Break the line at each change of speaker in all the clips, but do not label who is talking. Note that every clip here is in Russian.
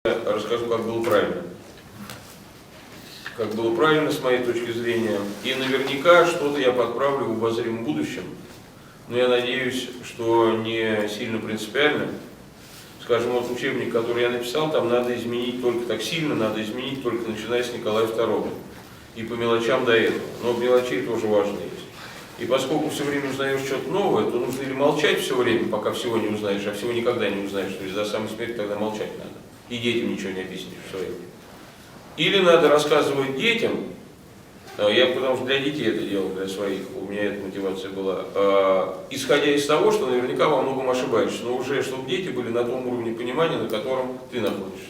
Расскажу, как было правильно. Как было правильно с моей точки зрения. И наверняка что-то я подправлю в обозримом будущем. Но я надеюсь, что не сильно принципиально. Скажем, вот учебник, который я написал, там надо изменить только так сильно, надо изменить только начиная с Николая II. И по мелочам до этого. Но мелочей тоже важные есть. И поскольку все время узнаешь что-то новое, то нужно или молчать все время, пока всего не узнаешь, а всего никогда не узнаешь, то есть до самой смерти тогда молчать надо. И детям ничего не объяснишь своим. Или надо рассказывать детям, я потому что для детей это делал, для своих, у меня эта мотивация была, исходя из того, что наверняка во многом ошибаешься, но уже чтобы дети были на том уровне понимания, на котором ты находишься.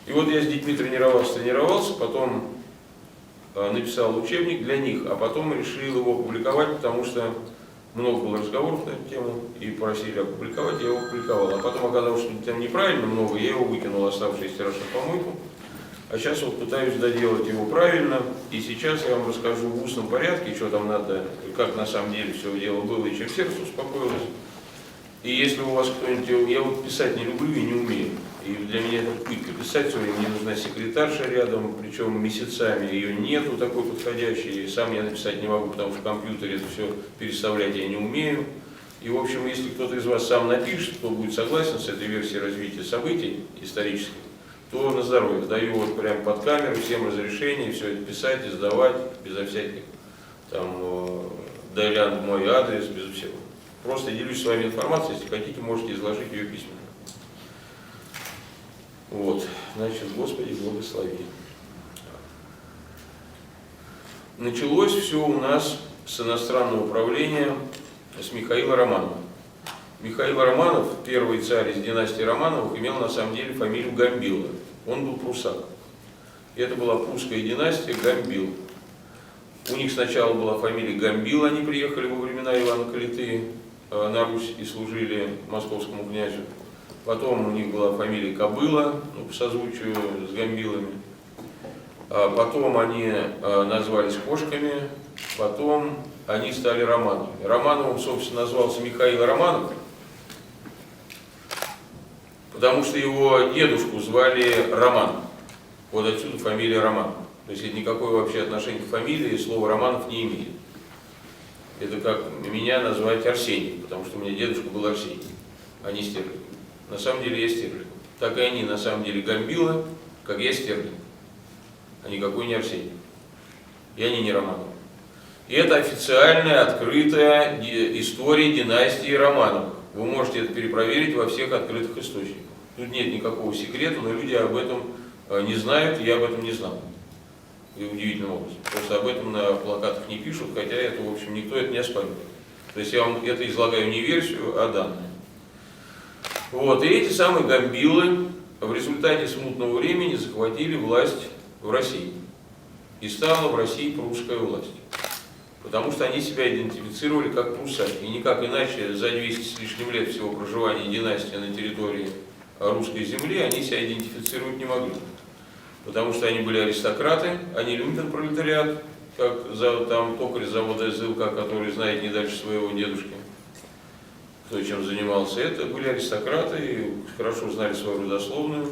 И вот я с детьми тренировался, потом написал учебник для них, а потом решил его опубликовать, потому что много было разговоров на эту тему, и просили опубликовать, я его опубликовал. А потом оказалось, что там неправильно много, я его выкинул, оставшийся тираж на помойку. А сейчас вот пытаюсь доделать его правильно, и сейчас я вам расскажу в устном порядке, что там надо, как на самом деле все дело было, и чем сердце успокоилось. И если у вас кто-нибудь, я вот писать не люблю и не умею. И для меня это пытка писать все время, мне нужна секретарша рядом, причем месяцами ее нету такой подходящей, и сам я написать не могу, потому что в компьютере это все переставлять я не умею. И в общем, если кто-то из вас сам напишет, кто будет согласен с этой версией развития событий исторических, то на здоровье. Даю вот прямо под камеру всем разрешение, все это писать, издавать, безо всяких там Дайлянд мой адрес, без всего. Просто делюсь с вами информацией, если хотите, можете изложить ее письменно. Вот, значит, Господи, благослови. Началось все у нас с иностранного управления, с Михаила Романова. Михаил Романов, первый царь из династии Романовых, имел на самом деле фамилию Гамбила. Он был прусак. Это была прусская династия Гамбил. У них сначала была фамилия Гамбил, они приехали во времена Ивана Калиты на Русь и служили московскому князю. Потом у них была фамилия Кобыла, ну, по созвучию с Гамбилами. Потом они назвались кошками, потом они стали Романовыми. Романовым, собственно, назвался Михаил Романов, потому что его дедушку звали Роман. Вот отсюда фамилия Романов. То есть это никакое вообще отношение к фамилии, слово Романов не имеет. Это как меня назвать Арсений, потому что у меня дедушка был Арсений, а не Стерлинг. На самом деле я Стерлинг. Так и они на самом деле Гамбила, как я Стерлинг, а никакой не Арсений. И они не Романовы. И это официальная, открытая история династии Романовых. Вы можете это перепроверить во всех открытых источниках. Тут нет никакого секрета, но люди об этом не знают, и я об этом не знал. И удивительным образом. Просто об этом на плакатах не пишут, хотя это, в общем, никто это не оспаривает. То есть я вам это излагаю не версию, а данные. Вот, и эти самые Гамбилы в результате смутного времени захватили власть в России. И стала в России прусская власть. Потому что они себя идентифицировали как прусаки. И никак иначе за 200 с лишним лет всего проживания династии на территории русской земли они себя идентифицировать не могли. Потому что они были аристократы, они люмпен-пролетариат, как там токарь завода СЛК, который знает не дальше своего дедушки, кто чем занимался. Это были аристократы, и хорошо знали свою родословную,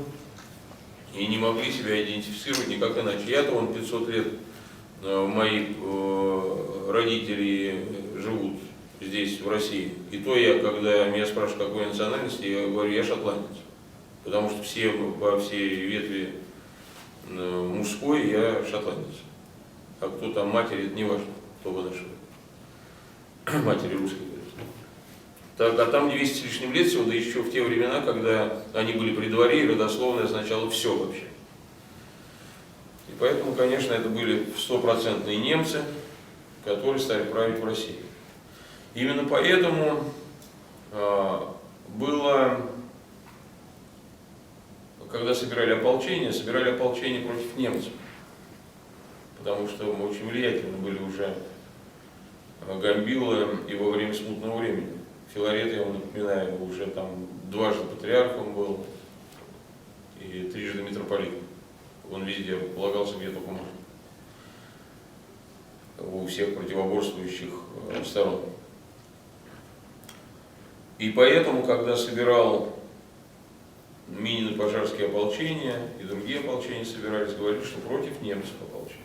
и не могли себя идентифицировать никак иначе. Я-то вон 500 лет, мои родители живут здесь, в России. И то я, когда меня спрашивают, какой национальности, я говорю, я шотландец. Потому что все, по всей ветви мужской я шотландец. А кто там матери, это не важно, кто вы нашли. Матери русской. Так, а там 200 с лишним лет всего, да еще в те времена, когда они были при дворе, и родословное означало все вообще. И поэтому, конечно, это были стопроцентные немцы, которые стали править в России. Именно поэтому было, когда собирали ополчение против немцев. Потому что мы очень влиятельны были уже Гамбилы и во время смутного времени. Филарет, я вам напоминаю, уже там дважды патриархом был и трижды митрополитом. Он везде полагался, где только можно. У всех противоборствующих сторон. И поэтому, когда собирал Минино-пожарские ополчения и другие ополчения собирались, говорили, что против немцев ополчения.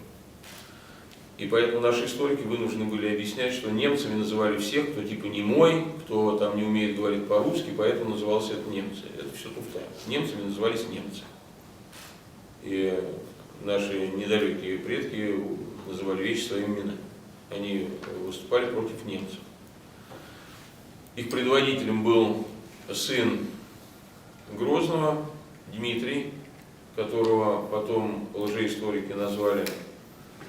И поэтому наши историки вынуждены были объяснять, что немцами называли всех, кто типа немой, кто там не умеет говорить по-русски, поэтому назывался это немцы. Это все туфта. Немцами назывались немцы. И наши недалекие предки называли вещи своими именами. Они выступали против немцев. Их предводителем был сын Грозного, Дмитрий, которого потом лжеисторики назвали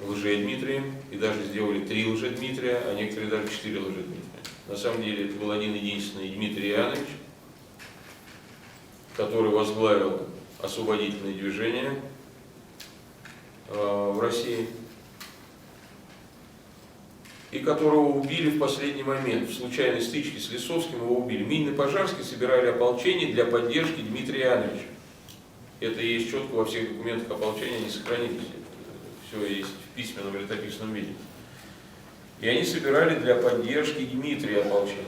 Лже-Дмитрием, и даже сделали 3 Лже-Дмитрия, а некоторые даже 4 Лже-Дмитрия. На самом деле это был один единственный Дмитрий Иоаннович, который возглавил освободительное движение в России, и которого убили в последний момент. В случайной стычке с Лисовским его убили. Минно-пожарские собирали ополчение для поддержки Дмитрия Иоанновича. Это есть четко во всех документах ополчения, они сохранились. Все есть в письменном или летописном виде. И они собирали для поддержки Дмитрия ополчения.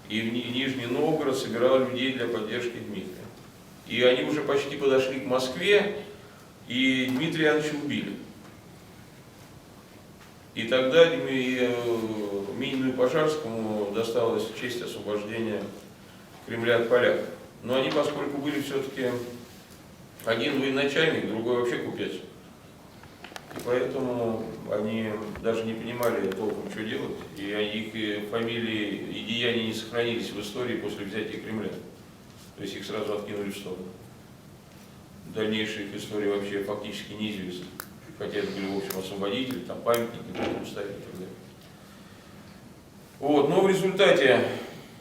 И в Нижний Новгород собирал людей для поддержки Дмитрия. И они уже почти подошли к Москве, и Дмитрия Иоанновича убили. И тогда Минину и Пожарскому досталась честь освобождения Кремля от поляков. Но они, поскольку были все-таки один военачальник, другой вообще купец, и поэтому они даже не понимали толком, что делать, и их фамилии и деяния не сохранились в истории после взятия Кремля. То есть их сразу откинули в сторону. Дальнейшая их история вообще фактически неизвестна. Хотя это были, в общем, освободители, там памятники потом ставили и так далее. Вот, но в результате,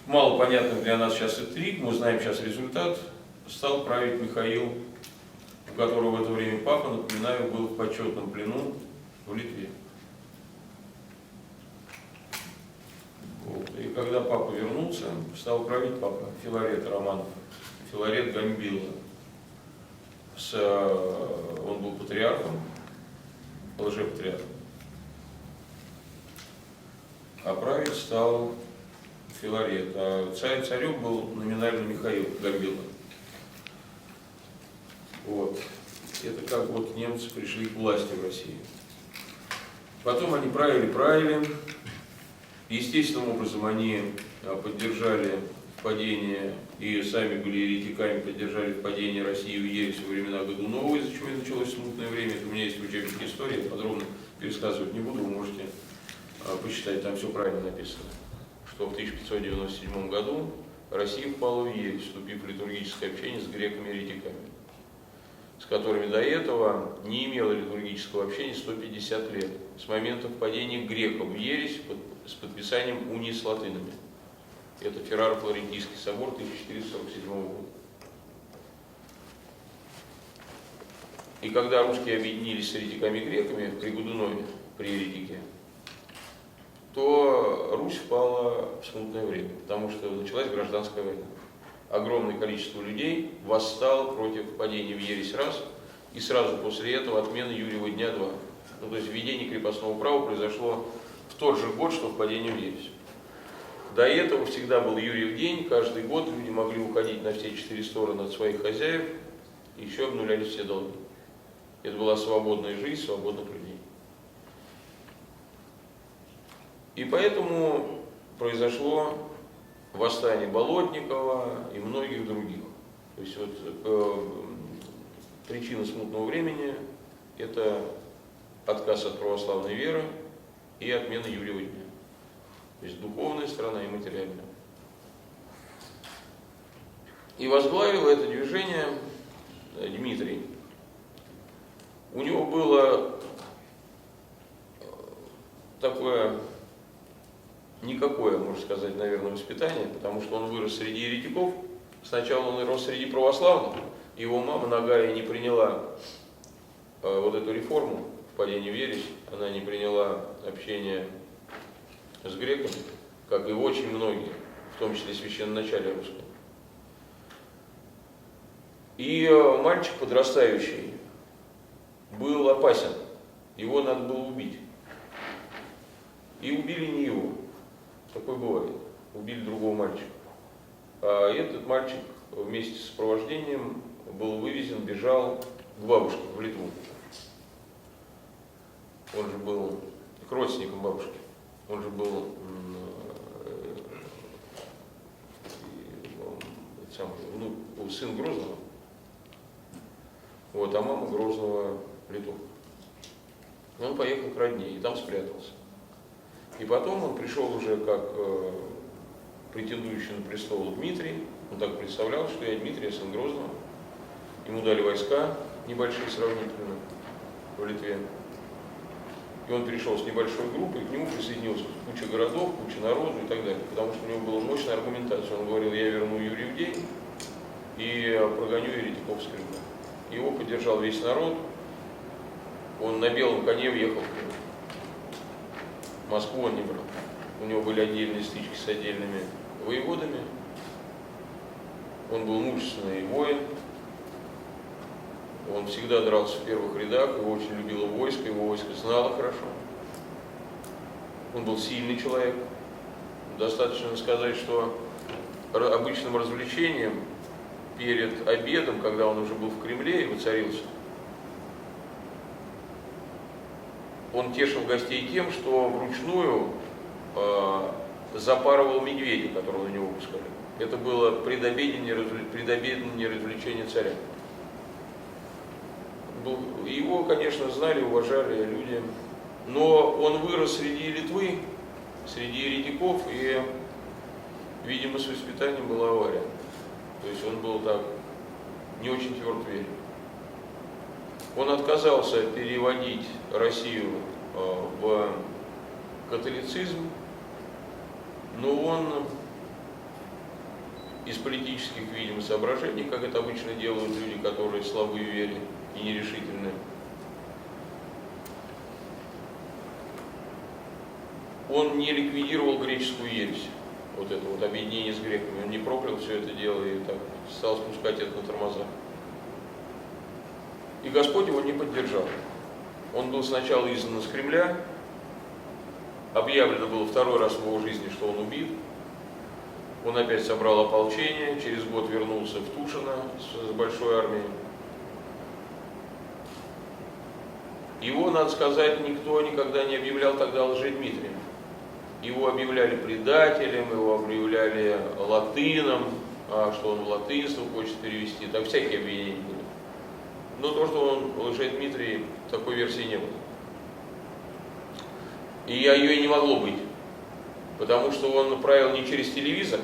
мало понятных для нас сейчас интриг, мы знаем сейчас результат, стал править Михаил, у которого в это время папа, напоминаю, был в почетном плену в Литве. Вот. И когда папа вернулся, стал править папа Филарет Романов, Филарет Гамбилла. Он был патриархом, лжепатриархом. А править стал Филарет, а царем был номинально Михаил Гамбилла. Вот. Это как вот немцы пришли к власти в России. Потом они правили. Естественным образом они поддержали падение, и сами были еретиками, поддержали падение России в ересь во времена Годунова, из-за чего и началось смутное время. Это у меня есть учебник истории, подробно пересказывать не буду, вы можете почитать, там все правильно написано. Что в 1597 году Россия впала в ересь, вступив в литургическое общение с греками-еретиками, с которыми до этого не имела литургического общения 150 лет, с момента впадения греков в ересь с подписанием унии с латынами. Это Ферраро-Флорентийский собор 1447 года. И когда русские объединились с еретиками-греками при Годунове, при еретике, то Русь впала в смутное время, потому что началась гражданская война. Огромное количество людей восстало против падения в ересь раз, и сразу после этого отмена Юрьева дня 2. Ну, то есть введение крепостного права произошло в тот же год, что впадение в ересь. До этого всегда был Юрьев день, каждый год люди могли уходить на все 4 стороны от своих хозяев, и еще обнулялись все долги. Это была свободная жизнь свободных людей. И поэтому произошло восстание Болотникова и многих других. То есть вот причина смутного времени – это отказ от православной веры и отмена Юрьева дня. То есть духовная сторона и материальная. И возглавил это движение Дмитрий. У него было такое никакое, можно сказать, наверное, воспитание, потому что он вырос среди еретиков. Сначала он рос среди православных. Его мама Нагая не приняла вот эту реформу в падении в ересь. Она не приняла общение с греками, как и очень многие, в том числе священноначалие русского. И мальчик подрастающий был опасен, его надо было убить. И убили не его, такое бывает, убили другого мальчика. А этот мальчик вместе с сопровождением был вывезен, бежал к бабушке в Литву. Он же был к родственникам бабушки. Он же был сын Грозного. Вот, а мама Грозного в Литву. И он поехал к родне и там спрятался. И потом он пришел уже как претендующий на престол Дмитрий. Он так представлял, что я Дмитрий, я сын Грозного. Ему дали войска небольшие сравнительно в Литве. И он перешел с небольшой группой, и к нему присоединилась куча городов, куча народу и так далее. Потому что у него была мощная аргументация. Он говорил, я верну юрьев день и прогоню еретиков с Кремля. Его поддержал весь народ. Он на белом коне въехал в Крым. Москву он не брал. У него были отдельные стычки с отдельными воеводами. Он был мужественный воин. Он всегда дрался в первых рядах, его очень любило войско, его войско знало хорошо. Он был сильный человек. Достаточно сказать, что обычным развлечением перед обедом, когда он уже был в Кремле и воцарился, он тешил гостей тем, что вручную запарывал медведя, которого на него выпускали. Это было предобеденное развлечение царя. Его, конечно, знали, уважали люди, но он вырос среди Литвы, среди еретиков, и, видимо, с воспитанием была авария. То есть он был так, не очень тверд в вере. Он отказался переводить Россию в католицизм, но он из политических, видимо, соображений, как это обычно делают люди, которые слабы в вере и нерешительны, он не ликвидировал греческую ересь, вот это вот объединение с греками, он не проклял все это дело и так стал спускать это на тормоза. И Господь его не поддержал. Он был сначала изгнан из Кремля, объявлено было второй раз в его жизни, что он убит. Он опять собрал ополчение, через год вернулся в Тушино с большой армией. Его, надо сказать, никто никогда не объявлял тогда Лжедмитрием. Его объявляли предателем, его объявляли латыном, что он в латынство хочет перевести, так всякие обвинения были. Но то, что он Лжедмитрий, такой версии не было. И ее и не могло быть, потому что он правил не через телевизор,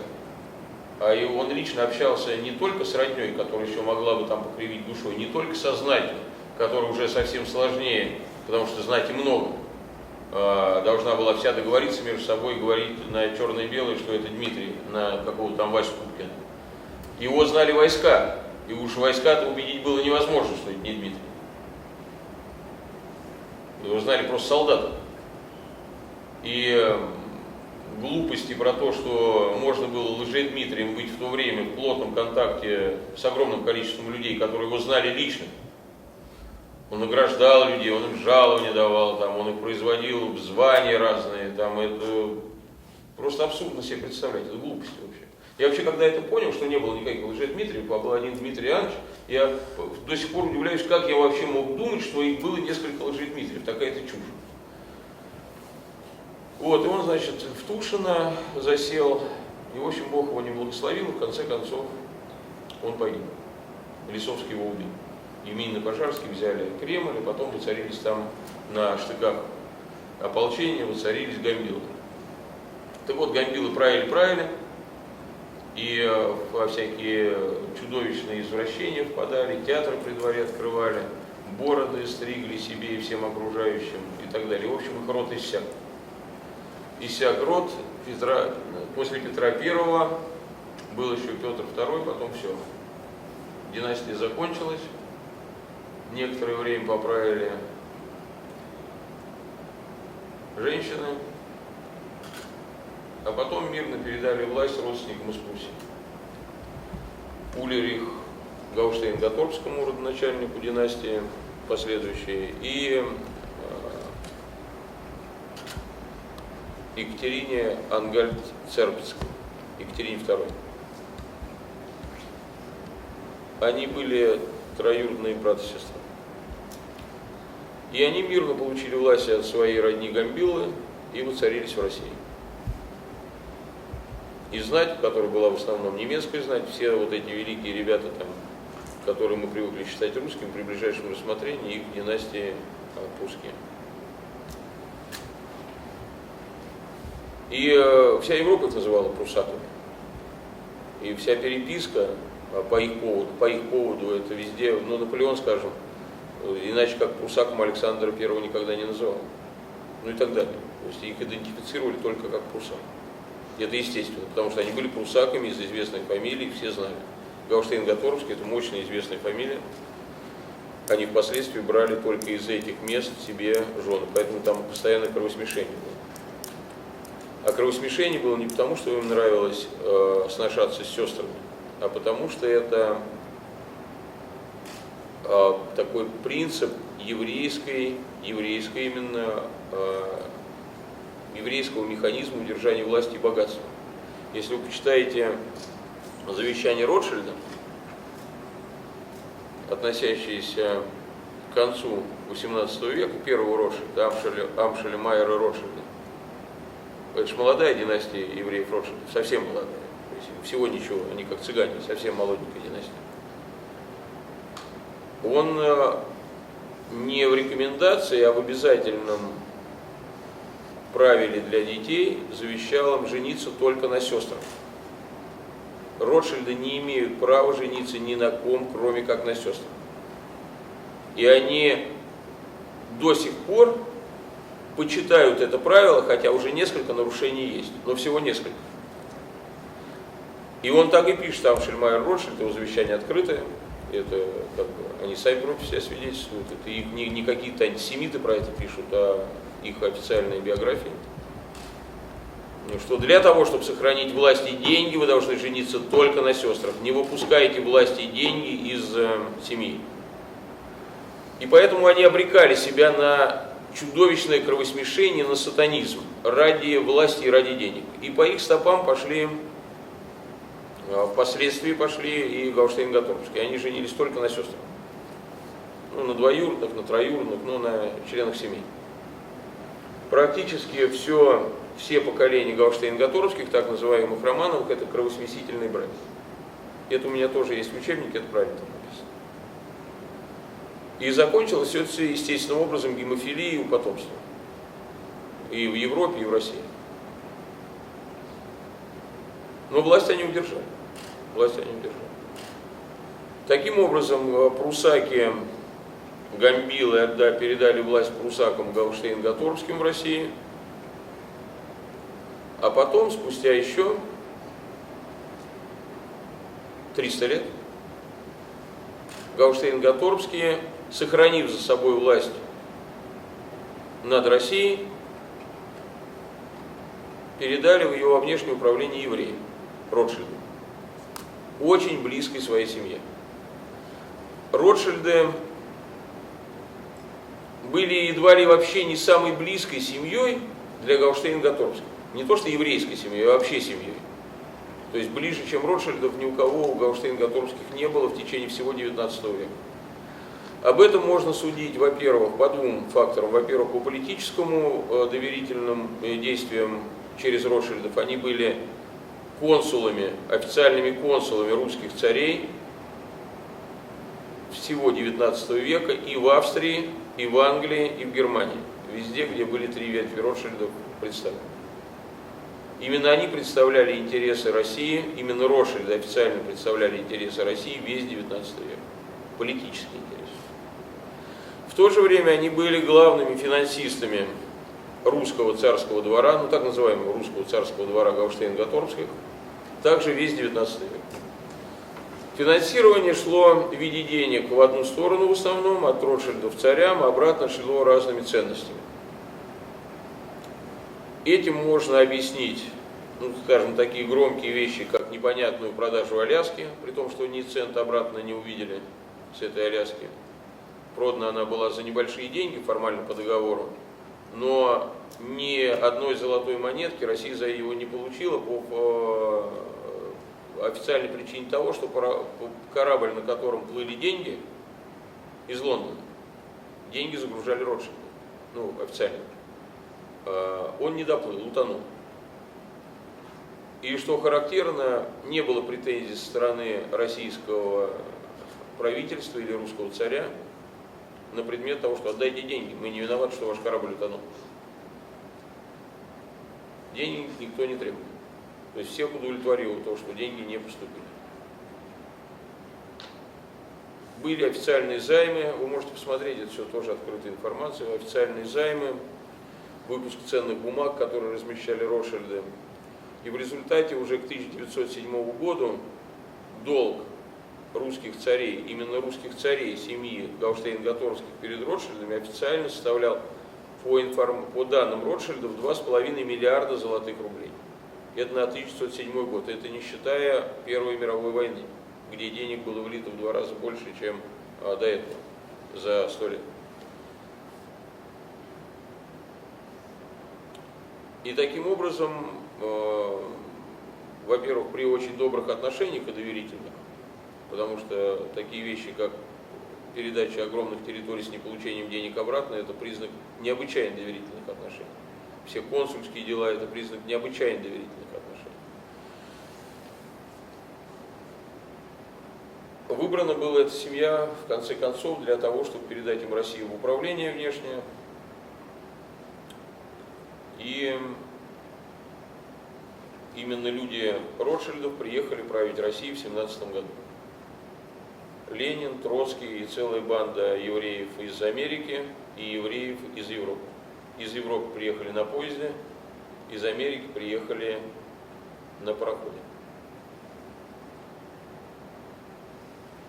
а он лично общался не только с родней, которая еще могла бы там покривить душой, не только со знатью, которая уже совсем сложнее, потому что знати много. Должна была вся договориться между собой и говорить на черное и белое, что это Дмитрий, на какого-то там Васю Пупкина. Его знали войска, и уж войска-то убедить было невозможно, что это не Дмитрий. Его знали просто солдаты. И глупости про то, что можно было Лжедмитрием быть в то время в плотном контакте с огромным количеством людей, которые его знали лично. Он награждал людей, он им жалования давал, там, он их производил в звания разные, там, это просто абсурдно себе представлять, это глупости вообще. Я вообще, когда это понял, что не было никаких Лжедмитриев, а был один Дмитрий Иванович, я до сих пор удивляюсь, как я вообще мог думать, что их было несколько Лжедмитриев, такая-то чушь. Вот, и он, значит, в Тушино засел, и, в общем, Бог его не благословил, и в конце концов он погиб. Лисовский его убил. Емельно-Пожарский взяли Кремль, и потом воцарились там на штыках ополчения, воцарились гамбилы. Так вот, гамбилы правили, и во всякие чудовищные извращения впадали, театры при дворе открывали, бороды стригли себе и всем окружающим и так далее. В общем, их род иссяк. Иссяк род, после Петра I был еще Петр II, потом все. Династия закончилась, некоторое время поправили женщины, а потом мирно передали власть родственникам из Пруссии. Улерих Гаустейн-Готорпскому, родоначальнику династии последующей, и Екатерине Ангальд-Цербцкой, Екатерине II. они были троюродные брат и сестра. И они мирно получили власть от своей родни Гамбилы и воцарились в России. И знать, которая была в основном немецкая знать, все вот эти великие ребята, там, которые мы привыкли считать русскими, при ближайшем рассмотрении их династии прусские. И вся Европа их называла прусаками. И вся переписка по их поводу это везде, ну, Наполеон, скажем, иначе как прусаком Александра I никогда не называл. Ну и так далее. То есть их идентифицировали только как прусак. Это естественно, потому что они были прусаками из известной фамилии, все знали. Гаустейн-Гатторпский — это мощная известная фамилия. Они впоследствии брали только из этих мест себе жены, поэтому там постоянно кровосмешение было. А кровосмешение было не потому, что им нравилось сношаться с сестрами, а потому что это такой принцип еврейского механизма удержания власти и богатства. Если вы почитаете завещание Ротшильда, относящееся к концу XVIII века, первого Ротшильда, Амшеля Майера Ротшильда, это же молодая династия евреев Ротшильдов, совсем молодая, то есть всего ничего, они как цыгане, совсем молоденькая династия. Он не в рекомендации, а в обязательном правиле для детей завещал им жениться только на сестрах. Ротшильды не имеют права жениться ни на ком, кроме как на сестрах. И они до сих пор почитают это правило, хотя уже несколько нарушений есть, но всего несколько. И он так и пишет, там Шельмайер Ротшильд, его завещание открытое, это как бы они сами против себя свидетельствуют, это их не какие-то антисемиты про это пишут, а их официальные биографии. Что для того, чтобы сохранить власть и деньги, вы должны жениться только на сестрах. Не выпускайте власть и деньги из семьи. И поэтому они обрекали себя на чудовищное кровосмешение, на сатанизм ради власти и ради денег. И по их стопам впоследствии пошли и Гаустейн-Гатторпские. Они женились только на сестрах. Ну, на двоюродных, на троюродных, но на членах семей. Практически все поколения Гаустейн-Гатторпских, так называемых Романовых, это кровосмесительные браки. Это у меня тоже есть в учебнике, это правильно там написано. И закончилось все это естественным образом гемофилией у потомства. И в Европе, и в России. Но власть они удержали. Таким образом, прусаки Гамбилы передали власть прусакам Гаустейн-Гатторпским в России. А потом, спустя еще 300 лет, Гаустейн-Гатторпские, сохранив за собой власть над Россией, передали в его внешнее управление евреям, Ротшильду, очень близкой своей семье. Ротшильды были едва ли вообще не самой близкой семьей для Гаустейн-Гатторпских. Не то что еврейской семьей, а вообще семьей. То есть ближе, чем Ротшильдов, ни у кого у Гаустейн-Гатторпских не было в течение всего XIX века. Об этом можно судить, во-первых, по двум факторам. Во-первых, по политическому доверительным действиям через Ротшильдов. Они были консулами, официальными консулами русских царей всего XIX века и в Австрии, и в Англии, и в Германии. Везде, где были три ветви Ротшильдов представлены. Именно они представляли интересы России, именно Ротшильды официально представляли интересы России весь XIX век. Политические интересы. В то же время они были главными финансистами русского царского двора, ну так называемого русского царского двора Гаустейн-Гатторпских, также весь XIX век. Финансирование шло в виде денег в одну сторону в основном, от Ротшильдов царям, а обратно шло разными ценностями. Этим можно объяснить, ну, скажем, такие громкие вещи, как непонятную продажу Аляски, при том, что ни цента обратно не увидели с этой Аляски. Продана она была за небольшие деньги, формально по договору, но ни одной золотой монетки Россия за его не получила по официальной причине того, что корабль, на котором плыли деньги из Лондона, деньги загружали Ротшильды, ну, официально. Он не доплыл, утонул. И что характерно, не было претензий со стороны российского правительства или русского царя на предмет того, что отдайте деньги, мы не виноваты, что ваш корабль утонул. Денег никто не требует. То есть всех удовлетворило то, что деньги не поступили. Были официальные займы, вы можете посмотреть, это все тоже открытая информация, официальные займы, выпуск ценных бумаг, которые размещали Ротшильды. И в результате уже к 1907 году долг русских царей, именно русских царей семьи Гаустейн-Гатторских перед Ротшильдами официально составлял, по данным Ротшильдов, 2,5 миллиарда золотых рублей. Это на 1907 год, это не считая Первой мировой войны, где денег было влито в 2 раза больше, чем до этого, за 100 лет. И таким образом, во-первых, при очень добрых отношениях и доверительных, потому что такие вещи, как передача огромных территорий с неполучением денег обратно, это признак необычайно доверительных отношений. Все консульские дела – это признак необычайно доверительных отношений. Выбрана была эта семья, в конце концов, для того, чтобы передать им Россию в управление внешнее. И именно люди Ротшильдов приехали править Россией в 1917 году. Ленин, Троцкий и целая банда евреев из Америки и евреев из Европы. Из Европы приехали на поезде, из Америки приехали на пароходе.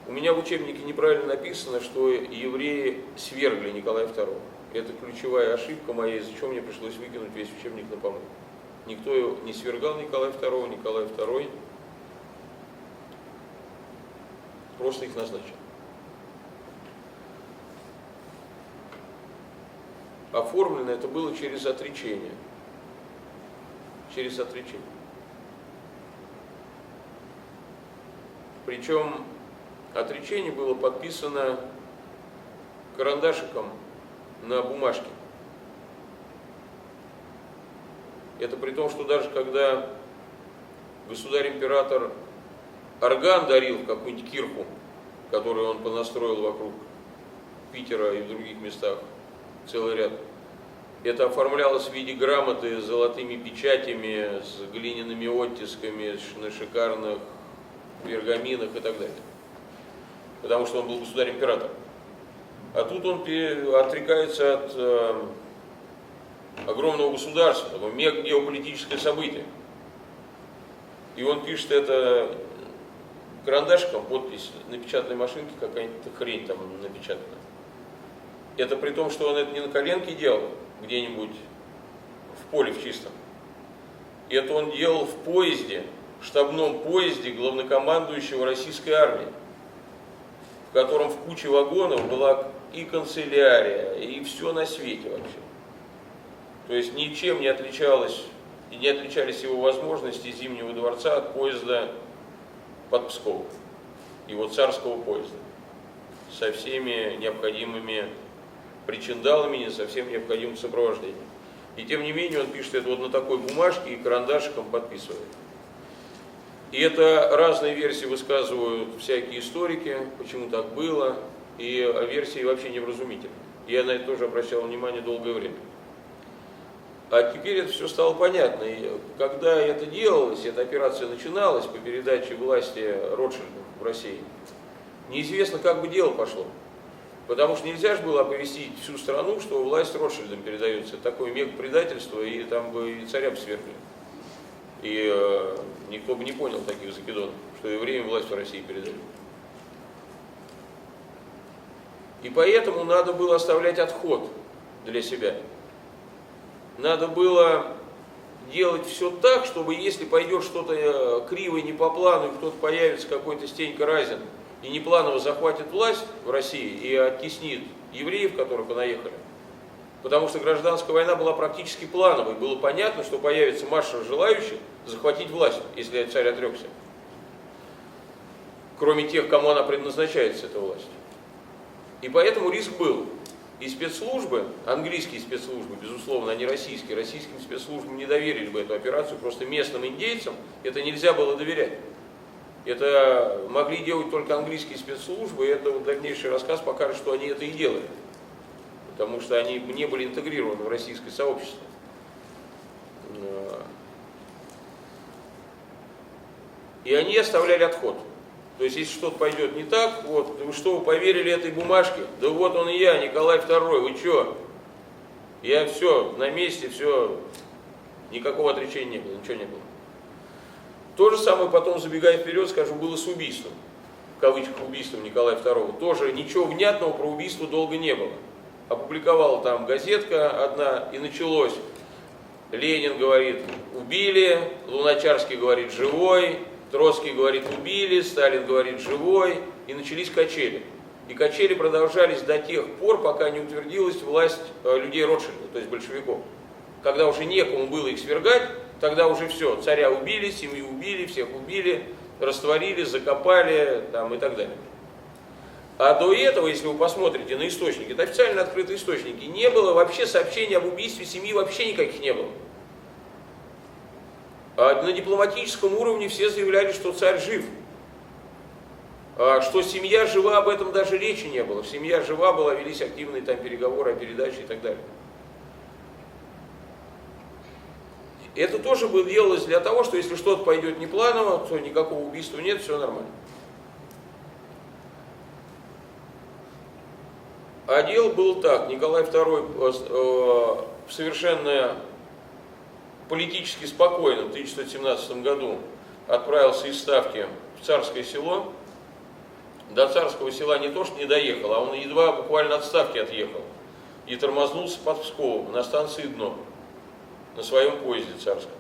У меня в учебнике неправильно написано, что евреи свергли Николая II. Это ключевая ошибка моя, из-за чего мне пришлось выкинуть весь учебник на помойку. Никто его не свергал Николая II, Николай II просто их назначил. Оформлено это было через отречение. Через отречение. Причем отречение было подписано карандашиком на бумажке. Это при том, что даже когда государь-император орган дарил в какую-нибудь кирху, которую он понастроил вокруг Питера и в других местах, целый ряд, это оформлялось в виде грамоты с золотыми печатями, с глиняными оттисками, на шикарных пергаминах и так далее. Потому что он был государь-император. А тут он отрекается от огромного государства, такое геополитическое событие. И он пишет это карандашиком, подпись на печатной машинке, какая-нибудь хрень там напечатана. Это при том, что он это не на коленке делал, где-нибудь в поле в чистом. Это он делал в поезде, в штабном поезде главнокомандующего российской армии, в котором в куче вагонов была и канцелярия, и все на свете вообще. То есть ничем не отличалось, и не отличались его возможности Зимнего дворца от поезда под Псков, его царского поезда, со всеми необходимыми причиндалами, не со всем необходимым сопровождением. И тем не менее он пишет это вот на такой бумажке и карандашиком подписывает. И это разные версии высказывают всякие историки, почему так было, и версии вообще невразумительны. Я на это тоже обращал внимание долгое время. А теперь это все стало понятно. И когда это делалось, эта операция начиналась по передаче власти Ротшильдов в России, неизвестно, как бы дело пошло. Потому что нельзя же было оповестить всю страну, что власть Ротшильдам передается. Такое мегапредательство, и там бы и царя бы свергли. И никто бы не понял таких закидонов, что евреям власть в России передают. И поэтому надо было оставлять отход для себя. Надо было делать все так, чтобы если пойдет что-то криво и не по плану, и кто-то появится, какой-то Стенька Разин, и непланово захватит власть в России и оттеснит евреев, которые понаехали. Потому что гражданская война была практически плановой. Было понятно, что появится масса желающих захватить власть, если царь отрекся. кроме тех, кому она предназначается, эта власть. И поэтому риск был. И спецслужбы, английские спецслужбы, безусловно, а не российские, российским спецслужбам не доверили бы эту операцию, просто местным индейцам это нельзя было доверять. Это могли делать только английские спецслужбы, и это дальнейший рассказ покажет, что они это и делали. Потому что они не были интегрированы в российское сообщество. И они оставляли отход. То есть, если что-то пойдет не так, вот, вы что, вы поверили этой бумажке? Да вот он и я, Николай II, вы что? Я все, на месте, все, никакого отречения не было, ничего не было. То же самое потом, забегая вперед, скажу, было с убийством, в кавычках убийством Николая II. Тоже ничего внятного про убийство долго не было. Опубликовала там газетка одна, и началось. Ленин говорит, убили, Луначарский говорит, живой, Троцкий говорит, убили, Сталин говорит, живой, и начались качели. И качели продолжались до тех пор, пока не утвердилась власть людей Ротшильда, то есть большевиков. Когда уже некому было их свергать, тогда уже все, царя убили, семью убили, всех убили, растворили, закопали там, и так далее. А до этого, если вы посмотрите на источники, это официально открытые источники, не было вообще сообщений об убийстве семьи, вообще никаких не было. А на дипломатическом уровне все заявляли, что царь жив. А что семья жива, об этом даже речи не было. Семья жива была, велись активные там переговоры о передаче и так далее. Это тоже было делалось для того, что если что-то пойдет непланово, то никакого убийства нет, все нормально. А дело было так, Николай II совершенно политически спокойно в 1117 году отправился из Ставки в Царское Село. До Царского Села не то что не доехал, а он едва буквально от Ставки отъехал. И тормознулся под Псковом на станции Дно, на своем поезде царском.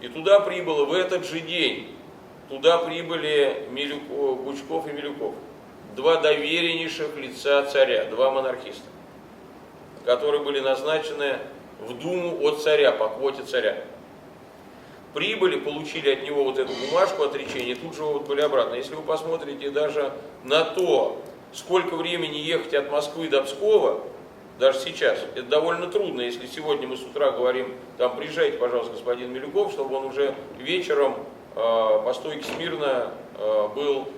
И туда прибыло в этот же день, туда прибыли Гучков и Милюков. Два довереннейших лица царя, два монархиста, которые были назначены в Думу от царя, по квоте царя. Прибыли, получили от него вот эту бумажку отречения, тут же вот были обратно. Если вы посмотрите даже на то, сколько времени ехать от Москвы до Пскова, даже сейчас, это довольно трудно. Если сегодня мы с утра говорим, там, приезжайте, пожалуйста, господин Милюков, чтобы он уже вечером по стойке смирно был.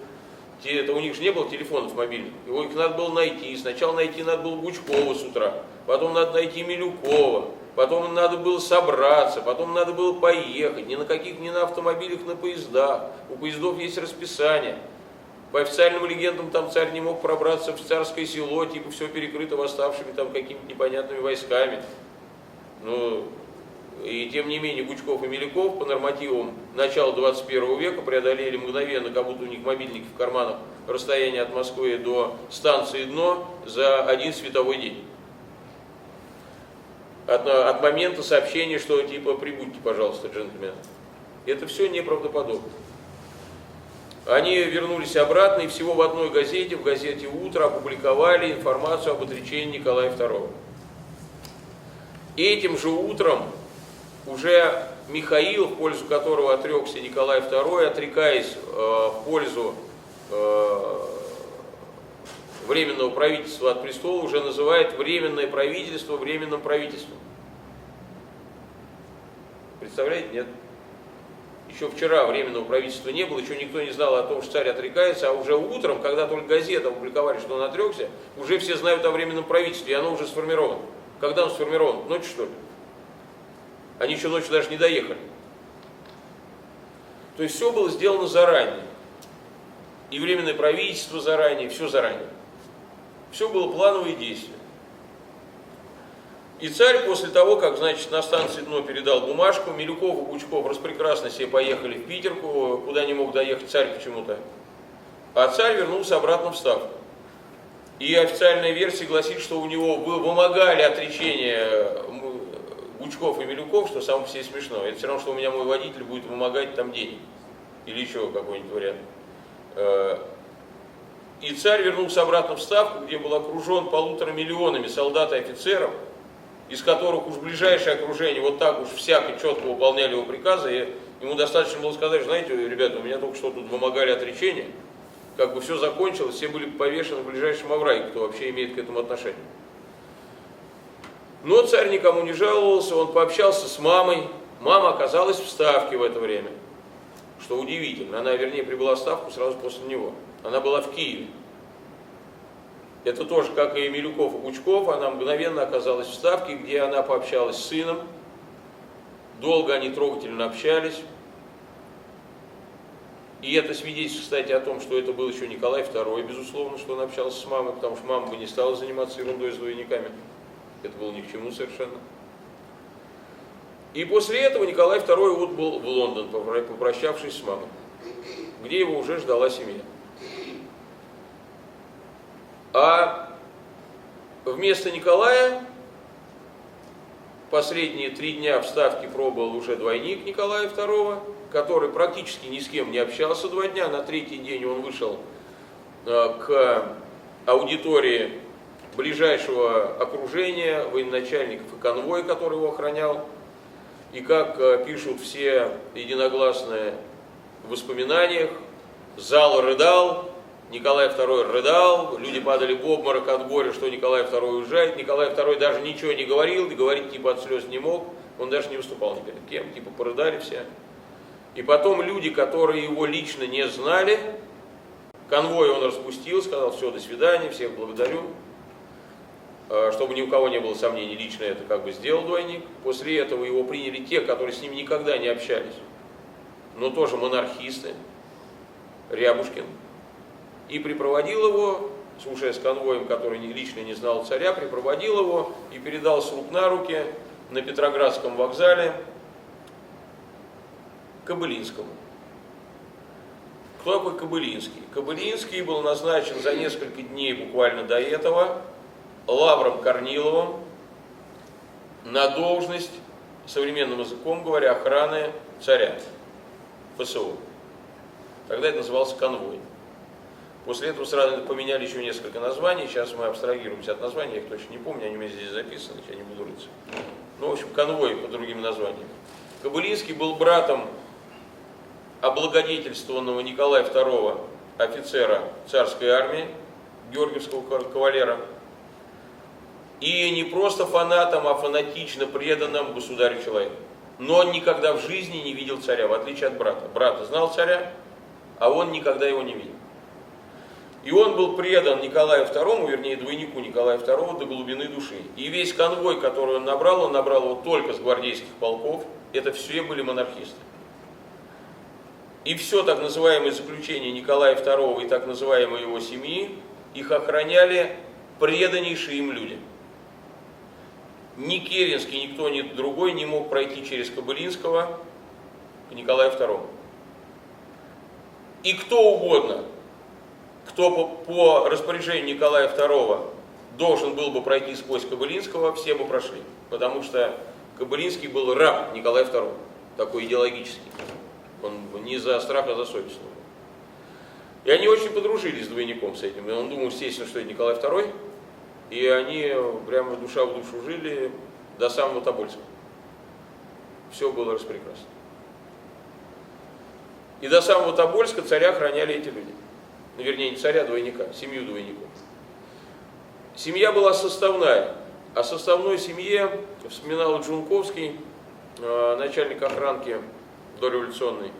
Это у них же не было телефонов мобильных, их надо было найти. Сначала найти надо было Гучкова с утра, потом надо найти Милюкова, потом надо было собраться, потом надо было поехать. Ни на автомобилях, на поездах. У поездов есть расписание. По официальным легендам там царь не мог пробраться в Царское Село, типа все перекрыто восставшими там какими-то непонятными войсками. И тем не менее Гучков и Милюков по нормативам начала 21 века преодолели мгновенно, как будто у них мобильники в карманах, расстояние от Москвы до станции Дно за один световой день. От момента сообщения, что типа прибудьте, пожалуйста, джентльмены. Это все неправдоподобно. Они вернулись обратно и всего в одной газете, в газете «Утро», опубликовали информацию об отречении Николая II. Этим же утром уже Михаил, в пользу которого отрекся Николай II, отрекаясь в пользу Временного правительства от престола, уже называет Временное правительство временным правительством. Представляете, нет? Еще вчера Временного правительства не было, еще никто не знал о том, что царь отрекается, а уже утром, когда только газеты опубликовали, что он отрекся, уже все знают о Временном правительстве, и оно уже сформировано. Когда он сформирован? Ночью, что ли? Они еще ночью даже не доехали. То есть все было сделано заранее. И Временное правительство заранее, все заранее. Все было плановые действия. И царь после того, как, значит, на станции Дно передал бумажку, Милюков и Гучков распрекрасно себе поехали в Питер, куда не мог доехать царь почему-то. А царь вернулся обратно в Ставку. И официальная версия гласит, что у него вымогали отречение Гучков и Милюков, что самое по себе смешно. Это все равно, что у меня мой водитель будет вымогать там денег. Или еще какой-нибудь вариант. И царь вернулся обратно в Ставку, где был окружен 1,5 миллионами солдат и офицеров, из которых уж ближайшее окружение вот так уж всяко четко выполняли его приказы. И ему достаточно было сказать, знаете, ребята, у меня только что тут вымогали отречение. как бы все закончилось, все были повешены в ближайшем овраге, кто вообще имеет к этому отношение. Но царь никому не жаловался, он пообщался с мамой. Мама оказалась в Ставке в это время, что удивительно. Она, вернее, прибыла в Ставку сразу после него. Она была в Киеве. Это тоже, как и Милюков и Пучков, она мгновенно оказалась в Ставке, где она пообщалась с сыном. Долго они трогательно общались. И это свидетельствует, кстати, о том, что это был еще Николай II, безусловно, что он общался с мамой, потому что мама бы не стала заниматься ерундой с двойниками. Это было ни к чему совершенно. И после этого Николай II отбыл в Лондон, попрощавшись с мамой, где его уже ждала семья. А вместо Николая последние 3 дня в Ставке пробовал уже двойник Николая II, который практически ни с кем не общался 2 дня. На 3-й день он вышел к аудитории ближайшего окружения, военачальников и конвоя, который его охранял. И как пишут все единогласные в воспоминаниях, зал рыдал, Николай II рыдал, люди падали в обморок от горя, что Николай II уезжает. Николай II даже ничего не говорил, говорить типа от слез не мог, он даже не выступал ни перед кем, типа порыдали все. И потом люди, которые его лично не знали, конвой он распустил, сказал: все, до свидания, всех благодарю. Чтобы ни у кого не было сомнений, лично это как бы сделал двойник. После этого его приняли те, которые с ним никогда не общались, но тоже монархисты, Рябушкин. И припроводил его, слушая с конвоем, который лично не знал царя, припроводил его и передал с рук на руки на Петроградском вокзале Кобылинскому. Кто такой Кобылинский? Кобылинский был назначен за несколько дней буквально до этого Лавром Корниловым на должность, современным языком говоря, охраны царя, ФСО. Тогда это назывался конвой. После этого сразу поменяли еще несколько названий, сейчас мы абстрагируемся от названий, я их точно не помню, они у меня здесь записаны, я не буду рыться. Ну, в общем, конвой по другим названиям. Кобылинский был братом облагодетельствованного Николая II офицера царской армии, георгиевского кавалера, и не просто фанатом, а фанатично преданным государю человеку. Но он никогда в жизни не видел царя, в отличие от брата. Брат знал царя, а он никогда его не видел. И он был предан Николаю II, вернее двойнику Николая II, до глубины души. И весь конвой, который он набрал его только с гвардейских полков, это все были монархисты. И все так называемое заключение Николая II и так называемой его семьи, их охраняли преданнейшие им люди. Ни Керенский, никто, ни другой не мог пройти через Кобылинского к Николаю II. И кто угодно, кто по распоряжению Николая II должен был бы пройти сквозь Кобылинского, все бы прошли. Потому что Кобылинский был раб Николая II, такой идеологический. Он не за страх, а за совесть. И они очень подружились с двойником с этим. И он думал, естественно, что это Николай II. И они прямо душа в душу жили до самого Тобольска. Все было распрекрасно. И до самого Тобольска царя охраняли эти люди. Ну, вернее, не царя, а двойника, семью двойников. Семья была составная. О составной семье вспоминал Джунковский, начальник охранки дореволюционной,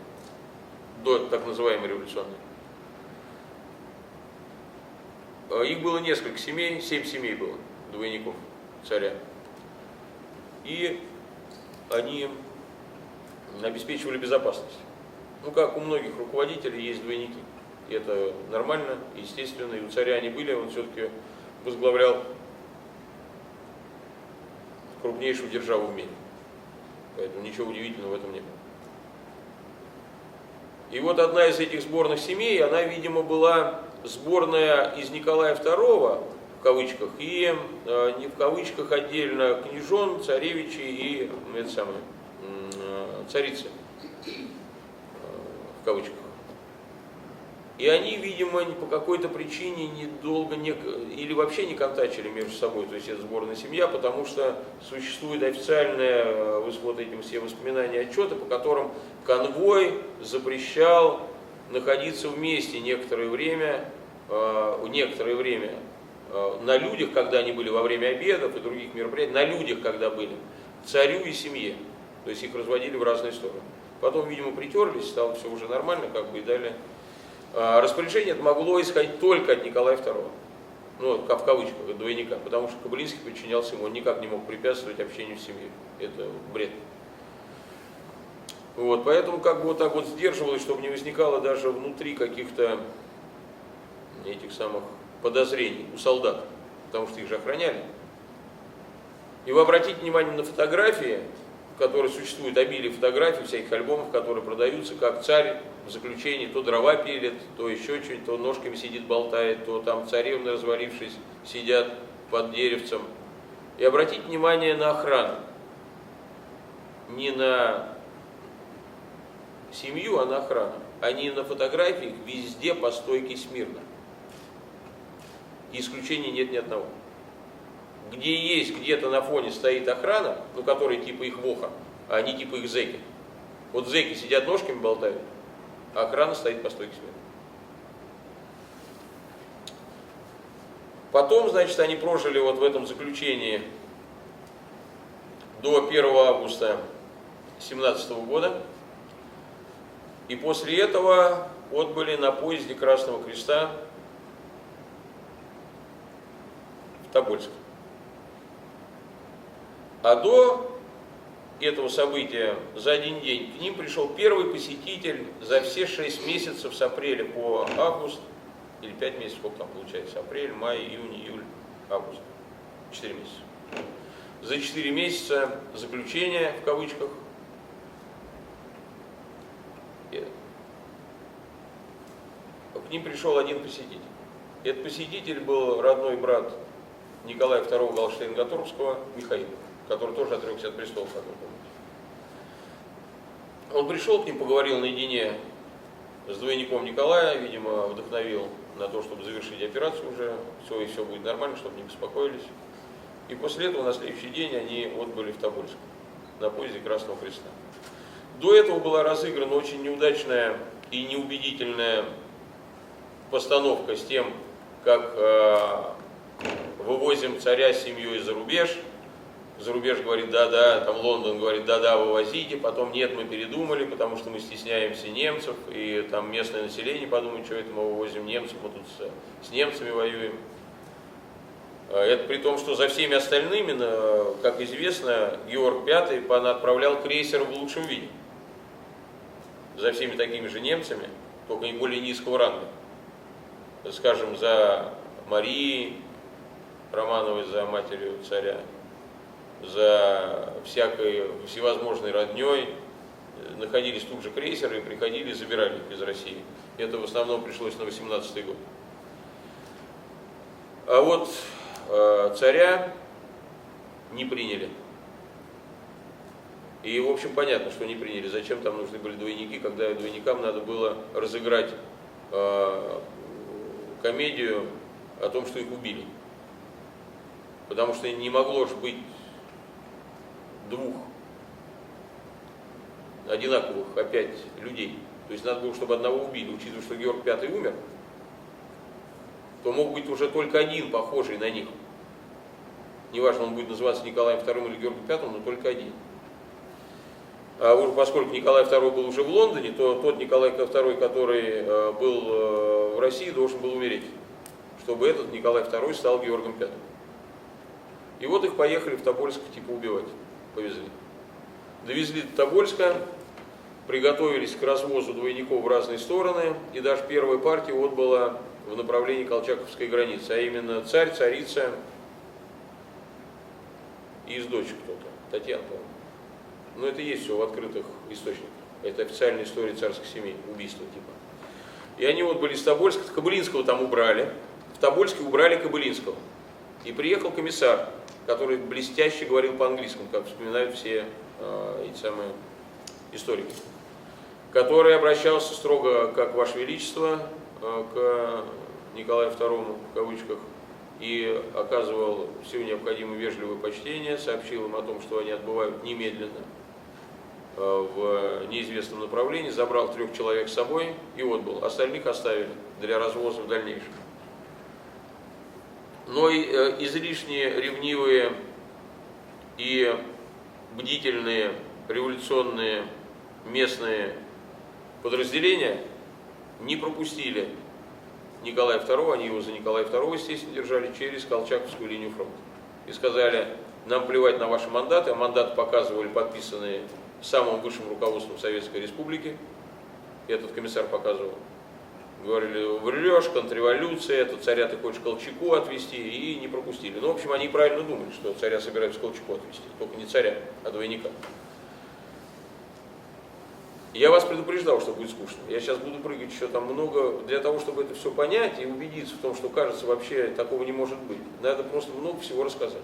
до так называемой революционной. Их было несколько семей, 7 семей было, двойников царя. И они обеспечивали безопасность. Ну, как у многих руководителей есть двойники. И это нормально, естественно, и у царя они были, он все-таки возглавлял крупнейшую державу в мире. Поэтому ничего удивительного в этом не было. И вот одна из этих сборных семей, она, видимо, была сборная из Николая II, в кавычках, и не в кавычках отдельно княжон, царевичи и это самое, царицы, в кавычках. И они, видимо, по какой-то причине недолго или вообще не контачили между собой, то есть это сборная семья, потому что существует официальное, вот эти все воспоминания, отчеты, по которым конвой запрещал находиться вместе некоторое время на людях, когда они были во время обедов и других мероприятий, на людях, когда были, царю и семье. То есть их разводили в разные стороны. Потом, видимо, притерлись, стало все уже нормально, как бы и дали. Распоряжение это могло исходить только от Николая II. Ну, в кавычках, от двойника, потому что Кобылинский подчинялся ему, он никак не мог препятствовать общению в семье. Это бред. Вот, поэтому как бы вот так вот сдерживалось, чтобы не возникало даже внутри каких-то этих самых подозрений у солдат, потому что их же охраняли. И вы обратите внимание на фотографии, которые существуют, обилие фотографий, всяких альбомов, которые продаются, как царь в заключении то дрова пилит, то еще что-нибудь, то ножками сидит, болтает, то там царевны, развалившись, сидят под деревцем. И обратите внимание на охрану. Не на семью, а на охрану. Они на фотографиях везде по стойке смирно. Исключений нет ни одного. Где есть, где-то на фоне стоит охрана, ну, которые типа их воха, а они типа их зэки. Вот зэки сидят ножками болтают, а охрана стоит по стойке смирно. Потом, значит, они прожили вот в этом заключении до 1 августа 17 года. И после этого отбыли на поезде Красного Креста в Тобольск. А до этого события за один день к ним пришел первый посетитель за все 6 месяцев с апреля по август, или 5 месяцев, сколько там получается, апрель, май, июнь, июль, август, 4 месяца. За 4 месяца заключения, в кавычках, к ним пришел один посетитель. Этот посетитель был родной брат Николая II Галштейн-Готторпского, Михаил, который тоже отрекся от престола, как вы помните. Он пришел к ним, поговорил наедине с двойником Николая, видимо, вдохновил на то, чтобы завершить операцию уже, все и все будет нормально, чтобы не беспокоились. И после этого на следующий день они отбыли в Тобольск на поезде Красного Креста. До этого была разыграна очень неудачная и неубедительная постановка с тем, как вывозим царя с семьей за рубеж. За рубеж говорит, да-да, там Лондон говорит, да-да, вывозите, потом нет, мы передумали, потому что мы стесняемся немцев, и там местное население подумает, что это мы вывозим немцев, мы тут с немцами воюем. Это при том, что за всеми остальными, как известно, Георг V отправлял крейсер в лучшем виде. За всеми такими же немцами, только не более низкого ранга. Скажем, за Марией Романовой, за матерью царя, за всякой всевозможной родней, находились тут же крейсеры и приходили и забирали их из России. Это в основном пришлось на 18-й год. А вот царя не приняли. И, в общем, понятно, что не приняли. Зачем там нужны были двойники, когда двойникам надо было разыграть комедию о том, что их убили. Потому что не могло же быть двух одинаковых опять людей. То есть надо было, чтобы одного убили. Учитывая, что Георг V умер, то мог быть уже только один похожий на них. Неважно, он будет называться Николаем II или Георгом V, но только один. А поскольку Николай II был уже в Лондоне, то тот Николай II, который был в России, должен был умереть, чтобы этот Николай II стал Георгом V. И вот их поехали в Тобольск типа убивать, повезли. Довезли до Тобольска, приготовились к развозу двойников в разные стороны, и даже первая партия отбыла в направлении Колчаковской границы, а именно царь, царица и из дочек кто-то, Татьяна, по-моему. Но это есть все в открытых источниках. Это официальная история царских семей, убийства типа. И они отбыли из Тобольска, Кобылинского там убрали, в Тобольске убрали Кобылинского. И приехал комиссар, который блестяще говорил по-английски, как вспоминают все эти самые историки, который обращался строго, как Ваше Величество, к Николаю II, в кавычках, и оказывал все необходимое вежливое почтение, сообщил им о том, что они отбывают немедленно в неизвестном направлении, забрал 3 человек с собой и отбыл. Остальных оставили для развоза в дальнейшем. Но излишне ревнивые и бдительные революционные местные подразделения не пропустили Николая II, они его за Николая II, естественно, держали через Колчаковскую линию фронта. И сказали: нам плевать на ваши мандаты, а мандаты показывали подписанные самым высшим руководством Советской Республики. Этот комиссар показывал. Говорили: врешь, контрреволюция, это царя ты хочешь Колчаку отвезти, и не пропустили. Ну, в общем, они правильно думали, что царя собираются Колчаку отвезти, только не царя, а двойника. Я вас предупреждал, что будет скучно. Я сейчас буду прыгать еще там много, для того, чтобы это все понять и убедиться в том, что, кажется, вообще такого не может быть. Надо просто много всего рассказать.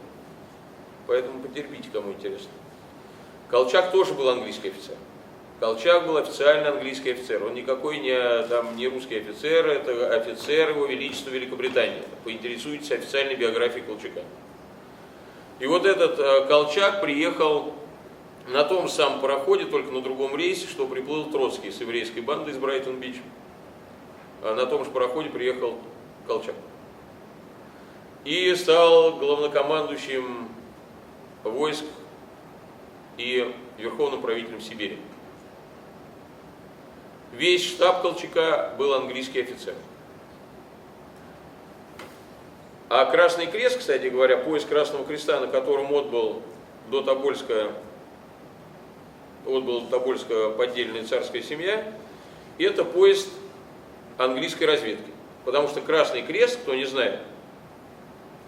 Поэтому потерпите, кому интересно. Колчак тоже был английский офицер. Колчак был официально английский офицер. Он никакой не русский офицер, это офицер Его Величества Великобритании. Поинтересуйтесь официальной биографией Колчака. И вот этот Колчак приехал на том самом пароходе, только на другом рейсе, что приплыл Троцкий с еврейской бандой из Брайтон-Бич. На том же пароходе приехал Колчак. И стал главнокомандующим войск и верховным правителем Сибири. Весь штаб Колчака был английский офицер. А Красный Крест, кстати говоря, поезд Красного Креста, на котором отбыл до Тобольска поддельная царская семья, это поезд английской разведки. Потому что Красный Крест, кто не знает,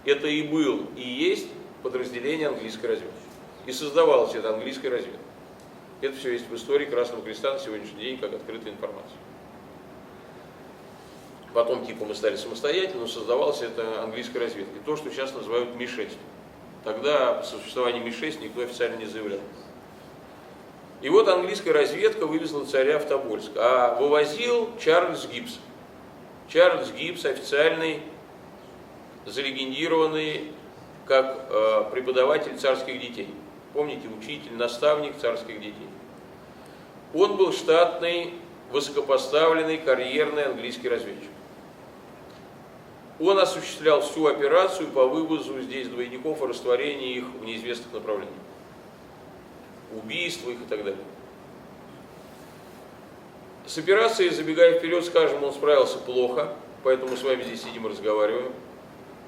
это и был, и есть подразделение английской разведки. И создавалась эта английская разведка. Это все есть в истории Красного Креста на сегодняшний день как открытая информация. Потом типа мы стали самостоятельно, но создавалась это английская разведка. То, что сейчас называют Ми-6. Тогда о существовании Ми-6 никто официально не заявлял. И вот английская разведка вывезла царя в Тобольск, а вывозил Чарльз Гибс. Чарльз Гибс официальный, залегендированный как преподаватель царских детей. Помните, учитель, наставник царских детей. Он был штатный, высокопоставленный, карьерный английский разведчик. Он осуществлял всю операцию по вывозу здесь двойников и растворению их в неизвестных направлениях. Убийства их и так далее. С операцией, забегая вперед, скажем, он справился плохо, поэтому мы с вами здесь сидим и разговариваем.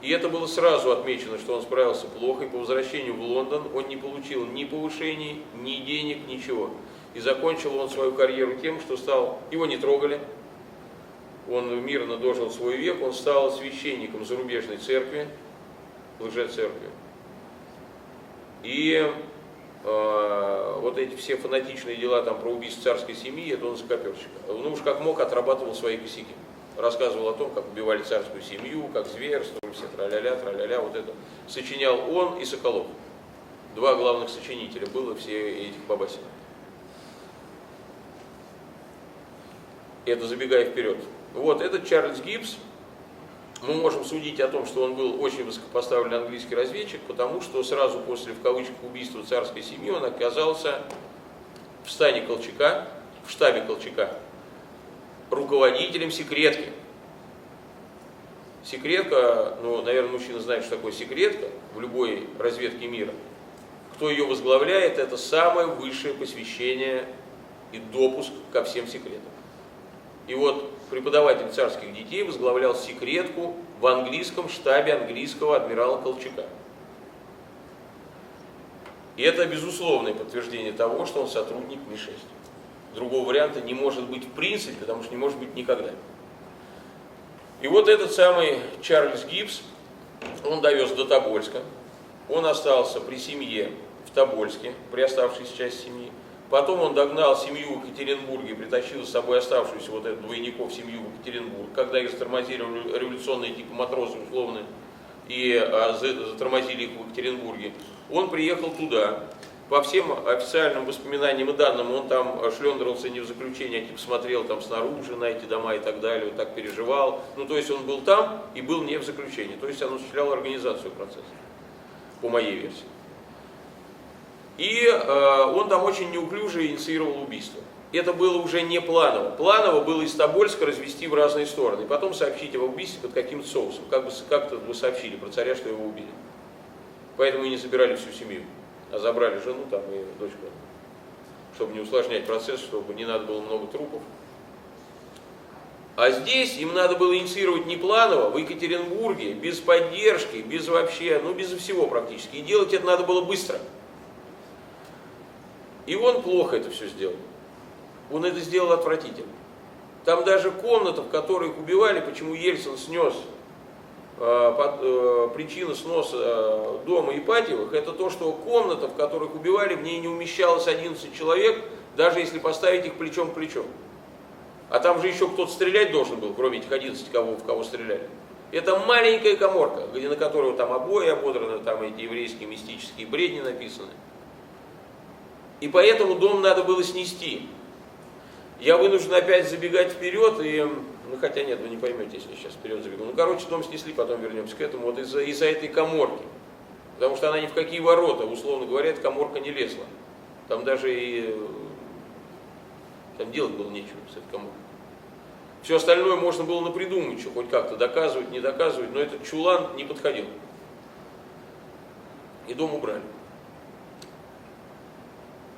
И это было сразу отмечено, что он справился плохо, и по возвращению в Лондон он не получил ни повышений, ни денег, ничего. И закончил он свою карьеру тем, что его не трогали, он мирно дожил свой век, он стал священником зарубежной церкви, лжецеркви. И вот эти все фанатичные дела там про убийство царской семьи, это он закоперщик. Ну уж как мог, отрабатывал свои косяки. Рассказывал о том, как убивали царскую семью, как зверствовали, все траля-ля, вот это. Сочинял он и Соколов. 2 главных сочинителя было все этих бабасин. Это забегая вперед. Вот этот Чарльз Гибс, мы можем судить о том, что он был очень высокопоставленный английский разведчик, потому что сразу после, в кавычках, убийства царской семьи он оказался в стане Колчака, в штабе Колчака, руководителем секретки. Секретка, ну, наверное, мужчина знает, что такое секретка в любой разведке мира. Кто ее возглавляет, это самое высшее посвящение и допуск ко всем секретам. И вот преподаватель царских детей возглавлял секретку в английском штабе английского адмирала Колчака. И это безусловное подтверждение того, что он сотрудник Ми-6. Другого варианта не может быть в принципе, потому что не может быть никогда. И вот этот самый Чарльз Гибс, он довез до Тобольска, он остался при семье в Тобольске, при оставшейся части семьи. Потом он догнал семью в Екатеринбурге, притащил с собой оставшуюся вот эту двойников семью в Екатеринбург, когда их затормозили революционные типа матросы условно, и затормозили их в Екатеринбурге. Он приехал туда. По всем официальным воспоминаниям и данным, он там шлендерился не в заключении, а типа смотрел там снаружи на эти дома и так далее, вот так переживал. Ну, то есть он был там и был не в заключении. То есть он осуществлял организацию процесса, по моей версии. И он там очень неуклюже инициировал убийство. Это было уже не планово. Планово было из Тобольска развести в разные стороны. И потом сообщить об убийстве под каким-то соусом. Как-то вы сообщили про царя, что его убили. Поэтому и не забирали всю семью. А забрали жену там и дочку. Чтобы не усложнять процесс, чтобы не надо было много трупов. А здесь им надо было инициировать не планово, в Екатеринбурге, без поддержки, без вообще, без всего практически. И делать это надо было быстро. И он плохо это все сделал. Он это сделал отвратительно. Там даже комната, в которой их убивали, почему Ельцин снес, причина сноса дома Ипатьевых, это то, что комната, в которой их убивали, в ней не умещалось 11 человек, даже если поставить их плечом к плечу. А там же еще кто-то стрелять должен был, кроме этих 11, в кого стреляли. Это маленькая каморка, на которой там обои ободраны, там эти еврейские мистические бредни написаны. И поэтому дом надо было снести. Я вынужден опять забегать вперед, хотя нет, вы не поймете, если я сейчас вперед забегу. Дом снесли, потом вернемся к этому, вот из-за этой каморки. Потому что она ни в какие ворота, условно говоря, эта каморка не лезла. Там даже там делать было нечего с этой каморкой. Все остальное можно было напридумать, что хоть как-то доказывать, не доказывать, но этот чулан не подходил. И дом убрали.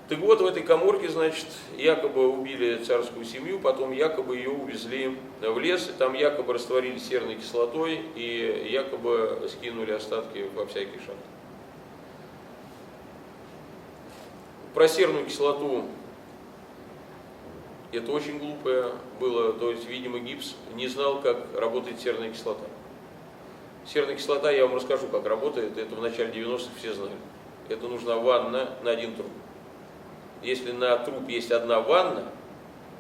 Так вот, в этой каморке, значит, якобы убили царскую семью, потом якобы ее увезли в лес, и там якобы растворили серной кислотой и якобы скинули остатки во всякие шахты. Про серную кислоту это очень глупое было, то есть, видимо, Гипс не знал, как работает серная кислота. Серная кислота, я вам расскажу, как работает, это в начале 90-х все знали. Это нужна ванна на один труп. Если на труп есть одна ванна,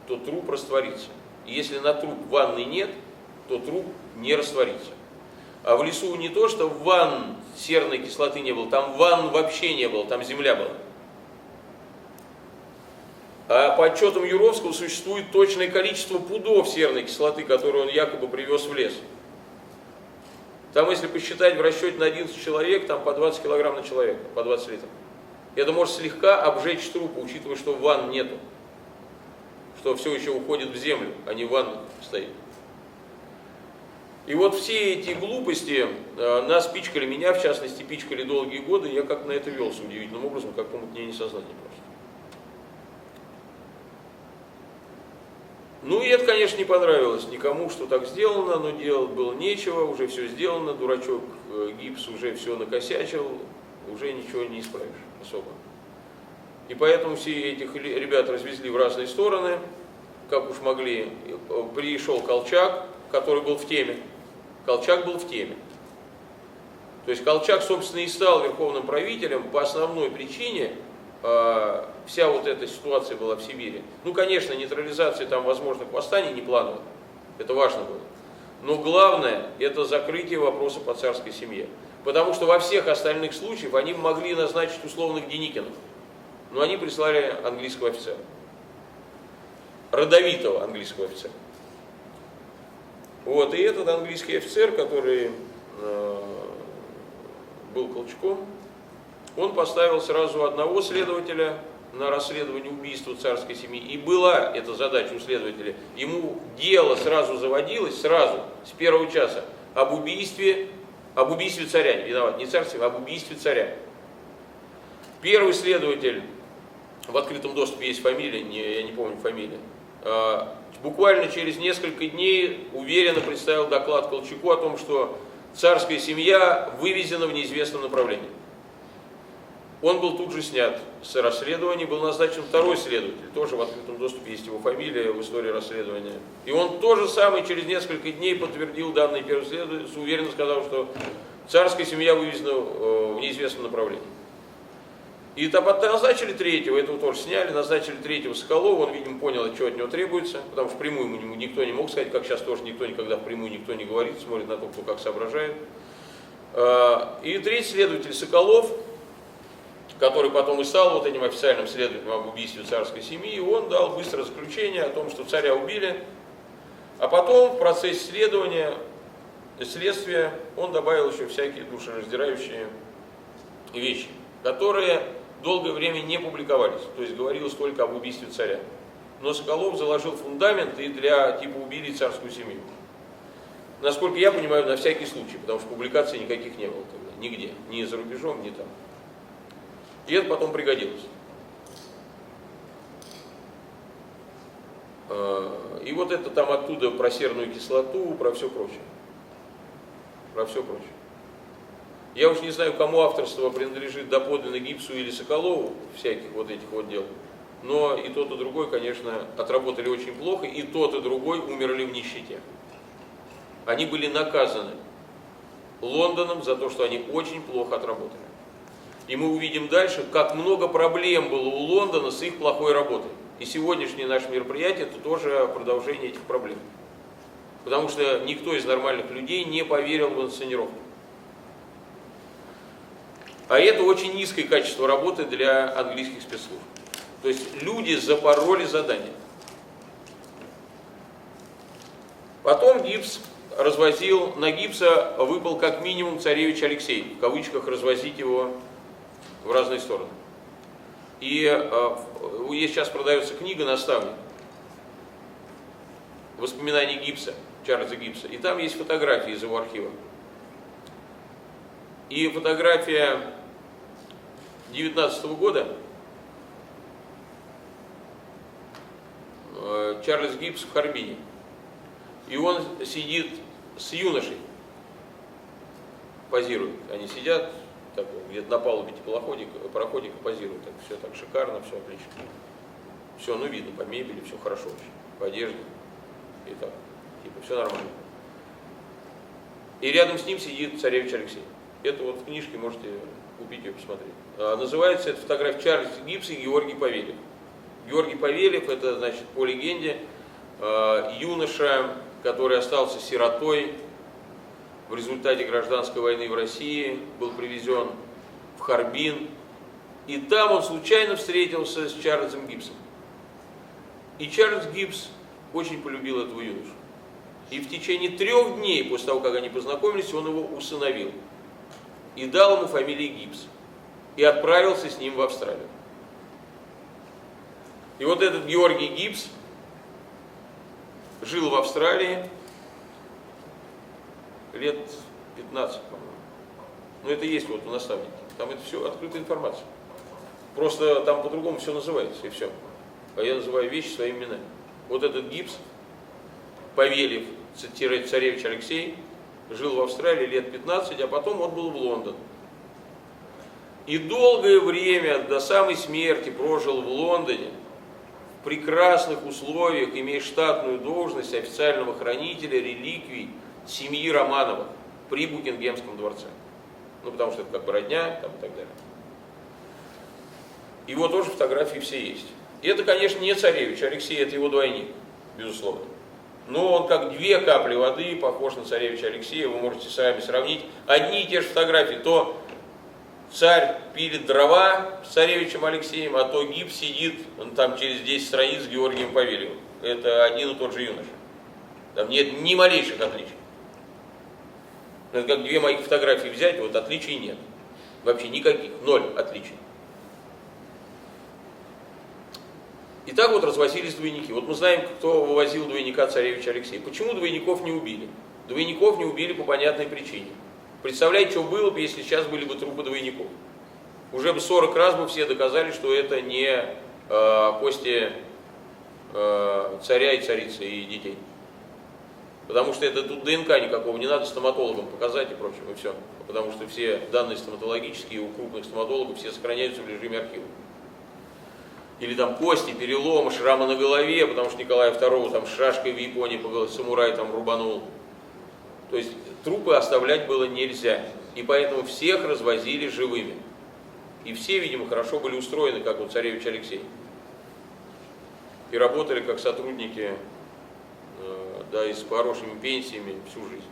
то труп растворится. И если на труп ванны нет, то труп не растворится. А в лесу не то, что ванн серной кислоты не было, там ванн вообще не было, там земля была. А по отчетам Юровского существует точное количество пудов серной кислоты, которую он якобы привез в лес. Там, если посчитать в расчете на 11 человек, там по 20 килограмм на человека, по 20 литров. Это может слегка обжечь трупы, учитывая, что ванн нету. Что все еще уходит в землю, а не в ванну стоит. И вот все эти глупости нас пичкали, меня в частности пичкали долгие годы, я как на это велся удивительным образом, как помутнение сознания просто. Ну и это, конечно, не понравилось никому, что так сделано, но делать было нечего, уже все сделано, дурачок Гипс уже все накосячил, уже ничего не исправишь особо. И поэтому все этих ребят развезли в разные стороны, как уж могли. Пришел Колчак, который был в теме. Колчак был в теме. То есть Колчак, собственно, и стал верховным правителем по основной причине. Вся вот эта ситуация была в Сибири. Ну, конечно, нейтрализация там возможных восстаний не плановая. Это важно было. Но главное, это закрытие вопроса по царской семье. Потому что во всех остальных случаях они могли назначить условных Деникинов. Но они прислали английского офицера. Родовитого английского офицера. Вот, и этот английский офицер, который был Колчаком, он поставил сразу одного следователя на расследование убийства царской семьи. И была эта задача у следователя. Ему дело сразу заводилось, сразу, с первого часа, об убийстве царя. Виноват, не царстве, а об убийстве царя. Первый следователь, в открытом доступе есть фамилия, я не помню фамилию, буквально через несколько дней уверенно представил доклад Колчаку о том, что царская семья вывезена в неизвестном направлении. Он был тут же снят с расследования, был назначен второй следователь, тоже в открытом доступе есть его фамилия в истории расследования. И он тоже самый через несколько дней подтвердил данные первого следователя, уверенно сказал, что царская семья вывезена в неизвестном направлении. И назначили третьего, этого тоже сняли, назначили третьего Соколова, он, видимо, понял, что от него требуется, потому что впрямую ему никто не мог сказать, как сейчас тоже никто никогда впрямую никто не говорит, смотрит на то, кто как соображает. И третий следователь Соколов, который потом и стал вот этим официальным следователем об убийстве царской семьи, и он дал быстрое заключение о том, что царя убили, а потом в процессе следствия он добавил еще всякие душераздирающие вещи, которые долгое время не публиковались, то есть говорилось только об убийстве царя. Но Соколов заложил фундамент и для типа убили царскую семью. Насколько я понимаю, на всякий случай, потому что публикаций никаких не было тогда, нигде, ни за рубежом, ни там. И это потом пригодилось. И вот это там оттуда про серную кислоту, про все прочее. Про все прочее. Я уж не знаю, кому авторство принадлежит доподлинно Гипсу или Соколову, всяких вот этих вот дел. Но и тот, и другой, конечно, отработали очень плохо, и тот, и другой умерли в нищете. Они были наказаны Лондоном за то, что они очень плохо отработали. И мы увидим дальше, как много проблем было у Лондона с их плохой работой. И сегодняшнее наше мероприятие – это тоже продолжение этих проблем. Потому что никто из нормальных людей не поверил в инсценировку. А это очень низкое качество работы для английских спецслужб. То есть люди запороли задание. Потом Гипс развозил, на Гипса выпал как минимум царевич Алексей, в кавычках развозить его в разные стороны. И сейчас продается книга «Наставник», воспоминаний Гипса, Чарльза Гипса, и там есть фотографии из его архива. И фотография 19 года, Чарльз Гипс в Харбине, и он сидит с юношей, позирует, они сидят где-то на палубе пароходика позируют, так, все так шикарно, все отлично, все, ну видно, по мебели, все хорошо очень, по одежде, и так, типа, все нормально. И рядом с ним сидит царевич Алексей. Это вот в книжке, можете купить ее, посмотреть. Называется эта фотография Чарльз Гипс и Георгий Павелев. Георгий Павелев, это, значит, по легенде, юноша, который остался сиротой в результате гражданской войны в России, был привезен в Харбин, и там он случайно встретился с Чарльзом Гипсом. И Чарльз Гипс очень полюбил этого юношу. И в течение 3 дней после того, как они познакомились, он его усыновил. И дал ему фамилию Гипс. И отправился с ним в Австралию. И вот этот Георгий Гипс жил в Австралии лет 15, по-моему. Но это есть вот у наставника. Там это все открытая информация. Просто там по-другому все называется, и все. А я называю вещи своими именами. Вот этот Гипс, Павелев, царевич Алексей, жил в Австралии лет 15, а потом он был в Лондоне. И долгое время, до самой смерти, прожил в Лондоне, в прекрасных условиях, имея штатную должность официального хранителя реликвий семьи Романовых при Букингемском дворце. Ну, потому что это как бы родня, там, и так далее. Его тоже фотографии все есть. И это, конечно, не царевич Алексей, это его двойник, безусловно. Но он как 2 капли воды похож на царевича Алексея, вы можете сами сравнить. Одни и те же фотографии, то царь пилит дрова с царевичем Алексеем, а то Гипс сидит там через 10 страниц с Георгием Павелевым. Это один и тот же юноша. Там нет ни малейших отличий. Это как 2 моих фотографии взять, вот отличий нет. Вообще никаких, 0 отличий. И так вот развозились двойники. Вот мы знаем, кто вывозил двойника царевича Алексея. Почему двойников не убили? Двойников не убили по понятной причине. Представляете, что было бы, если сейчас были бы трупы двойников? Уже бы 40 раз бы все доказали, что это не кости царя и царицы и детей. Потому что это тут ДНК никакого не надо стоматологам показать и прочим, и все. Потому что все данные стоматологические у крупных стоматологов все сохраняются в режиме архива. Или там кости, переломы, шрамы на голове, потому что Николая II там шашкой в Японии по голове самурай там рубанул. То есть трупы оставлять было нельзя. И поэтому всех развозили живыми. И все, видимо, хорошо были устроены, как вот царевич Алексей. И работали как сотрудники, да, и с хорошими пенсиями всю жизнь.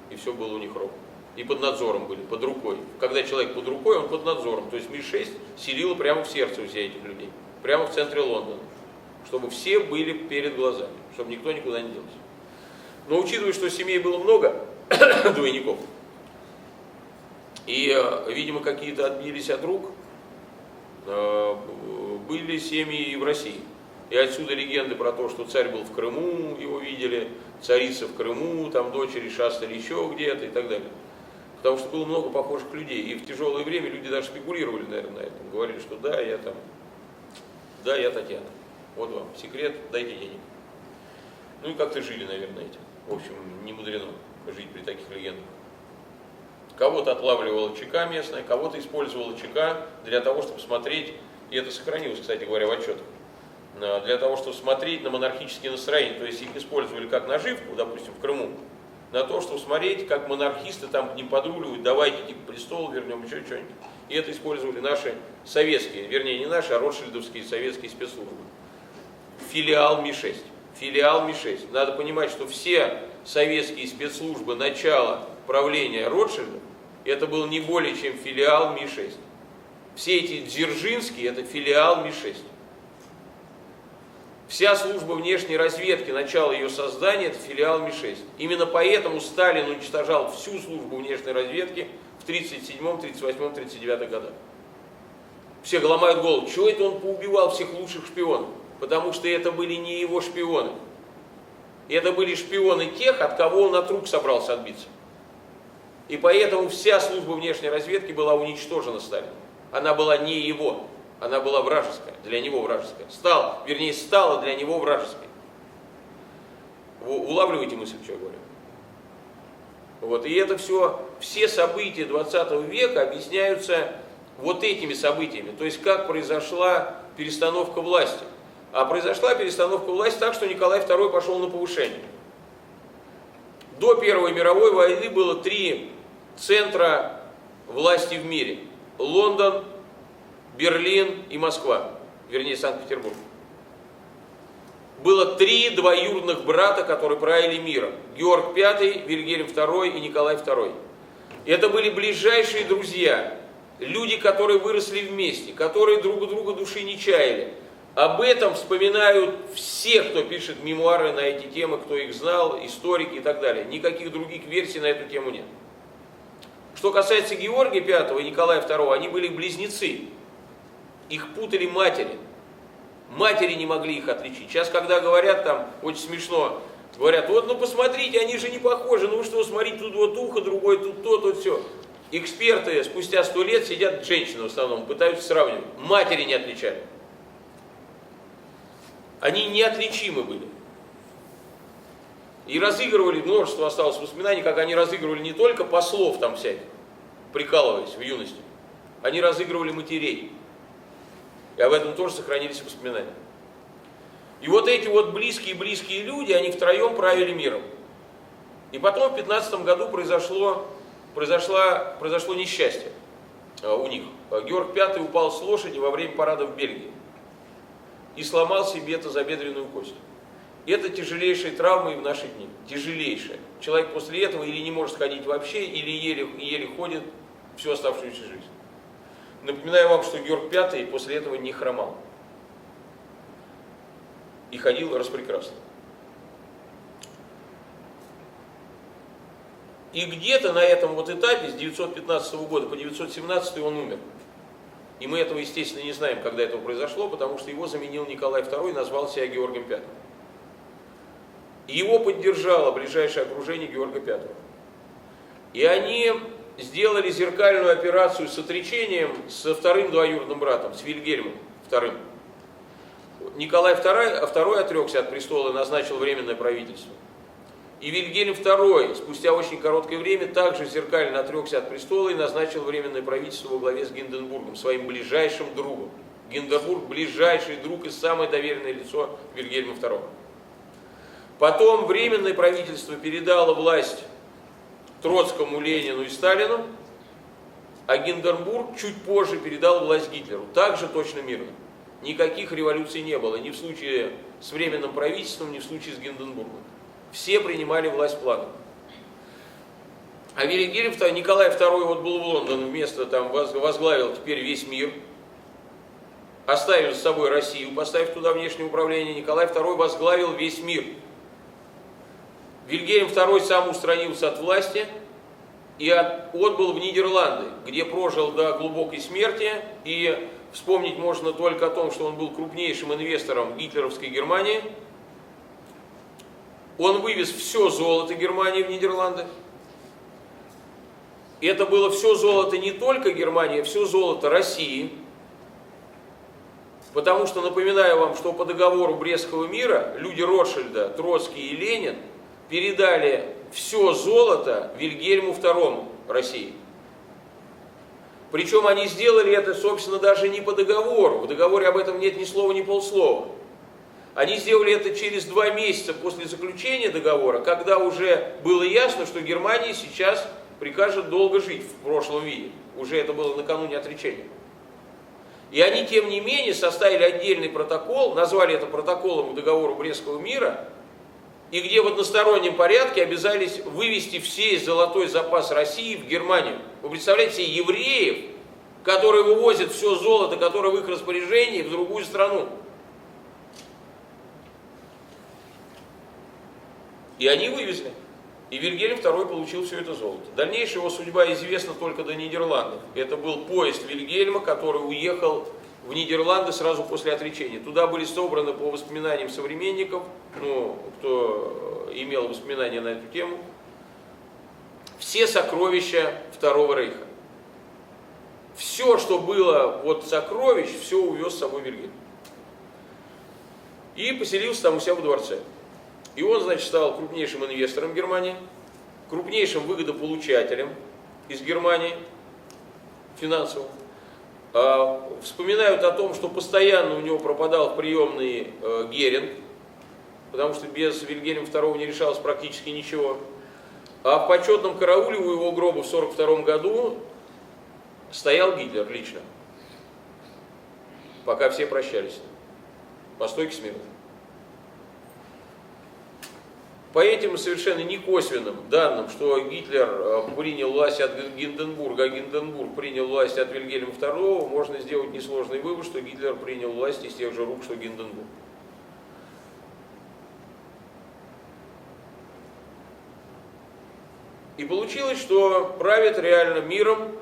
И все было у них ровно. И под надзором были, под рукой. Когда человек под рукой, он под надзором. То есть Ми-6 селила прямо в сердце у всех этих людей. Прямо в центре Лондона. Чтобы все были перед глазами. Чтобы никто никуда не делся. Но учитывая, что семей было много, двойников, и, видимо, какие-то отбились от рук, Были семьи и в России. И отсюда легенды про то, что царь был в Крыму, его видели, царица в Крыму, там дочери шастали еще где-то и так далее. Потому что было много похожих людей. И в тяжелое время люди даже спекулировали, наверное, на этом. Говорили, что да, я Татьяна. Вот вам секрет, дайте денег. Ну и как-то жили, наверное, этим. В общем, не мудрено жить при таких легендах. Кого-то отлавливала ЧК местная, кого-то использовала ЧК для того, чтобы смотреть, и это сохранилось, кстати говоря, в отчетах, для того, чтобы смотреть на монархические настроения. То есть их использовали как наживку, допустим, в Крыму, на то, чтобы смотреть, как монархисты там к ним подруливают, давайте типа престол вернем, еще что-нибудь. И это использовали наши советские, вернее не наши, а ротшильдовские советские спецслужбы. Филиал Ми-6. Филиал Ми-6. Надо понимать, что все советские спецслужбы начала правления Ротшильдов, это был не более чем филиал Ми-6. Все эти Дзержинские, это филиал Ми-6. Вся служба внешней разведки, начало ее создания, это филиал Ми-6. Именно поэтому Сталин уничтожал всю службу внешней разведки в 1937, 1938, 1939 годах. Все ломают голову, чего это он поубивал всех лучших шпионов? Потому что это были не его шпионы. Это были шпионы тех, от кого он от рук собрался отбиться. И поэтому вся служба внешней разведки была уничтожена Сталином. Она была не его, она была вражеская, для него вражеская. Стала для него вражеской. Вы улавливаете мысль, что я говорю? Вот, и это все события 20 века объясняются вот этими событиями. То есть, как произошла перестановка власти. А произошла перестановка власти так, что Николай II пошел на повышение. До Первой мировой войны было 3 центра власти в мире. Лондон, Берлин и Москва. Вернее, Санкт-Петербург. Было 3 двоюродных брата, которые правили миром. Георг V, Вильгельм II и Николай II. Это были ближайшие друзья. Люди, которые выросли вместе, которые друг у друга души не чаяли. Об этом вспоминают все, кто пишет мемуары на эти темы, кто их знал, историки и так далее. Никаких других версий на эту тему нет. Что касается Георгия V и Николая II, они были близнецы. Их путали матери. Матери не могли их отличить. Сейчас, когда говорят там, очень смешно, говорят, вот ну посмотрите, они же не похожи, ну вы что, смотрите, тут вот ухо, другое, тут то, тут все. Эксперты спустя 100 лет сидят, женщины в основном, пытаются сравнивать. Матери не отличали. Они неотличимы были. И разыгрывали, множество осталось воспоминаний, как они разыгрывали не только послов там всяких, прикалываясь в юности, они разыгрывали матерей. И об этом тоже сохранились воспоминания. И вот эти вот близкие люди, они втроем правили миром. И потом в 15 году произошло несчастье у них. Георг V упал с лошади во время парада в Бельгии и сломал себе тазобедренную кость. Это тяжелейшая травма и в наши дни. Тяжелейшая. Человек после этого или не может ходить вообще, или еле ходит всю оставшуюся жизнь. Напоминаю вам, что Георг V после этого не хромал. И ходил распрекрасно. И где-то на этом вот этапе с 915 года по 917 он умер. И мы этого, естественно, не знаем, когда это произошло, потому что его заменил Николай II и назвал себя Георгием V. Его поддержало ближайшее окружение Георга V. И они сделали зеркальную операцию с отречением со вторым двоюродным братом, с Вильгельмом II. Николай II отрекся от престола и назначил временное правительство. И Вильгельм II спустя очень короткое время также зеркально отрекся от престола и назначил временное правительство во главе с Гинденбургом, своим ближайшим другом. Гинденбург – ближайший друг и самое доверенное лицо Вильгельма II. Потом временное правительство передало власть Троцкому, Ленину и Сталину, а Гинденбург чуть позже передал власть Гитлеру, также точно мирно. Никаких революций не было, ни в случае с временным правительством, ни в случае с Гинденбургом. Все принимали власть планом. А Вильгельм II, Николай II вот был в Лондоне, вместо там возглавил теперь весь мир, оставив за собой Россию, поставив туда внешнее управление, Николай II возглавил весь мир. Вильгельм II сам устранился от власти и отбыл в Нидерланды, где прожил до глубокой смерти, и вспомнить можно только о том, что он был крупнейшим инвестором гитлеровской Германии. Он вывез все золото Германии в Нидерланды. И это было все золото не только Германии, а все золото России. Потому что, напоминаю вам, что по договору Брестского мира люди Ротшильда, Троцкий и Ленин передали все золото Вильгельму II России. Причем они сделали это, собственно, даже не по договору. В договоре об этом нет ни слова, ни полслова. Они сделали это через 2 месяца после заключения договора, когда уже было ясно, что Германии сейчас прикажет долго жить в прошлом виде. Уже это было накануне отречения. И они, тем не менее, составили отдельный протокол, назвали это протоколом к договору Брестского мира, и где в одностороннем порядке обязались вывести весь золотой запас России в Германию. Вы представляете себе евреев, которые вывозят все золото, которое в их распоряжении, в другую страну. И они вывезли. И Вильгельм II получил все это золото. Дальнейшая его судьба известна только до Нидерландов. Это был поезд Вильгельма, который уехал в Нидерланды сразу после отречения. Туда были собраны, по воспоминаниям современников, кто имел воспоминания на эту тему, все сокровища Второго Рейха. Все, что было от сокровищ, все увез с собой Вильгельм. И поселился там у себя во дворце. И он, значит, стал крупнейшим инвестором Германии, крупнейшим выгодополучателем из Германии финансово. Вспоминают о том, что постоянно у него пропадал в приемные Геринг, потому что без Вильгельма II не решалось практически ничего. А в почетном карауле у его гроба в 1942 году стоял Гитлер лично, пока все прощались по стойке смирно. По этим совершенно некосвенным данным, что Гитлер принял власть от Гинденбурга, а Гинденбург принял власть от Вильгельма II, можно сделать несложный вывод, что Гитлер принял власть из тех же рук, что Гинденбург. И получилось, что правит реально миром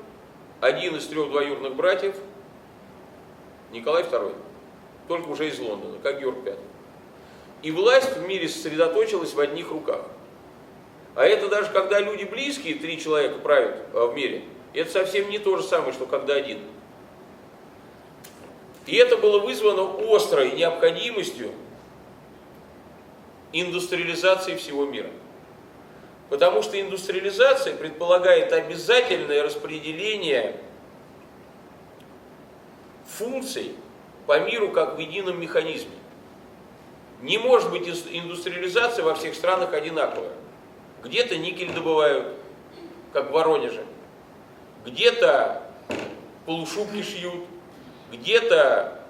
один из 3 двоюродных братьев, Николай II, только уже из Лондона, как Георг V. И власть в мире сосредоточилась в одних руках. А это даже когда люди близкие, 3 человека правят в мире, это совсем не то же самое, что когда один. И это было вызвано острой необходимостью индустриализации всего мира. Потому что индустриализация предполагает обязательное распределение функций по миру как в едином механизме. Не может быть индустриализация во всех странах одинаковая. Где-то никель добывают, как в Воронеже. Где-то полушубки шьют, где-то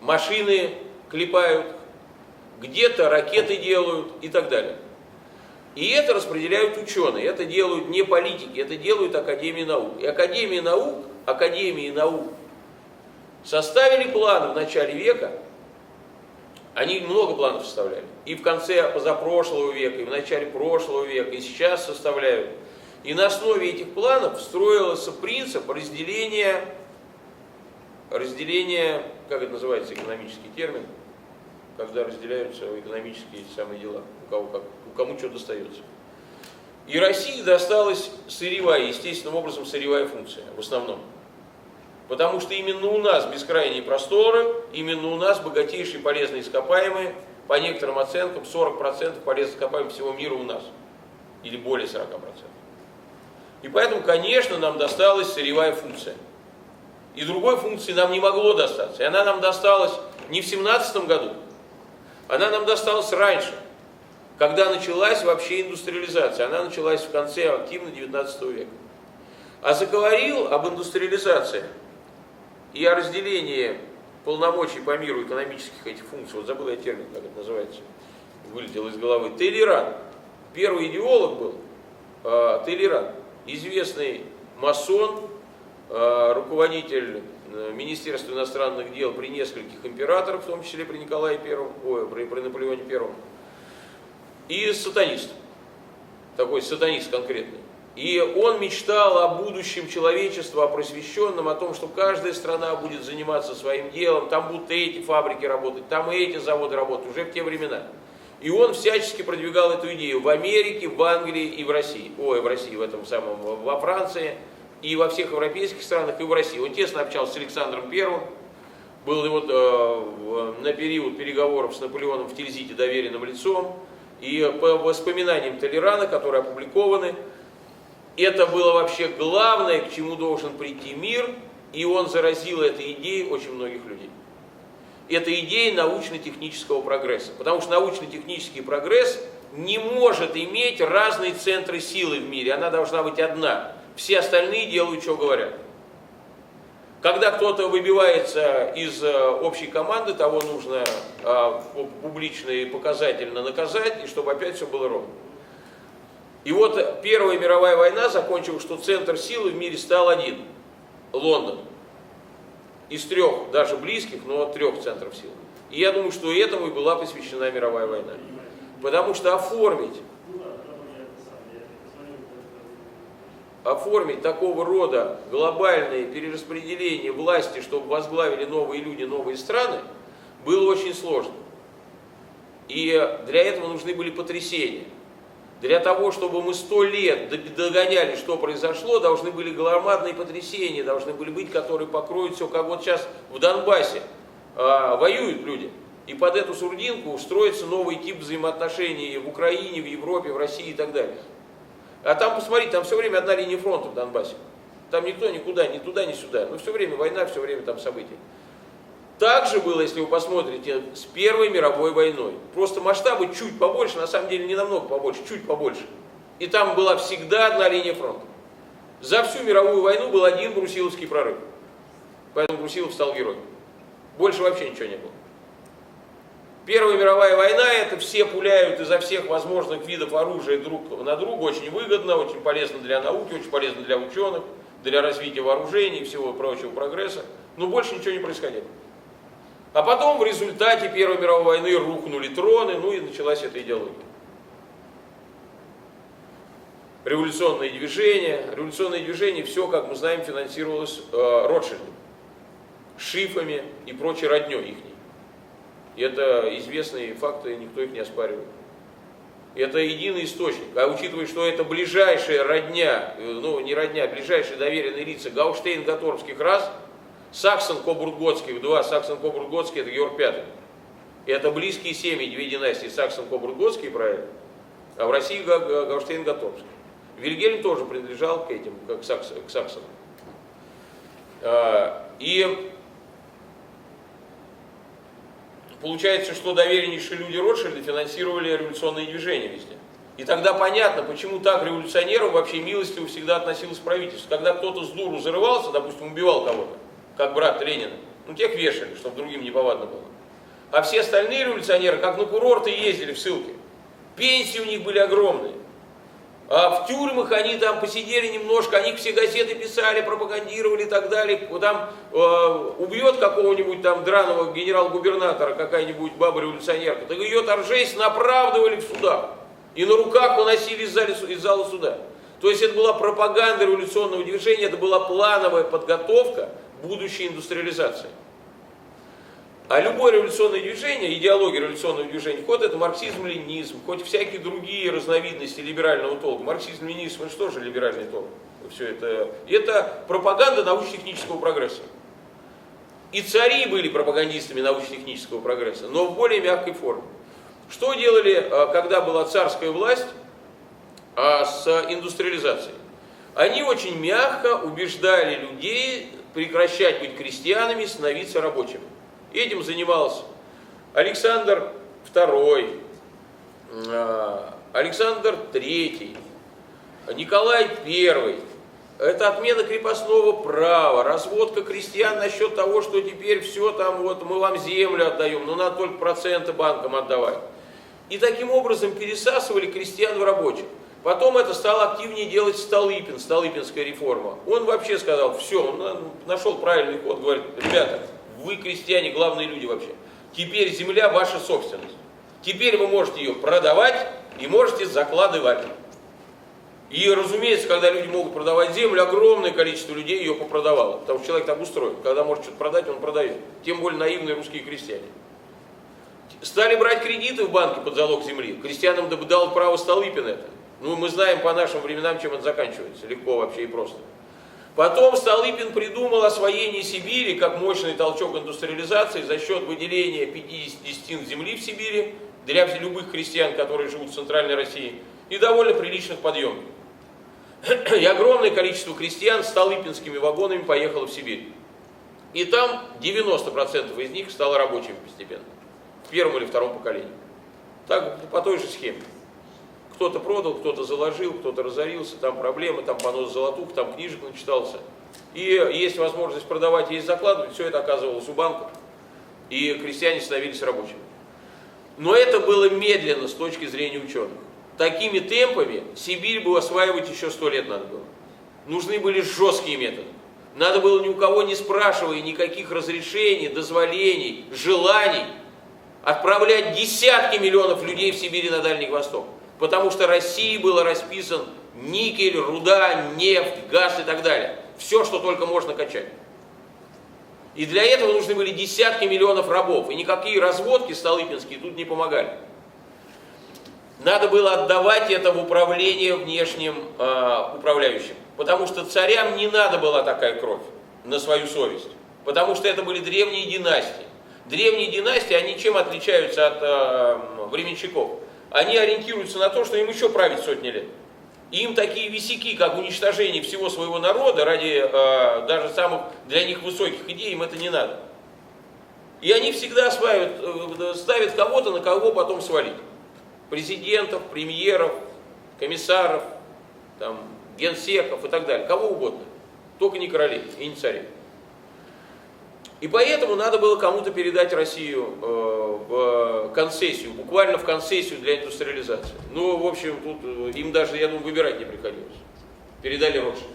машины клепают, где-то ракеты делают и так далее. И это распределяют ученые, это делают не политики, это делают Академии наук. И Академии наук составили планы в начале века. Они много планов составляли. И в конце позапрошлого века, и в начале прошлого века, и сейчас составляют. И на основе этих планов строился принцип разделения, как это называется, экономический термин, когда разделяются экономические самые дела, кому что достается. И России досталась сырьевая, естественным образом сырьевая функция, в основном. Потому что именно у нас бескрайние просторы, именно у нас богатейшие полезные ископаемые, по некоторым оценкам 40% полезных ископаемых всего мира у нас, или более 40%. И поэтому, конечно, нам досталась сырьевая функция. И другой функции нам не могло достаться. И она нам досталась не в 1917 году, она нам досталась раньше, когда началась вообще индустриализация. Она началась в конце активно 19 века. А заговорил об индустриализации и о разделении полномочий по миру экономических этих функций, вот забыл я термин, как это называется, вылетел из головы, Талейран. Первый идеолог был Талейран, известный масон, руководитель Министерства иностранных дел при нескольких императорах, в том числе при Николае I, при Наполеоне I, и сатанист, такой сатанист конкретный. И он мечтал о будущем человечества, о просвещенном, о том, что каждая страна будет заниматься своим делом, там будут и эти фабрики работать, там и эти заводы работать, уже в те времена. И он всячески продвигал эту идею в Америке, в Англии и в России. Ой, в России, в этом самом, во Франции, и во всех европейских странах, и в России. Он тесно общался с Александром Первым, был его на период переговоров с Наполеоном в Тильзите доверенным лицом, и по воспоминаниям Толерана, которые опубликованы, это было вообще главное, к чему должен прийти мир, и он заразил этой идеей очень многих людей. Это идея научно-технического прогресса, потому что научно-технический прогресс не может иметь разные центры силы в мире, она должна быть одна. Все остальные делают, что говорят. Когда кто-то выбивается из общей команды, того нужно публично и показательно наказать, и чтобы опять все было ровно. И вот Первая мировая война закончилась, что центр силы в мире стал один – Лондон. Из трех, даже близких, но от трех центров силы. И я думаю, что этому и была посвящена мировая война. Потому что оформить такого рода глобальное перераспределение власти, чтобы возглавили новые люди, новые страны, было очень сложно. И для этого нужны были потрясения. Для того, чтобы мы 100 лет догоняли, что произошло, должны были громадные потрясения, должны были быть, которые покроют все, как вот сейчас в Донбассе воюют люди. И под эту сурдинку устроится новый тип взаимоотношений в Украине, в Европе, в России и так далее. А там, посмотрите, там все время одна линия фронта в Донбассе. Там никто никуда, ни туда, ни сюда. Но все время война, все время там события. Так же было, если вы посмотрите, с Первой мировой войной. Просто масштабы чуть побольше, на самом деле не намного побольше, чуть побольше. И там была всегда одна линия фронта. За всю мировую войну был один Брусиловский прорыв. Поэтому Брусилов стал героем. Больше вообще ничего не было. Первая мировая война, это все пуляют изо всех возможных видов оружия друг на друга. Очень выгодно, очень полезно для науки, очень полезно для ученых, для развития вооружений и всего прочего прогресса. Но больше ничего не происходило. А потом в результате Первой мировой войны рухнули троны, ну и началась эта идеология. Революционные движения, все, как мы знаем, финансировалось Ротшильдом, Шифами и прочей родней ихней. И это известные факты, никто их не оспаривает. Это единый источник. А учитывая, что это ближайшая родня, ну не родня, а ближайшие доверенные лица Гаухштейн-Готорпских рас, Саксон-Кобург-Готских, Саксон-Кобург-Готский, это Георг V. И это близкие семьи, две династии, Саксон-Кобург-Готские, правильно, а в России Гаухштейн-Готорпский. Вильгельм тоже принадлежал к этим, к Саксонам. И получается, что довереннейшие люди Ротшильда финансировали революционные движения везде. И тогда понятно, почему так революционерам вообще милостиво всегда относилось правительство. Когда кто-то с дуру зарывался, допустим, убивал кого-то, как брат Ленина, ну тех вешали, чтобы другим неповадно было. А все остальные революционеры, как на курорты, ездили в ссылки. Пенсии у них были огромные. А в тюрьмах они там посидели немножко, они все газеты писали, пропагандировали и так далее. Там убьет какого-нибудь там драного генерал-губернатора какая-нибудь баба-революционерка, так ее торжественно оправдывали в судах. И на руках выносили из зала суда. То есть это была пропаганда революционного движения, это была плановая подготовка будущей индустриализации. А любое революционное движение, идеология революционного движения, хоть это марксизм-ленинизм, хоть всякие другие разновидности либерального толка. Марксизм-ленинизм, это что же либеральный толк? Все это пропаганда научно-технического прогресса. И цари были пропагандистами научно-технического прогресса, но в более мягкой форме. Что делали, когда была царская власть с индустриализацией? Они очень мягко убеждали людей прекращать быть крестьянами, становиться рабочими. Этим занимался Александр II, Александр III, Николай I. Это отмена крепостного права, разводка крестьян насчет того, что теперь все там, вот мы вам землю отдаем, но надо только проценты банкам отдавать. И таким образом пересасывали крестьян в рабочих. Потом это стал активнее делать Столыпин, Столыпинская реформа. Он вообще сказал, все, он нашел правильный ход, говорит, ребята, вы крестьяне, главные люди вообще. Теперь земля ваша собственность. Теперь вы можете ее продавать и можете закладывать. И, разумеется, когда люди могут продавать землю, огромное количество людей ее попродавало. Потому что человек так устроен. Когда может что-то продать, он продает. Тем более наивные русские крестьяне. Стали брать кредиты в банке под залог земли. Крестьянам дал право Столыпин это. Ну, мы знаем по нашим временам, чем это заканчивается. Легко вообще и просто. Потом Столыпин придумал освоение Сибири как мощный толчок индустриализации за счет выделения 50 десятин земли в Сибири для любых крестьян, которые живут в Центральной России, и довольно приличных подъемов. И огромное количество крестьян с столыпинскими вагонами поехало в Сибирь. И там 90% из них стало рабочими постепенно. В первом или втором поколении. Так, по той же схеме. Кто-то продал, кто-то заложил, кто-то разорился, там проблемы, там понос золотух, там книжек начитался. И есть возможность продавать, есть закладывать, все это оказывалось у банков. И крестьяне становились рабочими. Но это было медленно с точки зрения ученых. Такими темпами Сибирь бы осваивать еще 100 лет надо было. Нужны были жесткие методы. Надо было ни у кого не спрашивая никаких разрешений, дозволений, желаний, отправлять десятки миллионов людей в Сибирь и на Дальний Восток. Потому что России было расписан никель, руда, нефть, газ и так далее. Все, что только можно качать. И для этого нужны были десятки миллионов рабов. И никакие разводки столыпинские тут не помогали. Надо было отдавать это в управление внешним управляющим. Потому что царям не надо была такая кровь на свою совесть. Потому что это были древние династии. Древние династии, они чем отличаются от временщиков? Они ориентируются на то, что им еще править сотни лет. И им такие висяки, как уничтожение всего своего народа, ради даже самых для них высоких идей, им это не надо. И они всегда ставят кого-то, на кого потом свалить. Президентов, премьеров, комиссаров, там, генсеков и так далее. Кого угодно. Только не королей и не царей. И поэтому надо было кому-то передать Россию в концессию, буквально в концессию для индустриализации. Ну, в общем, тут им даже, я думаю, выбирать не приходилось. Передали Ротшильду.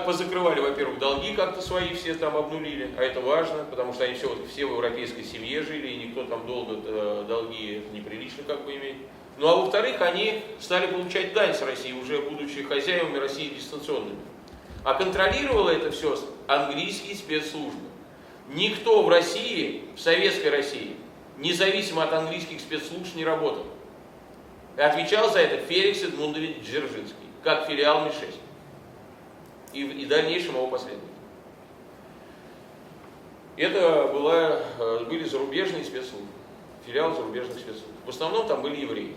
Позакрывали, во-первых, долги как-то свои все там обнулили, а это важно, потому что они все в европейской семье жили, и никто там долго долги неприлично как бы иметь. Ну, а во-вторых, они стали получать дань с России, уже будучи хозяевами России дистанционными. А контролировало это все английские спецслужбы. Никто в России, в советской России, независимо от английских спецслужб не работал. И отвечал за это Феликс Эдмундович Дзержинский, как филиал МИ-6. И дальнейшим его последователем. Это были зарубежные спецслужбы, филиал зарубежных спецслужб. В основном там были евреи.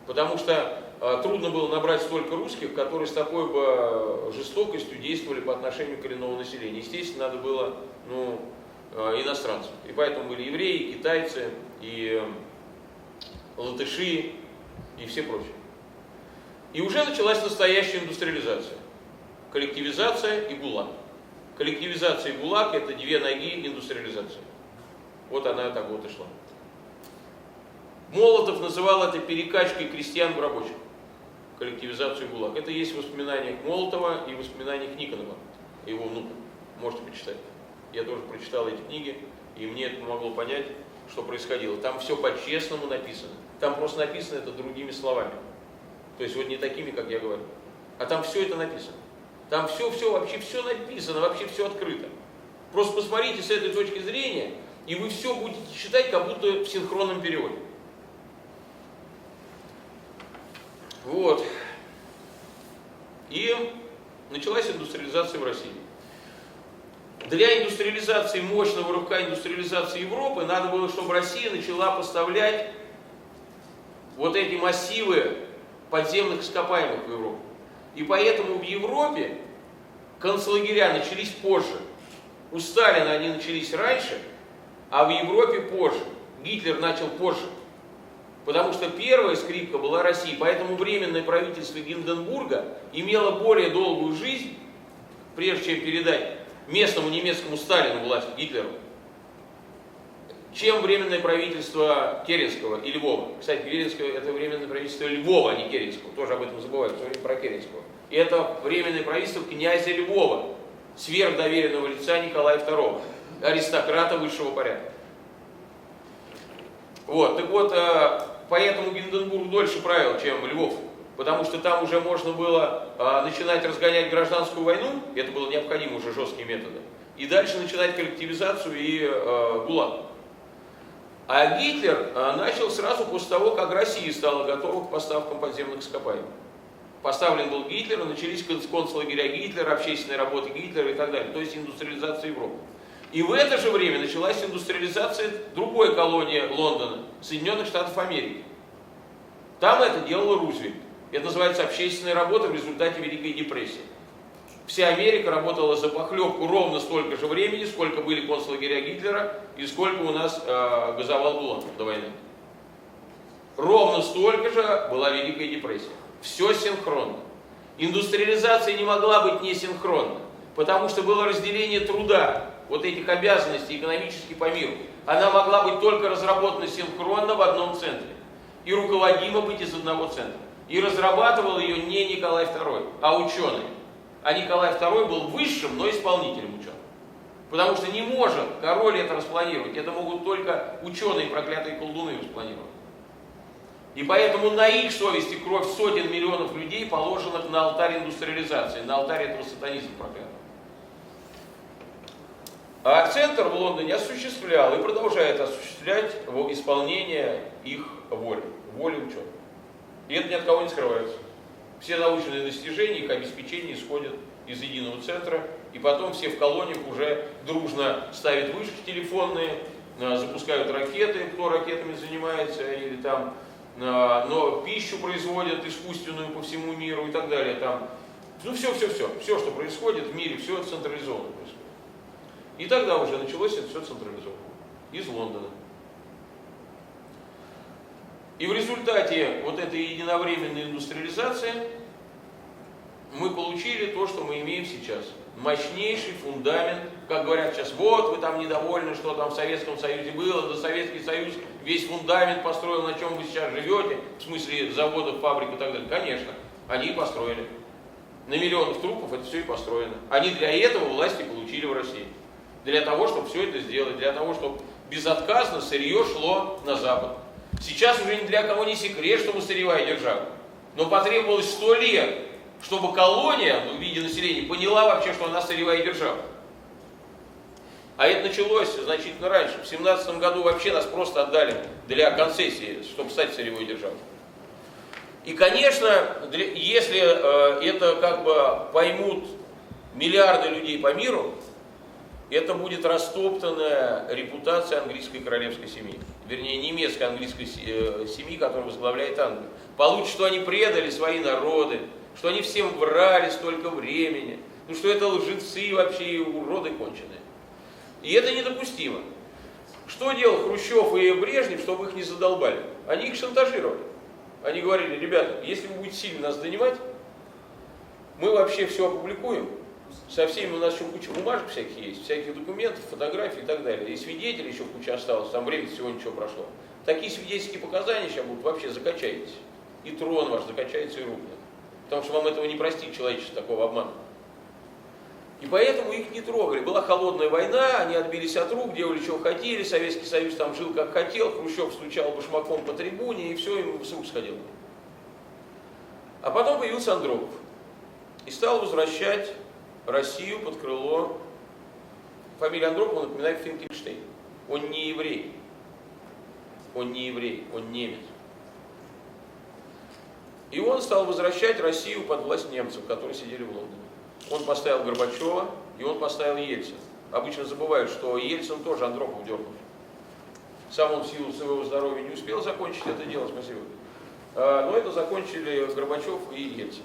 Потому что трудно было набрать столько русских, которые с такой бы жестокостью действовали по отношению к коренному населению. Естественно, надо было иностранцев. И поэтому были евреи, китайцы, и латыши, и все прочие. И уже началась настоящая индустриализация. Коллективизация и ГУЛАГ. Коллективизация и ГУЛАГ – это две ноги индустриализации. Вот она так вот и шла. Молотов называл это перекачкой крестьян в рабочих. Коллективизацию ГУЛАГ. Это есть в воспоминаниях Молотова и в воспоминаниях Никонова, его внука. Можете почитать. Я тоже прочитал эти книги, и мне это помогло понять, что происходило. Там все по-честному написано. Там просто написано это другими словами. То есть вот не такими, как я говорю. А там все это написано. Там вообще все написано, вообще все открыто. Просто посмотрите с этой точки зрения, и вы все будете читать, как будто в синхронном переводе. Вот. И началась индустриализация в России. Для индустриализации, мощного рывка индустриализации Европы, надо было, чтобы Россия начала поставлять вот эти массивы подземных ископаемых в Европу. И поэтому в Европе концлагеря начались позже. У Сталина они начались раньше, а в Европе позже. Гитлер начал позже. Потому что первая скрипка была Россия. Поэтому Временное правительство Гинденбурга имело более долгую жизнь, прежде чем передать местному немецкому Сталину власть, Гитлеру, чем Временное правительство Керенского и Львова. Кстати, Керенское — это Временное правительство Львова, а не Керенского. Тоже об этом забывают, все время про Керенского. И это Временное правительство князя Львова, сверхдоверенного лица Николая II, аристократа высшего порядка. Вот, так вот, поэтому Гинденбург дольше правил, чем Львов, потому что там уже можно было начинать разгонять гражданскую войну, это было необходимо уже жесткие методы, и дальше начинать коллективизацию и ГУЛАГ. А Гитлер начал сразу после того, как Россия стала готова к поставкам подземных ископаемых. Поставлен был Гитлер, начались концлагеря Гитлера, общественные работы Гитлера и так далее, то есть индустриализация Европы. И в это же время началась индустриализация другой колонии Лондона, Соединенных Штатов Америки. Там это делал Рузвельт. Это называется общественная работа в результате Великой депрессии. Вся Америка работала за похлебку ровно столько же времени, сколько были концлагеря Гитлера и сколько у нас газовал ГУЛАГ до войны. Ровно столько же была Великая депрессия. Все синхронно. Индустриализация не могла быть несинхронна, потому что было разделение труда, вот этих обязанностей экономически по миру. Она могла быть только разработана синхронно в одном центре и руководима быть из одного центра. И разрабатывал ее не Николай II, а ученый. А Николай II был высшим, но исполнителем ученых. Потому что не может король это распланировать. Это могут только ученые, проклятые колдуны, распланировать. И поэтому на их совести кровь сотен миллионов людей положена на алтарь индустриализации, на алтарь этого сатанизма проклятого. А центр в Лондоне осуществлял и продолжает осуществлять исполнение их воли ученых. И это ни от кого не скрывается. Все научные достижения, их обеспечение исходят из единого центра, и потом все в колониях уже дружно ставят вышки телефонные, запускают ракеты, кто ракетами занимается, или там, но пищу производят искусственную по всему миру и так далее. Там, ну все, что происходит в мире, все централизованно происходит. И тогда уже началось это все централизованно, из Лондона. И в результате вот этой единовременной индустриализации мы получили то, что мы имеем сейчас. Мощнейший фундамент, как говорят сейчас, вот вы там недовольны, что там в Советском Союзе было, да Советский Союз весь фундамент построил, на чем вы сейчас живете, в смысле заводов, фабрик и так далее. Конечно, они и построили. На миллионов трупов это все и построено. Они для этого власти получили в России. Для того, чтобы все это сделать, для того, чтобы безотказно сырье шло на Запад. Сейчас уже ни для кого не секрет, что мы сырьевая держава. Но потребовалось 100 лет, чтобы колония, в виде населения, поняла вообще, что она сырьевая держава. А это началось значительно раньше. В 17 году вообще нас просто отдали для концессии, чтобы стать сырьевой державой. И, конечно, если это как бы поймут миллиарды людей по миру, это будет растоптанная репутация английской королевской семьи. Вернее, немецкой английской семьи, которая возглавляет Англию. Получит, что они предали свои народы, что они всем врали столько времени, ну что это лжецы вообще и уроды конченые. И это недопустимо. Что делал Хрущев и Брежнев, чтобы их не задолбали? Они их шантажировали. Они говорили, ребята, если вы будете сильно нас донимать, мы вообще все опубликуем. Со всеми у нас еще куча бумажек всяких есть, всяких документов, фотографий и так далее. И свидетелей еще куча осталось, там время всего ничего прошло. Такие свидетельские показания сейчас будут, вообще закачаетесь. И трон ваш закачается и рухнет. Потому что вам этого не простит человечество, такого обмана. И поэтому их не трогали. Была холодная война, они отбились от рук, делали, чего хотели, Советский Союз там жил как хотел, Хрущев стучал башмаком по трибуне, и все им с рук сходило. А потом появился Андропов. И стал возвращать Россию под крыло. Фамилия Андропова напоминает Финкельштейн. Он не еврей. Он не еврей, он немец. И он стал возвращать Россию под власть немцев, которые сидели в Лондоне. Он поставил Горбачева, и он поставил Ельцина. Обычно забывают, что Ельцин тоже Андропов дернул. Сам он в силу своего здоровья не успел закончить это дело, спасибо. Но это закончили Горбачев и Ельцин.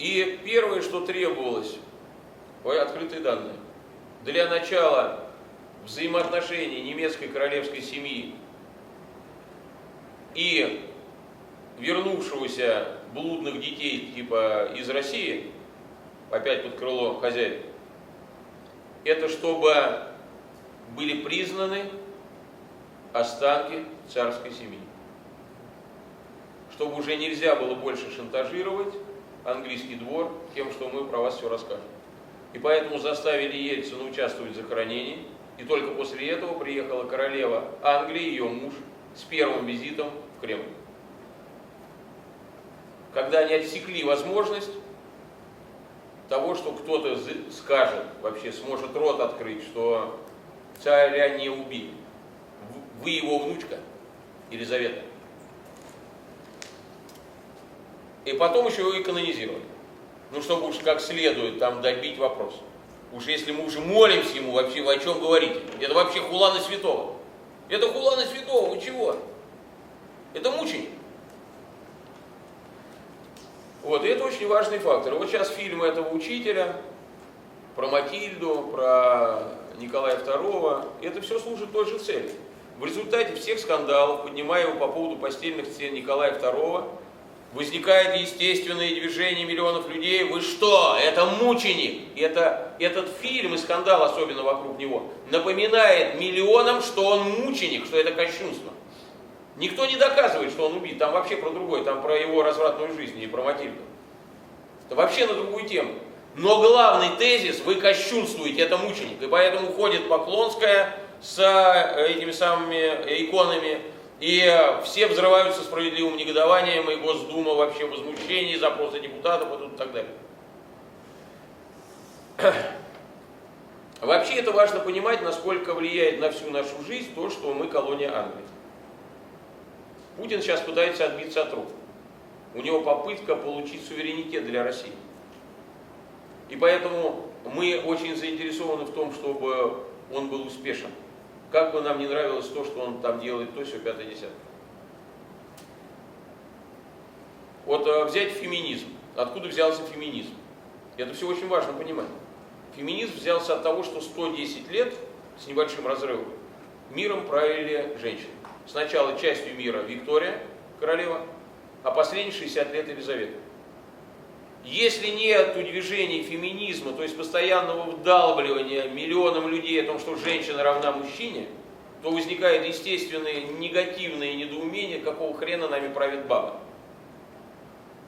И первое, что требовалось, открытые данные, для начала взаимоотношений немецкой королевской семьи и вернувшегося блудных детей типа из России, опять под крыло хозяев, это чтобы были признаны останки царской семьи. чтобы уже нельзя было больше шантажировать английский двор тем, что мы про вас все расскажем. И поэтому заставили Ельцина участвовать в захоронении, и только после этого приехала королева Англии, ее муж, с первым визитом в Кремль. Когда они отсекли возможность того, что кто-то скажет, вообще сможет рот открыть, что царя не убили. Вы его внучка, Елизавета. И потом еще его и канонизировали. Ну, чтобы уж как следует там добить вопрос. Уж если мы уже молимся ему, вообще вы о чем говорите? Это вообще хула на святого. Это хула на святого, вы чего? Это мученик. Вот, и это очень важный фактор. И вот сейчас фильмы этого учителя про Матильду, про Николая II, это все служит той же цели. В результате всех скандалов, поднимаемых по поводу постельных стен Николая II, возникает естественное движение миллионов людей. Вы что? Это мученик. Этот фильм и скандал, особенно вокруг него, напоминает миллионам, что он мученик, что это кощунство. Никто не доказывает, что он убит. Там вообще про другое, там про его развратную жизнь и про Матильду. Это вообще на другую тему. Но главный тезис: вы кощунствуете, это мученик. И поэтому ходит Поклонская с этими самыми иконами, и все взрываются справедливым негодованием, и Госдума вообще в возмущении, запросы депутатов и так далее. Вообще это важно понимать, насколько влияет на всю нашу жизнь то, что мы колония Англии. Путин сейчас пытается отбиться от рук. У него попытка получить суверенитет для России. И поэтому мы очень заинтересованы в том, чтобы он был успешен. Как бы нам не нравилось то, что он там делает, то, все, 5-10. Вот взять феминизм. Откуда взялся феминизм? Это все очень важно понимать. Феминизм взялся от того, что 110 лет, с небольшим разрывом, миром правили женщины. Сначала частью мира Виктория, королева, а последние 60 лет Елизавета. Если нет движения феминизма, то есть постоянного вдалбливания миллионам людей о том, что женщина равна мужчине, то возникает естественное негативное недоумение, какого хрена нами правит баба.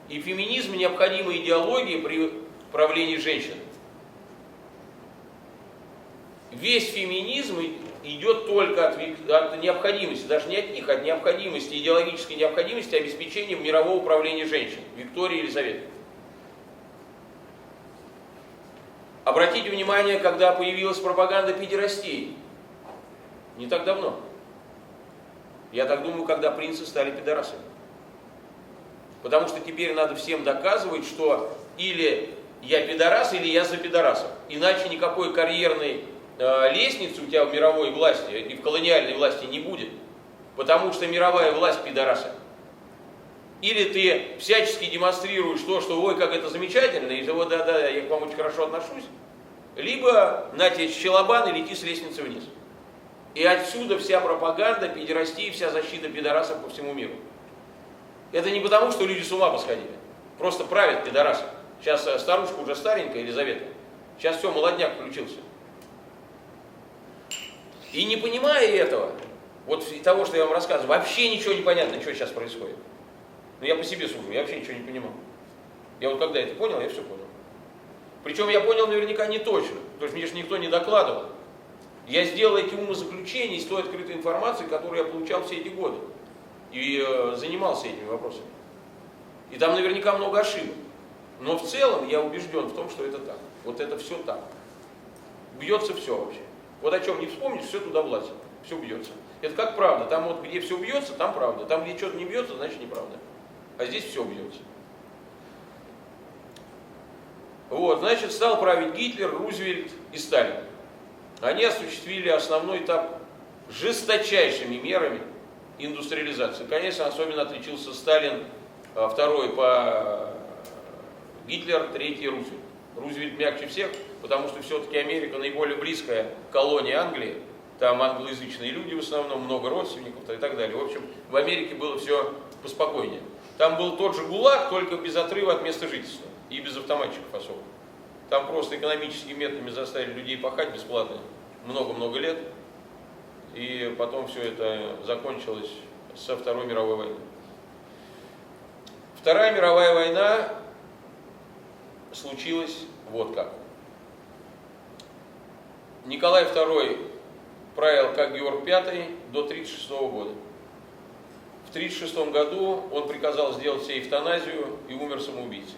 И феминизм необходима идеология при правлении женщины. Весь феминизм идет только от необходимости, даже не от них, от необходимости, идеологической необходимости обеспечения мирового управления женщин, Виктории и Елизаветы. Обратите внимание, когда появилась пропаганда педерастии, не так давно. Я так думаю, когда принцы стали пидорасами. Потому что теперь надо всем доказывать, что или я пидорас, или я за пидорасов. Иначе никакой карьерной лестницы у тебя в мировой власти и в колониальной власти не будет. Потому что мировая власть пидораса. Или ты всячески демонстрируешь то, что ой, как это замечательно, и вот да, я к вам очень хорошо отношусь, либо на тебе щелобан и лети с лестницы вниз. И отсюда вся пропаганда, педерастия, вся защита пидорасов по всему миру. Это не потому, что люди с ума посходили. Просто правят пидорасы. Сейчас старушка уже старенькая, Елизавета. Сейчас все, молодняк включился. И не понимая этого, вот того, что я вам рассказываю, вообще ничего не понятно, что сейчас происходит. Но я по себе сужу, я вообще ничего не понимаю. Я вот когда это понял, я все понял. Причем я понял наверняка не точно, то есть мне же никто не докладывал. Я сделал эти умозаключения из той открытой информации, которую я получал все эти годы. И занимался этими вопросами. И там наверняка много ошибок. Но в целом я убежден в том, что это так. Вот это все так. Бьется все вообще. Вот о чем не вспомнишь, все туда влазит. Все бьется. Это как правда. Там вот где все бьется, там правда. Там где что-то не бьется, значит неправда. А здесь все бьется. Вот, значит, стал править Гитлер, Рузвельт и Сталин. Они осуществили основной этап жесточайшими мерами индустриализации. Конечно, особенно отличился Сталин, второй по Гитлер, третий Рузвельт. Рузвельт мягче всех, потому что все-таки Америка наиболее близкая колония Англии. Там англоязычные люди в основном, много родственников и так далее. В общем, в Америке было все поспокойнее. Там был тот же ГУЛАГ, только без отрыва от места жительства и без автоматчиков особо. Там просто экономическими методами заставили людей пахать бесплатно много-много лет. И потом все это закончилось со Второй мировой войной. Вторая мировая война случилась вот как. Николай II правил как Георг V до 1936 года. В 1936 году он приказал сделать себе эвтаназию и умер самоубийцей.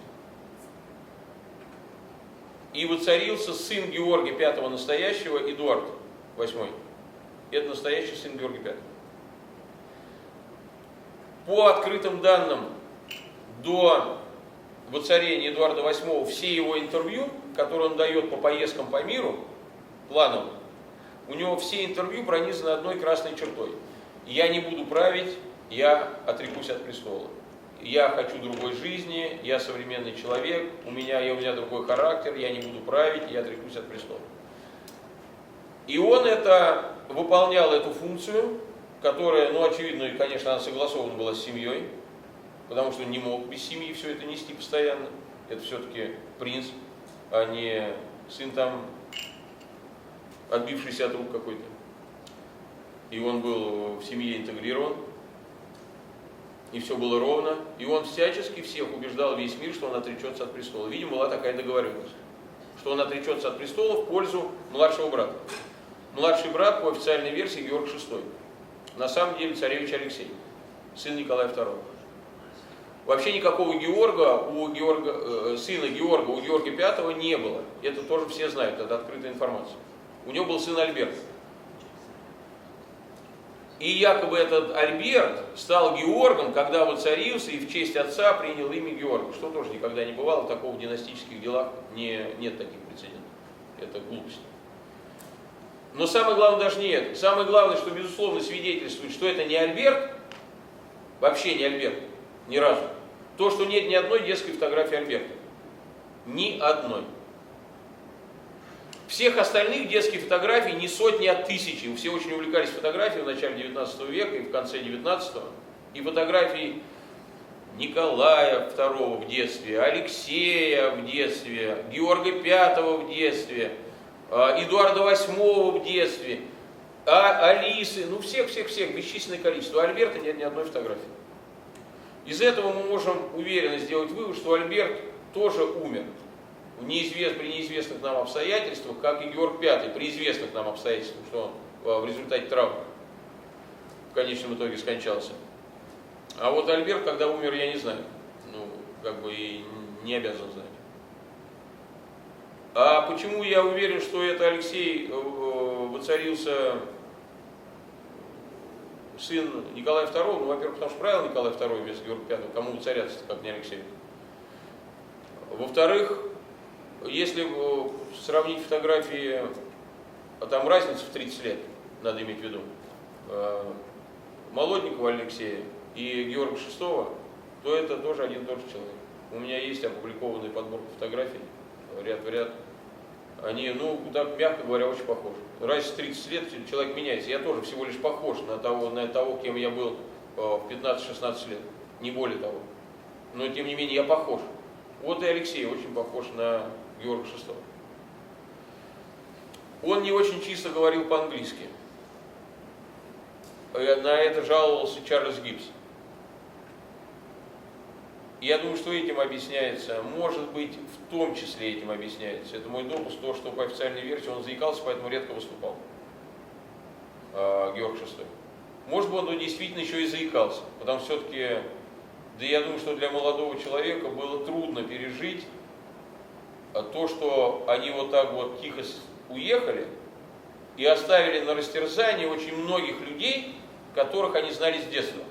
И воцарился сын Георгия V настоящего, Эдуард VIII. Это настоящий сын Георгия V. По открытым данным, до воцарения Эдуарда VIII все его интервью, которые он дает по поездкам по миру, планово, у него все интервью пронизаны одной красной чертой. Я не буду править, я отрекусь от престола. Я хочу другой жизни, я современный человек, у меня другой характер, я не буду править, я отрекусь от престола. И он выполнял эту функцию, которая, очевидно, и, конечно, она согласована была с семьей, потому что он не мог без семьи все это нести постоянно. Это все-таки принц, а не сын там, отбившийся от рук какой-то. И он был в семье интегрирован, и все было ровно. И он всячески всех убеждал, весь мир, что он отречется от престола. Видимо, была такая договоренность, что он отречется от престола в пользу младшего брата. Младший брат, по официальной версии, Георг VI. На самом деле царевич Алексей, сын Николая II. Вообще никакого сына Георга у Георгия V не было. Это тоже все знают, это открытая информация. У него был сын Альберт. И якобы этот Альберт стал Георгом, когда воцарился и в честь отца принял имя Георга, что тоже никогда не бывало, такого в династических делах нет таких прецедентов. Это глупость. Но самое главное даже не это. Самое главное, что безусловно свидетельствует, что это не Альберт, вообще не Альберт, ни разу. То, что нет ни одной детской фотографии Альберта. Ни одной. Всех остальных детских фотографий не сотни, а тысячи. Все очень увлекались фотографией в начале 19 века и в конце 19-го. И фотографии Николая II в детстве, Алексея в детстве, Георга V в детстве, Эдуарда VIII в детстве, Алисы, всех, бесчисленное количество. А Альберта нет ни одной фотографии. Из этого мы можем уверенно сделать вывод, что Альберт тоже умер при неизвестных нам обстоятельствах, как и Георг V при известных нам обстоятельствах, что он в результате травмы в конечном итоге скончался. А вот Альберт, когда умер, я не знаю. И не обязан знать. А почему я уверен, что это Алексей воцарился сын Николая II? Во-первых, потому что правил Николай II вместо Георга V, кому воцаряться, как не Алексей. Во-вторых, если сравнить фотографии, там разница в 30 лет, надо иметь в виду, Молодникова Алексея и Георга VI, то это тоже один и тот же человек. У меня есть опубликованная подборка фотографий, ряд в ряд. Они, так мягко говоря, очень похожи. Разница в 30 лет человек меняется. Я тоже всего лишь похож на того, кем я был в 15-16 лет. Не более того. Но тем не менее я похож. Вот и Алексей очень похож на Георга VI. Он не очень чисто говорил по-английски. На это жаловался Чарльз Гиббс. Я думаю, что этим объясняется, может быть, в том числе этим объясняется. Это мой допуск, то, что по официальной версии он заикался, поэтому редко выступал. Георг VI. Может быть, он действительно еще и заикался, потому что все-таки, я думаю, что для молодого человека было трудно пережить то, что они вот так вот тихо уехали и оставили на растерзание очень многих людей, которых они знали с детства.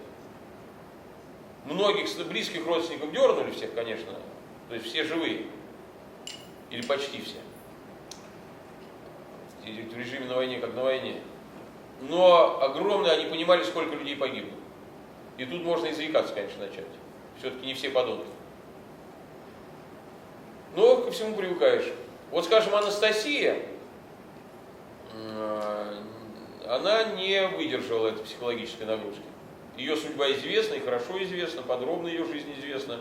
Многих близких родственников дернули всех, конечно, то есть все живые, или почти все, в режиме на войне, как на войне. Но огромное, они понимали, сколько людей погибло. И тут можно и заикаться, конечно, начать. Все-таки не все подонки. Но ко всему привыкаешь. Вот, скажем, Анастасия, она не выдержала этой психологической нагрузки. Ее судьба известна и хорошо известна, подробно ее жизнь известна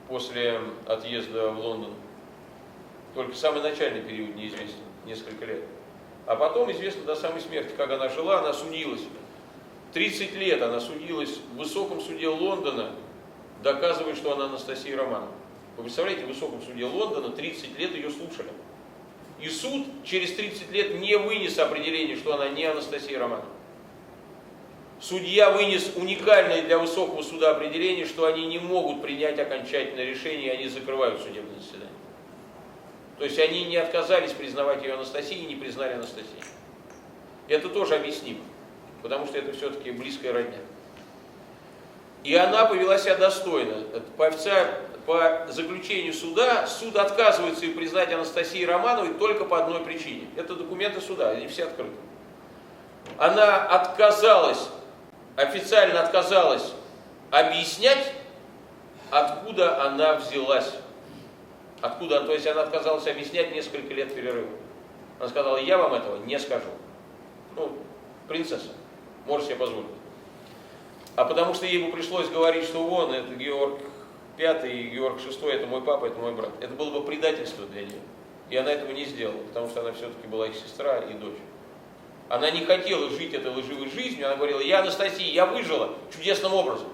после отъезда в Лондон. Только самый начальный период неизвестен, несколько лет. А потом известно до самой смерти, как она жила, она судилась. 30 лет она судилась в высоком суде Лондона доказывает, что она Анастасия Романова. Вы представляете, в высоком суде Лондона 30 лет ее слушали. И суд через 30 лет не вынес определение, что она не Анастасия Романова. Судья вынес уникальное для высокого суда определение, что они не могут принять окончательное решение, и они закрывают судебное заседание. То есть они не отказались признавать ее Анастасией и не признали Анастасией. Это тоже объяснимо, потому что это все-таки близкая родня. И она повела себя достойно. По заключению суда, суд отказывается ее признать Анастасией Романовой только по одной причине. Это документы суда, они все открыты. Она отказалась, официально отказалась объяснять, откуда она взялась. Откуда, то есть она отказалась объяснять несколько лет перерыва. Она сказала, я вам этого не скажу. Ну, принцесса, можешь себе позволить. А потому что ей бы пришлось говорить, что вон, это Георг V и Георг VI, это мой папа, это мой брат. Это было бы предательство для нее. И она этого не сделала, потому что она все-таки была их сестра и дочь. Она не хотела жить этой лживой жизнью, она говорила, я Анастасия, я выжила чудесным образом.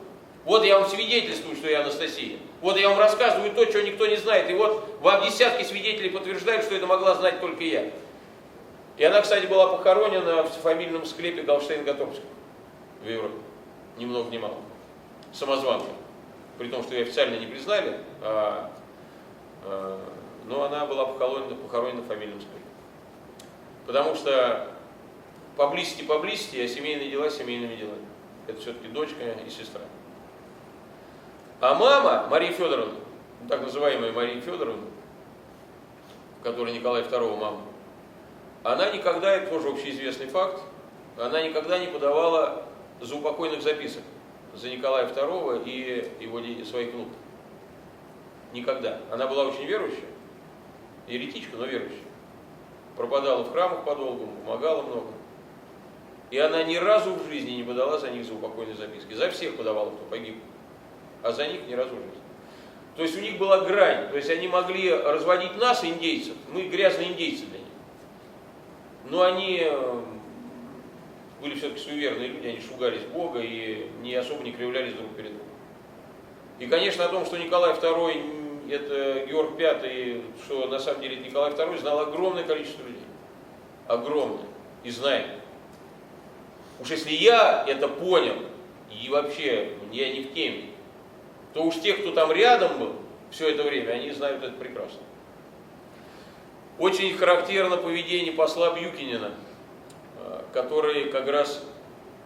Вот я вам свидетельствую, что я Анастасия. Вот я вам рассказываю то, чего никто не знает. И вот вам десятки свидетелей подтверждают, что это могла знать только я. И она, кстати, была похоронена в фамильном склепе Галштейн-Готторпского в Европе. Ни много ни мало. Самозванка. При том, что ее официально не признали, но она была похоронена в фамильном склепе. Потому что поблизости, а семейные дела семейными делами. Это все-таки дочка и сестра. А мама, Мария Федоровна, так называемая Мария Федоровна, которая Николая II мама, она никогда, это тоже общеизвестный факт, она никогда не подавала заупокойных записок за Николая II и его своих внуков. Никогда. Она была очень верующая, еретичка, но верующая. Пропадала в храмах подолгу, помогала много. И она ни разу в жизни не подала за них заупокойные записки. За всех подавала, кто погиб, а за них ни разу в жизни. То есть у них была грань, то есть они могли разводить нас, индейцев, мы грязные индейцы для них. Но они были все-таки суеверные люди, они шугались Бога и не особо не кривлялись друг перед другом. И, конечно, о том, что Николай II это Георг V, что на самом деле это Николай II, знало огромное количество людей. Огромное. И знает. Уж если я это понял, и вообще я не в теме, то уж те, кто там рядом был все это время, они знают это прекрасно. Очень характерно поведение посла Бьюкенена, который как раз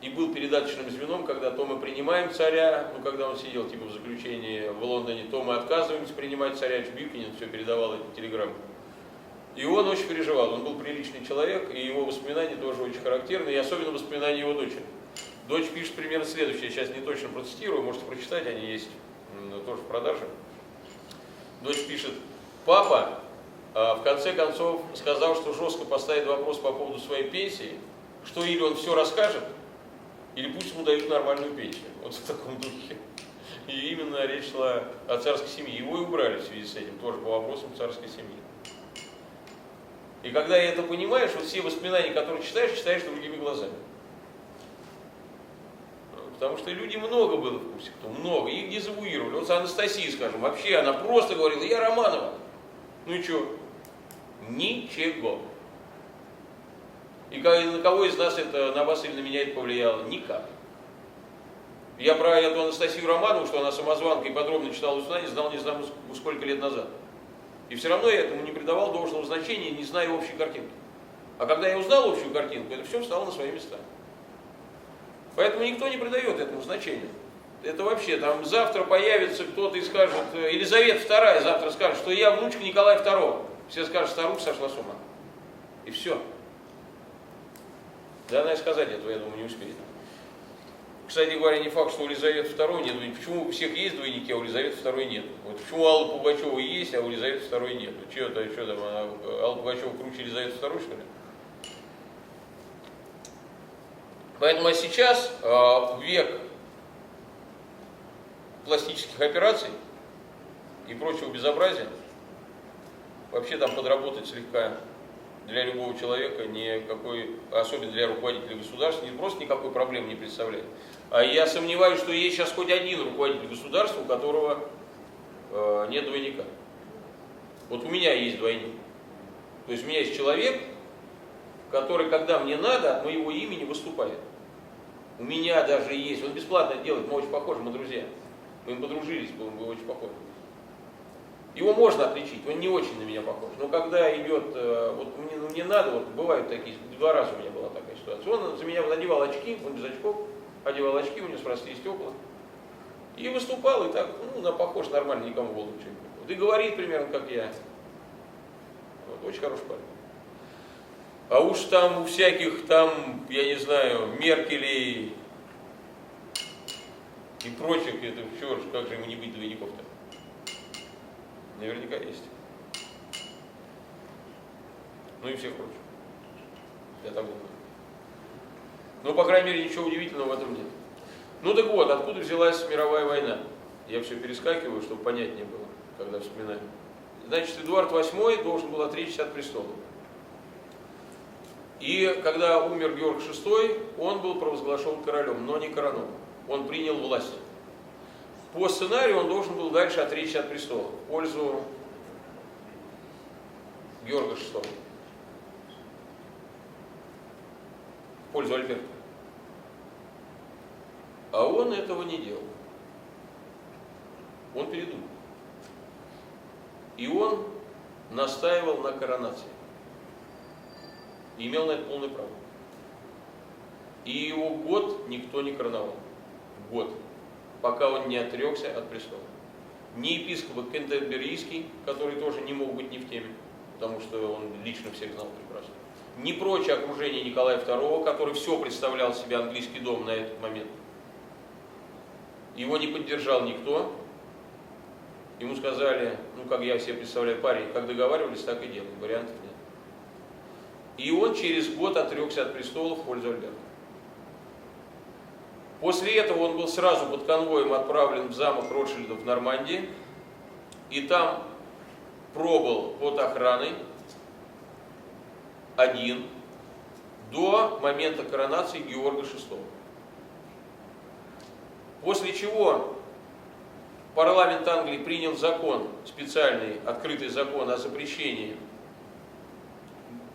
и был передаточным звеном, когда то мы принимаем царя, ну когда он сидел типа в заключении в Лондоне, то мы отказываемся принимать царя, Бьюкенен все передавал эти телеграммы. И он очень переживал, он был приличный человек, и его воспоминания тоже очень характерны, и особенно воспоминания его дочери. Дочь пишет примерно следующее, я сейчас не точно процитирую, можете прочитать, они есть тоже в продаже. Дочь пишет, папа в конце концов сказал, что жестко поставит вопрос по поводу своей пенсии, что или он все расскажет, или пусть ему дают нормальную пенсию. Вот в таком духе. И именно речь шла о царской семье. Его и убрали в связи с этим, тоже по вопросам царской семьи. И когда я это понимаешь, вот все воспоминания, которые читаешь другими глазами. Потому что людей много было в курсе, кто много, их дезавуировали. Вот Анастасия, скажем, вообще она просто говорила, я Романова. Ну и что? Ничего. И на кого из нас это, на вас или на меня это повлияло? Никак. Я про эту Анастасию Романову, что она самозванка и подробно читала воспоминания, знал не знаю сколько лет назад. И все равно я этому не придавал должного значения, не зная общей картинки. А когда я узнал общую картинку, это все встало на свои места. Поэтому никто не придает этому значения. Это вообще, там завтра появится кто-то и скажет, Елизавета II завтра скажет, что я внучка Николая II. Все скажут, старуха сошла с ума. И все. Да она и сказать этого, я думаю, не успеет. Кстати говоря, не факт, что у Елизаветы II нет. Почему у всех есть двойники, а у Елизаветы II нет? Вот почему у Аллы Пугачевой есть, а у Елизаветы II нет? Что там, Алла Пугачева круче Елизаветы II, что ли? Поэтому сейчас, в век пластических операций и прочего безобразия, вообще там подработать слегка для любого человека, никакой, особенно для руководителя государства, не просто никакой проблемы не представляет. А я сомневаюсь, что есть сейчас хоть один руководитель государства, у которого нет двойника. Вот у меня есть двойник. То есть у меня есть человек, который, когда мне надо, от моего имени выступает. У меня даже есть, он бесплатно делает, мы очень похожи, мы друзья. Мы подружились, мы очень похожи. Его можно отличить, он не очень на меня похож. Но когда идет, вот мне надо, вот бывают такие, 2 раза у меня была такая ситуация. Он за меня надевал очки, он без очков, одевал очки, у него сросли стекла. И выступал, и так, похож нормально, никому в голову ничего не приходит. И говорит примерно, как я. Вот, очень хороший парень. А уж там у всяких, там, я не знаю, Меркелей и прочих, это все, как же ему не быть двойников-то? Наверняка есть. Ну и всех прочих. Я так думаю. Но, по крайней мере, ничего удивительного в этом нет. Ну так вот, откуда взялась мировая война? Я все перескакиваю, чтобы понятнее было, когда вспоминаю. Значит, Эдуард VIII должен был отречься от престола. И когда умер Георг VI, он был провозглашен королем, но не коронован. Он принял власть. По сценарию он должен был дальше отречься от престола в пользу Георга VI, в пользу Альберта. А он этого не делал. Он передумал. И он настаивал на коронации. И имел на это полное право. И его год никто не короновал. Год. Пока он не отрекся от престола. Ни епископ Кентерберийский, который тоже не мог быть не в теме, потому что он лично всех знал прекрасно. Ни прочее окружение Николая II, который все представлял себе английский дом на этот момент. Его не поддержал никто. Ему сказали, как я себе представляю, парень, как договаривались, так и делаем, вариантов нет. И он через год отрекся от престола в пользу Альберта. После этого он был сразу под конвоем отправлен в замок Ротшильдов в Нормандии, и там пробыл под охраной один до момента коронации Георга VI. После чего парламент Англии принял закон, специальный, открытый закон о запрещении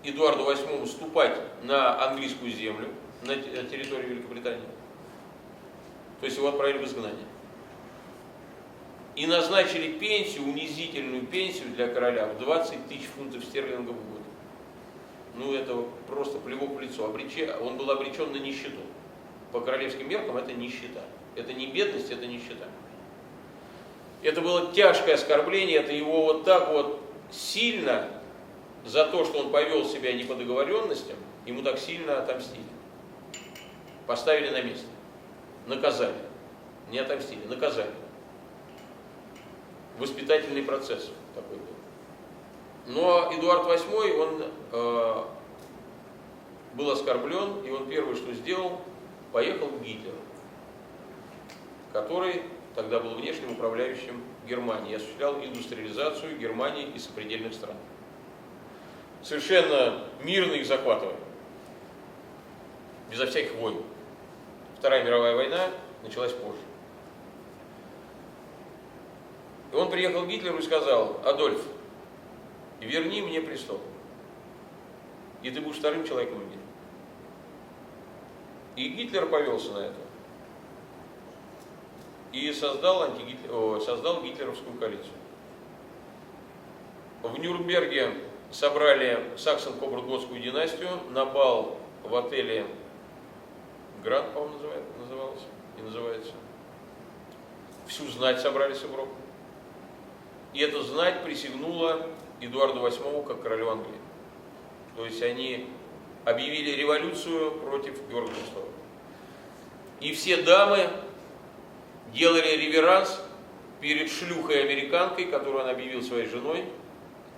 Эдуарду VIII вступать на английскую землю, на территорию Великобритании. То есть его отправили в изгнание. И назначили пенсию, унизительную пенсию для короля в 20 тысяч фунтов стерлингов в год. Это просто плевок в лицо. Он был обречен на нищету. По королевским меркам это нищета. Это не бедность, это нищета. Это было тяжкое оскорбление, это его вот так вот сильно, за то, что он повел себя не по договоренностям, ему так сильно отомстили. Поставили на место. Наказали. Не отомстили, наказали. Воспитательный процесс такой был. Но Эдуард VIII, он был оскорблен, и он первое, что сделал, поехал к Гитлеру, который тогда был внешним управляющим Германии, осуществлял индустриализацию Германии и сопредельных стран. Совершенно мирно их захватывая, безо всяких войн. Вторая мировая война началась позже. И он приехал к Гитлеру и сказал: Адольф, верни мне престол, и ты будешь вторым человеком в мире. И Гитлер повелся на это. И создал гитлеровскую коалицию. В Нюрнберге собрали саксон-кобург-готскую династию на бал в отеле Гранд, по-моему, назывался, и называется. Всю знать собрали с Европы. И эта знать присягнула Эдуарду VIII как королю Англии. То есть они объявили революцию против Георга VI. И все дамы делали реверанс перед шлюхой-американкой, которую он объявил своей женой,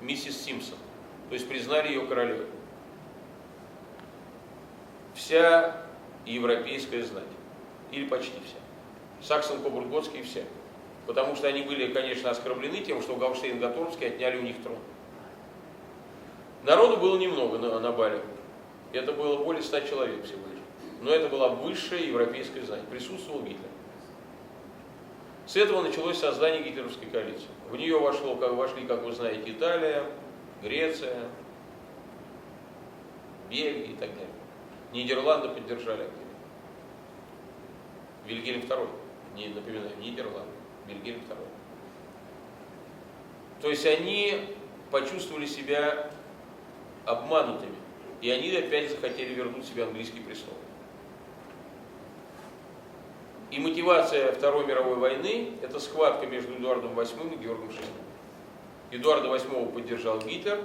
миссис Симпсон. То есть признали ее королевой. Вся европейская знать. Или почти вся. Саксон-Кобург-Готские все. Потому что они были, конечно, оскорблены тем, что Гаушейн-Гатторпские отняли у них трон. Народу было немного на бале. Это было более 100 человек всего лишь. но это была высшая европейская знать. Присутствовал Гитлер. С этого началось создание гитлеровской коалиции. В нее вошли, как вы знаете, Италия, Греция, Бельгия и так далее. Нидерланды поддержали активно. Вильгельм II, не напоминаю, Нидерланды, Вильгельм II. То есть они почувствовали себя обманутыми, и они опять захотели вернуть себе английский престол. И мотивация Второй мировой войны – это схватка между Эдуардом VIII и Георгом VI. Эдуарда VIII поддержал Гитлер,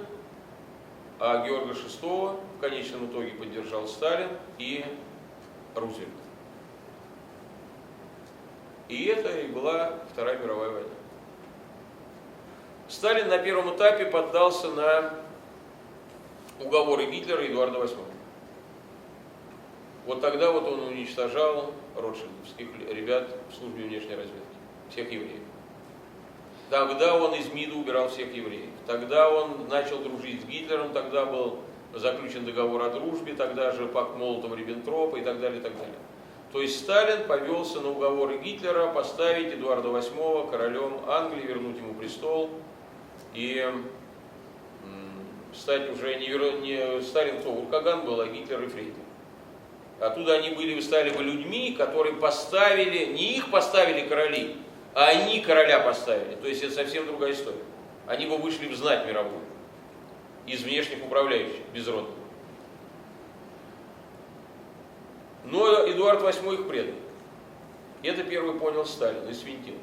а Георга VI в конечном итоге поддержал Сталин и Рузвельт. И это и была Вторая мировая война. Сталин на первом этапе поддался на уговоры Гитлера и Эдуарда VIII. Вот тогда вот он уничтожал ротшильдовских ребят в службе внешней разведки, всех евреев. Тогда он из МИДа убирал всех евреев. Тогда он начал дружить с Гитлером, тогда был заключен договор о дружбе, тогда же пакт Молотова-Риббентропа и так далее, и так далее. То есть Сталин повелся на уговоры Гитлера поставить Эдуарда VIII королем Англии, вернуть ему престол и стать уже не Сталин, кто Уркаган был, а Гитлер и Фрейд. Оттуда они стали бы людьми, которые поставили, не их поставили короли, а они короля поставили. То есть это совсем другая история. Они бы вышли в знать мировую из внешних управляющих, безродных. Но Эдуард VIII их предал. Это первый понял Сталин и свинтил.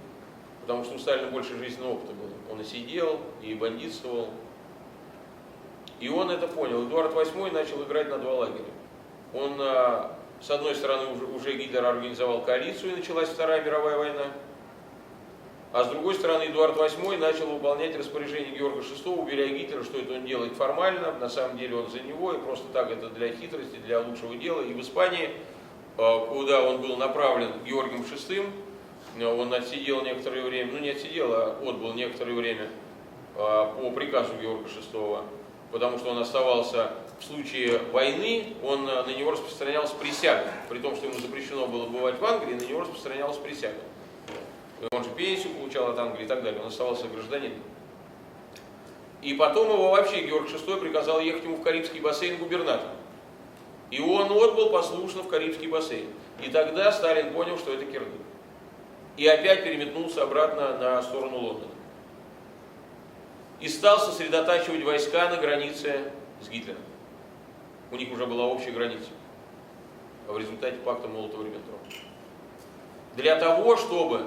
Потому что у Сталина больше жизненного опыта было. Он и сидел, и бандитствовал. И он это понял. Эдуард VIII начал играть на два лагеря. Он, с одной стороны, уже Гитлер организовал коалицию, и началась Вторая мировая война. А с другой стороны, Эдуард VIII начал выполнять распоряжение Георга VI, уверяя Гитлера, что это он делает формально, на самом деле он за него, и просто так это для хитрости, для лучшего дела. И в Испании, куда он был направлен Георгием VI, он отсидел некоторое время, не отсидел, а отбыл некоторое время по приказу Георга VI, потому что он оставался в случае войны, на него распространялась присяга, при том, что ему запрещено было бывать в Англии, на него распространялась присяга. Он же пенсию получал от Англии и так далее, он оставался гражданином. И потом его вообще Георг VI приказал ехать ему в Карибский бассейн губернатором. И он отбыл послушно в Карибский бассейн. И тогда Сталин понял, что это кирдык. И опять переметнулся обратно на сторону Лондона. И стал сосредотачивать войска на границе с Гитлером. У них уже была общая граница. В результате пакта Молотова-Риббентропа. Для того, чтобы,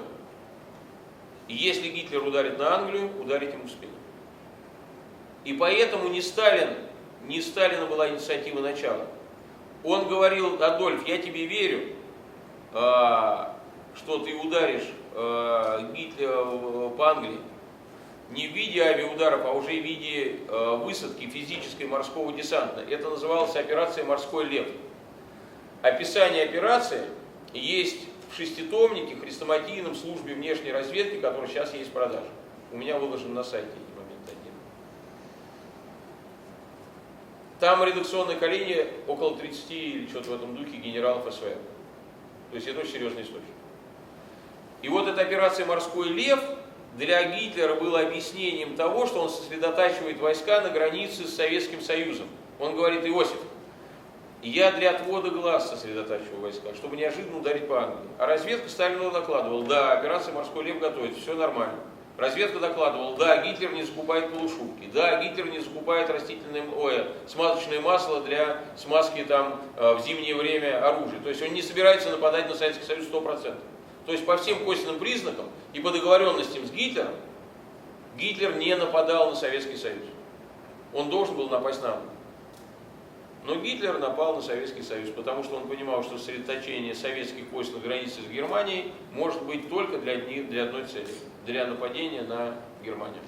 если Гитлер ударит на Англию, ударить ему в спину. И поэтому не Сталина была инициатива начала. Он говорил: Адольф, я тебе верю, что ты ударишь Гитлера по Англии. Не в виде авиаударов, а уже в виде высадки физической морского десанта. Это называлось операция «Морской лев». Описание операции есть в шеститомнике хрестоматийном службе внешней разведки, который сейчас есть в продаже. У меня выложен на сайте в момент один. Там редакционное коллегия около 30 или что-то в этом духе генералов СВР. То есть это очень серьезный источник. И вот эта операция «Морской лев» для Гитлера было объяснением того, что он сосредотачивает войска на границе с Советским Союзом. Он говорит: Иосиф, я для отвода глаз сосредотачиваю войска, чтобы неожиданно ударить по Англии. А разведка Сталину докладывала: да, операция «Морской лев» готовится, все нормально. Разведка докладывала: да, Гитлер не закупает полушубки, да, Гитлер не закупает смазочное масло для смазки там в зимнее время оружия. То есть он не собирается нападать на Советский Союз 100%. То есть по всем косвенным признакам и по договоренностям с Гитлером, Гитлер не нападал на Советский Союз. Он должен был напасть на Англию. Но Гитлер напал на Советский Союз, потому что он понимал, что сосредоточение советских войск на границе с Германией может быть только для одной цели – для нападения на Германию.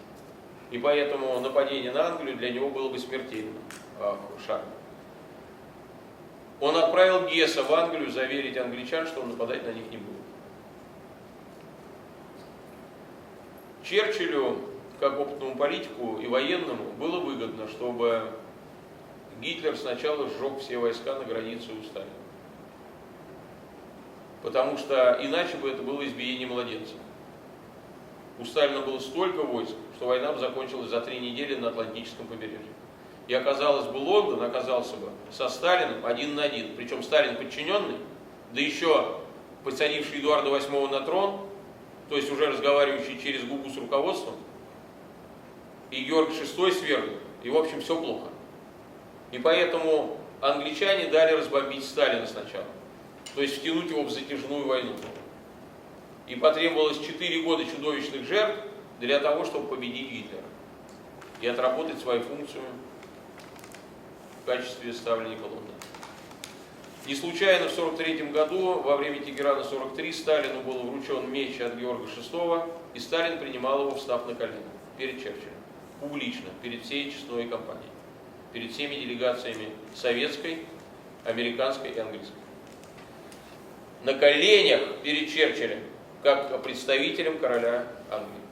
И поэтому нападение на Англию для него было бы смертельным шагом. Он отправил Гесса в Англию заверить англичан, что он нападать на них не будет. Черчиллю, как опытному политику и военному, было выгодно, чтобы Гитлер сначала сжег все войска на границе у Сталина. потому что иначе бы это было избиение младенцев. У Сталина было столько войск, что война бы закончилась за 3 недели на Атлантическом побережье. И оказалось бы, Лондон оказался бы со Сталиным 1 на 1. Причем Сталин подчиненный, да еще посадивший Эдуарда VIII на трон, то есть уже разговаривающий через губу с руководством, и Георг VI свергнут. И в общем все плохо. И поэтому англичане дали разбомбить Сталина сначала. То есть втянуть его в затяжную войну. И потребовалось 4 года чудовищных жертв для того, чтобы победить Гитлера. И отработать свою функцию в качестве ставленника Лондона. Не случайно в 1943 году, во время Тегерана 43, Сталину был вручен меч от Георга VI, и Сталин принимал его, встав на колено перед Черчиллем. Публично, перед всей честной компанией. Перед всеми делегациями советской, американской и английской. На коленях перед Черчиллем, как представителем короля Англии.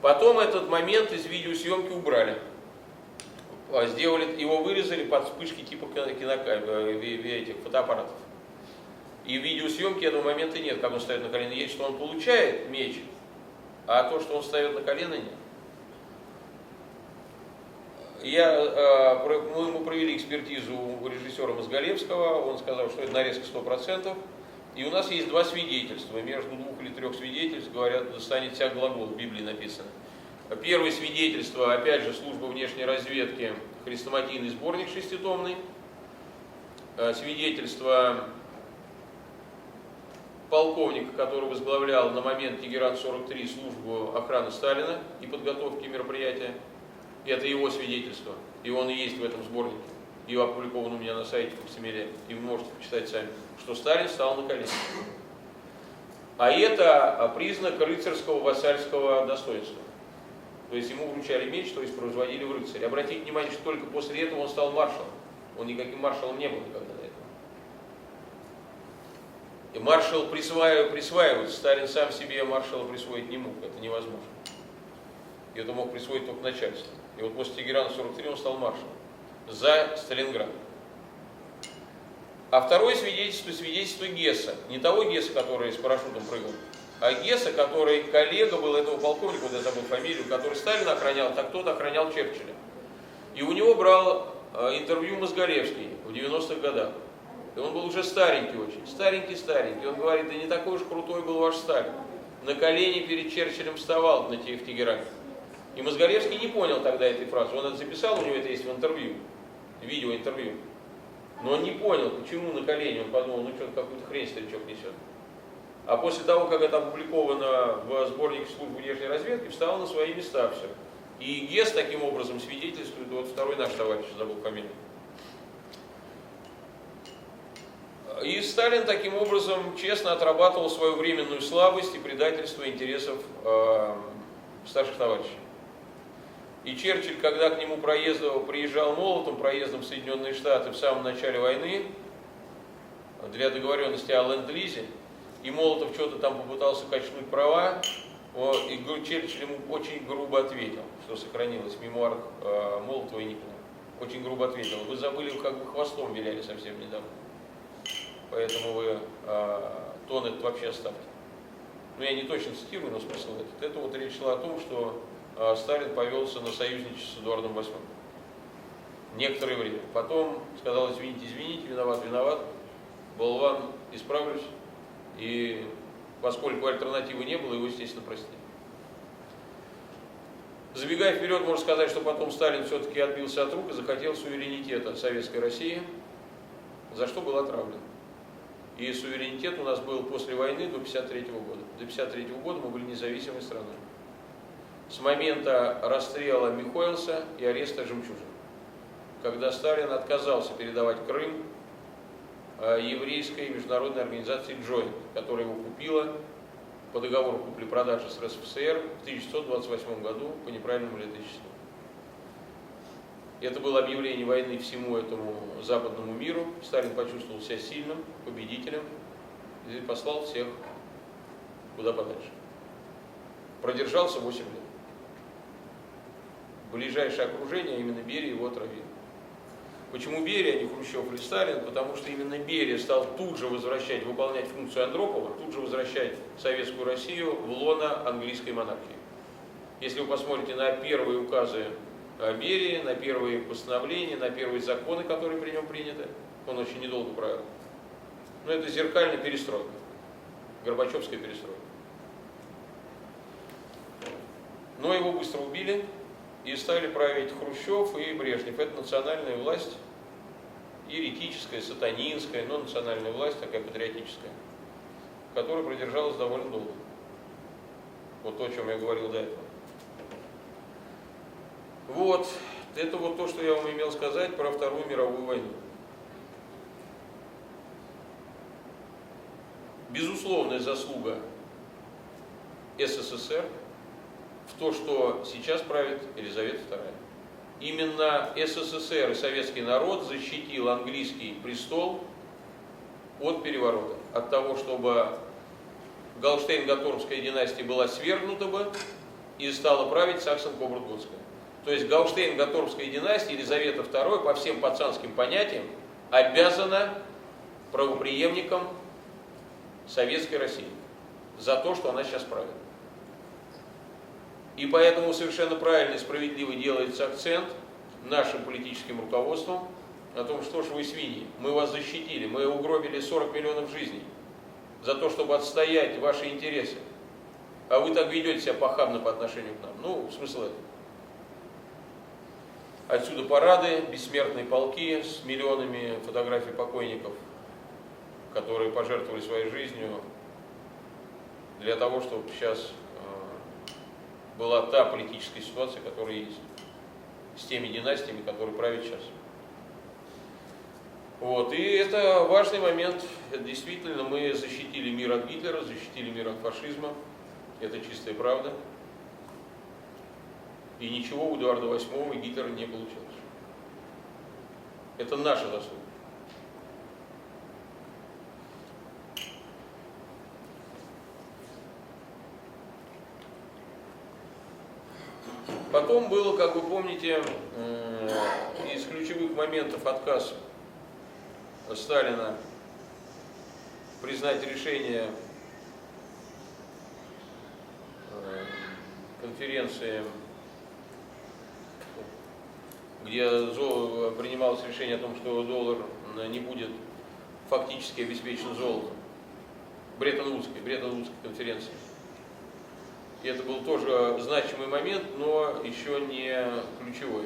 Потом этот момент из видеосъемки убрали. Сделали, его вырезали под вспышки типа этих фотоаппаратов. И в видеосъемке этого момента нет, как он стоит на колено. Есть, что он получает меч, а то, что он встает на колено, нет. Мы провели экспертизу у режиссера Мозголевского, он сказал, что это нарезка 100%. И у нас есть 2 свидетельства, между 2 или 3 свидетельств, говорят, достанет всяк глагол, в Библии написано. Первое свидетельство, опять же, служба внешней разведки, хрестоматийный сборник 6-томный. Свидетельство полковника, который возглавлял на момент Тегеран-43 службу охраны Сталина и подготовки мероприятия. Это его свидетельство, и он и есть в этом сборнике. И опубликован у меня на сайте Факсимиле, и вы можете почитать сами, что Сталин встал на колени. А это признак рыцарского вассальского достоинства. То есть ему вручали меч, то есть производили в рыцаре. Обратите внимание, что только после этого он стал маршалом. Он никаким маршалом не был никогда до этого. И маршал присваивается. Сталин сам себе маршала присвоить не мог, это невозможно. И это мог присвоить только начальство. И вот после Тегерана 43 он стал маршалом. За Сталинград. А второе свидетельство Гесса. Не того Гесса, который с парашютом прыгал, а Гесса, который коллега был этого полковника, вот я забыл фамилию, который Сталина охранял, так тот охранял Черчилля. И у него брал интервью Мозголевский в 90-х годах. И он был уже старенький очень, старенький. Он говорит, да не такой уж крутой был ваш Сталин. На колени перед Черчиллем вставал в Тегеране. И Мозголевский не понял тогда этой фразы. Он это записал, у него это есть в интервью, видеоинтервью. Но он не понял, почему на колени. Он подумал, ну что-то какую-то хрень старичок несет. А после того, как это опубликовано в сборнике службы внешней разведки, встал на свои места все. И Гесс таким образом свидетельствует, вот второй наш товарищ, забыл фамилию. И Сталин таким образом честно отрабатывал свою временную слабость и предательство интересов старших товарищей. И Черчилль, когда к нему приезжал Молотом проездом в Соединенные Штаты в самом начале войны для договоренности о ленд-лизе, и Молотов что-то там попытался качнуть права, и Черчилль ему очень грубо ответил, что сохранилось в мемуарах Молотова и Никона. Очень грубо ответил: вы забыли, как бы хвостом виляли совсем недавно. Поэтому вы тон этот вообще оставьте. Ну, я не точно цитирую, но смысл этот. Это вот речь шла о том, что Сталин повелся на союзничество с Эдуардом VIII. Некоторое время. Потом сказал: извините, виноват, болван, исправлюсь. И поскольку альтернативы не было, его, естественно, простили. Забегая вперед, можно сказать, что потом Сталин все-таки отбился от рук и захотел суверенитета Советской России, за что был отравлен. И суверенитет у нас был после войны до 1953 года. До 1953 года мы были независимой страной. С момента расстрела Михоэлса и ареста Жемчужина, когда Сталин отказался передавать Крым еврейской международной организации Joint, которая его купила по договору купли-продажи с РСФСР в 1928 году по неправильному летоисчеству. Это было объявление войны всему этому западному миру. Сталин почувствовал себя сильным, победителем и послал всех куда подальше. Продержался 8 лет. Ближайшее окружение, именно Берия, его отравило. Почему Берия, а не Хрущев или Сталин? Потому что именно Берия стал тут же выполнять функцию Андропова, тут же возвращать Советскую Россию в лоно английской монархии. Если вы посмотрите на первые указы Берии, на первые постановления, на первые законы, которые при нем приняты, он очень недолго правил. Но это зеркальная перестройка, Горбачевская перестройка. Но его быстро убили, и стали править Хрущев и Брежнев. Это национальная власть, еретическая, сатанинская, но национальная власть, такая патриотическая, которая продержалась довольно долго. Вот то, о чем я говорил до этого. Вот, это вот то, что я вам имел сказать про Вторую мировую войну. Безусловная заслуга СССР в то, что сейчас правит Елизавета II. Именно СССР и советский народ защитил английский престол от переворота, от того, чтобы Галштейн-Готторпская династия была свергнута бы и стала править Саксон-Кобург-Готская. То есть Галштейн-Готторпская династия, Елизавета II по всем пацанским понятиям обязана правопреемникам Советской России за то, что она сейчас правит. И поэтому совершенно правильно и справедливо делается акцент нашим политическим руководством о том, что ж вы свиньи, мы вас защитили, мы угробили 40 миллионов жизней за то, чтобы отстоять ваши интересы, а вы так ведете себя похабно по отношению к нам. Ну, смысл это. Отсюда парады, бессмертные полки с миллионами фотографий покойников, которые пожертвовали своей жизнью для того, чтобы сейчас была та политическая ситуация, которая есть, с теми династиями, которые правят сейчас. Вот. И это важный момент. Это действительно мы защитили мир от Гитлера, защитили мир от фашизма. Это чистая правда. И ничего у Эдуарда VIII и Гитлера не получилось. Это наша заслуга. Потом было, как вы помните, из ключевых моментов отказ Сталина признать решение конференции, где принималось решение о том, что доллар не будет фактически обеспечен золотом. Бреттон-Вудской конференции. И это был тоже значимый момент, но еще не ключевой.